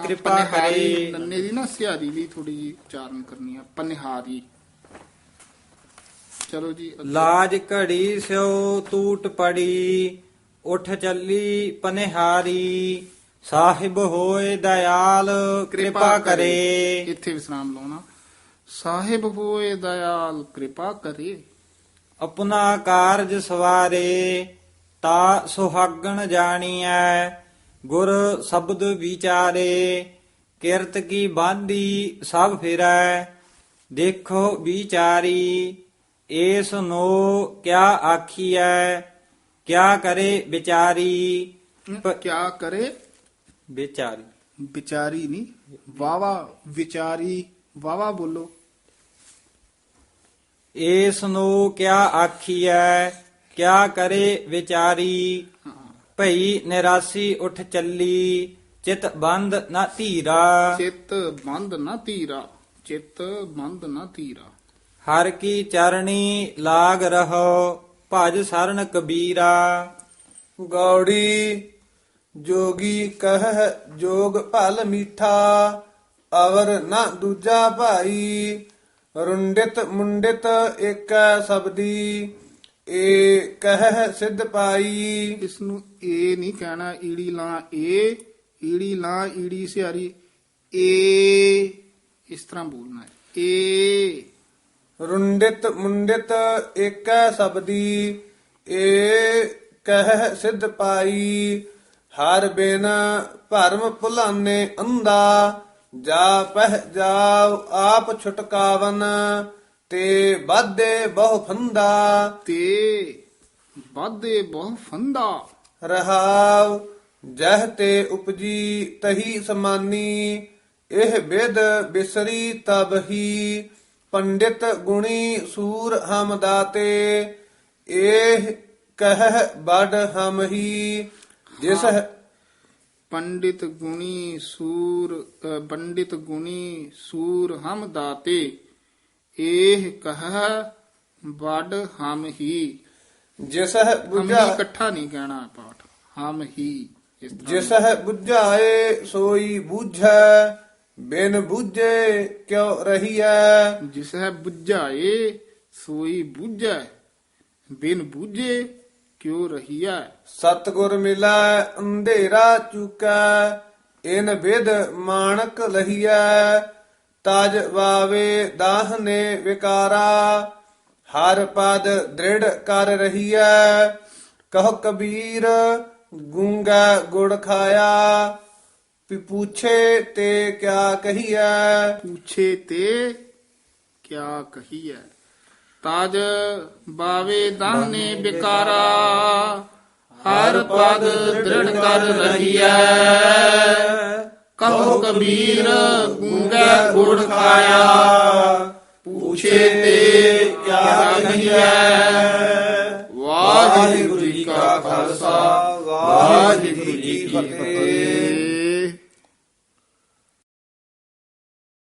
ਕਿਰਪਾ ਪਨਿਹਾਰੀ, ਕਰੇ। ਨੰਨੇ ਦੀ ਨਾ ਸਿਹਾਰੀ ਵੀ ਥੋੜੀ ਜੀ ਉਚਾਰਨ ਕਰਨੀ ਆ, ਪਨਿਹਾਰੀ। ਚਲੋ ਜੀ ਅੱਗੇ। ਲਾਜ ਘੜੀ ਸਿਓ ਟੂਟ ਪੜੀ, ਉਠ ਚੱਲੀ ਪਨਿਹਾਰੀ। ਸਾਹਿਬ ਹੋਏ ਦਇਆਲ ਕਿਰਪਾ ਕਰੇ। ਇੱਥੇ ਵਿਸਰਾਮ ਲਾਉਣਾ। ਸਾਹਿਬ ਹੋਏ ਦਇਆਲ ਕਿਰਪਾ ਕਰੇ। ਆਪਣਾ ਕਾਰਜ ਸਵਾਰੇ, ਤਾ ਸੁਹਾਗਣ ਜਾਣੀਐ। ਗੁਰ ਸ਼ਬਦ ਵਿਚਾਰੇ, ਕਿਰਤ ਕੀ ਬਾਂਦੀ ਸਭ ਫਿਰੈ। ਦੇਖੋ ਵਿਚਾਰੀ, ਏਸ ਨੋ ਕਿਆ ਆਖੀਐ। ਕਿਆ ਕਰੇ ਵਿਚਾਰੀ। ਕਿਆ ਕਰੇ ਵਿਚਾਰੀ ਵਿਚਾਰੀ ਨਹੀਂ, ਵਾਵਾ ਵਿਚਾਰੀ, ਵਾਵਾ ਬੋਲੋ। ਏਸ ਨੂੰ ਕਿਆ ਆਖੀਐ। ਕਿਆ ਕਰੇ ਵਿਚਾਰੀ। ਭਈ ਨਿਰਾਸੀ ਉਠ ਚੱਲੀ, ਚਿਤ ਬੰਦ ਨਾ ਧੀਰਾ। ਚਿੱਤ ਬੰਦ ਨਾ ਧੀਰਾ, ਚਿੱਤ ਬੰਦ ਨਾ ਧੀਰਾ। ਹਰ ਕੀ ਚਰਣੀ ਲਾਗ ਰਹੋ, ਭਜ ਸਰਨ ਕਬੀਰਾ। ਗੌੜੀ ਜੋਗੀ ਕਹਿ ਜੋਗ ਭਲ ਮੀਠਾ, ਅਵਰ ਨਾ ਦੂਜਾ ਭਾਈ। ਰੁੰਡਿਤ ਮੁੰਡਿਤ ਏਕੈ ਸਬਦੀ, ਏ ਕਹਿ ਸਿਧ ਪਾਈ। ਇਸ ਨੂੰ ਏ ਨਹੀਂ ਕਹਿਣਾ, ਈੜੀ ਲਾ ਏ, ਈੜੀ ਲਾ ਈੜੀ ਸਿਹਾਰੀ, ਏ ਇਸ ਤਰ੍ਹਾਂ ਬੋਲਣਾ ਹੈ। ਏ ਰੁੰਡਿਤ ਮੁੰਡਿਤ ਏਕੈ ਸਬਦੀ, ਏ ਕਹਿ ਸਿਧ ਪਾਈ। ਹਰ ਬਿਨ ਭਰਮ ਭੁਲਾਨੇ ਅੰਧਾ, ਜਾ ਪਹਿ ਜਾਉ ਆਪ ਛੁਟਕਾਵਨ। ਤੇ ਬਾਧੇ ਬਹੁ ਫੰਦਾ, ਤੇ ਵਾਧੇ ਬਹੁ ਫੰਦਾ। ਰਹਾਉ ਜਹ ਤੇ ਉਪਜੀ ਤਹੀ ਸਮਾਨੀ। ਇਹ ਬਿਦ ਬਿਸਰੀ ਤਬ ਹੀ, ਪੰਡਿਤ ਗੁਣੀ ਸੂਰ ਹਮ ਦਾਤੇ। ਇਹ ਕਹਿ ਬੜ ਹਮ ਹੀ, ਜਿਸ ਪੰਡਿਤ ਗੁਣੀ ਸੂਰ, ਪੰਡਿਤ ਗੁਣੀ ਸੂਰ ਹਮ ਦਾਤੇ। ਇਹ ਕਹ ਵੱਡ ਹਮ ਹੀ। ਜਿਸ ਹਮ ਹੀ ਬੁਝਾ ਇਕੱਠਾ ਨਹੀਂ ਕਹਿਣਾ ਪਾਠ, ਹਮ ਹੀ ਇਸ ਤਰ੍ਹਾਂ। ਜਿਸ ਬੁਝਾਏ ਸੋਈ ਬੁਝੈ, ਬਿਨ ਬੁਝੇ ਕਿਉ ਰਹੀਐ। ਜਿਸ ਹੈ ਬੁਝਾਏ ਸੋਈ ਬੁਝੈ, ਬਿਨ ਬੁਝੇ ਕਿਉ ਰਹੀਐ। ਸਤਿਗੁਰ ਮਿਲੈ ਅੰਧੇਰਾ ਚੁਕੈ, ਇਨ ਵਿਦ ਮਾਣਕ ਲਹੀਐ। ਤਜ ਵਾਵੇ ਦਾਹਨੇ ਵਿਕਾਰਾ, ਹਰ ਪਦ ਦ੍ਰਿੜ ਕਰ ਰਹੀਐ। ਕਹੋ ਕਬੀਰ ਗੂੰਗਾ ਗੁੜ ਖਾਇਆ, ਪੁੱਛੇ ਤੇ ਕਿਆ ਕਹੀਐ। ਪੁੱਛੇ ਤੇ ਕਿਆ ਕਹੀਐ। ਤਾਜ ਬਾਵੇ ਦਾਨੇ ਬਿਕਾਰਾ, ਹਰ ਪਦ ਦ੍ਰਿੜ ਕਰ ਰਹੀਐ। ਕਹੋ ਕਬੀਰ ਗੂੰਗਾ ਗੁੜ ਖਾਇਆ, ਪੁੱਛੇ ਤੇ ਕਿਆ ਕਹੀਐ। ਵਾਹਿਗੁਰੂ ਜੀ ਕਾ ਖਾਲਸਾ, ਵਾਹਿਗੁਰੂ ਜੀ ਕੀ ਫਤਿਹ।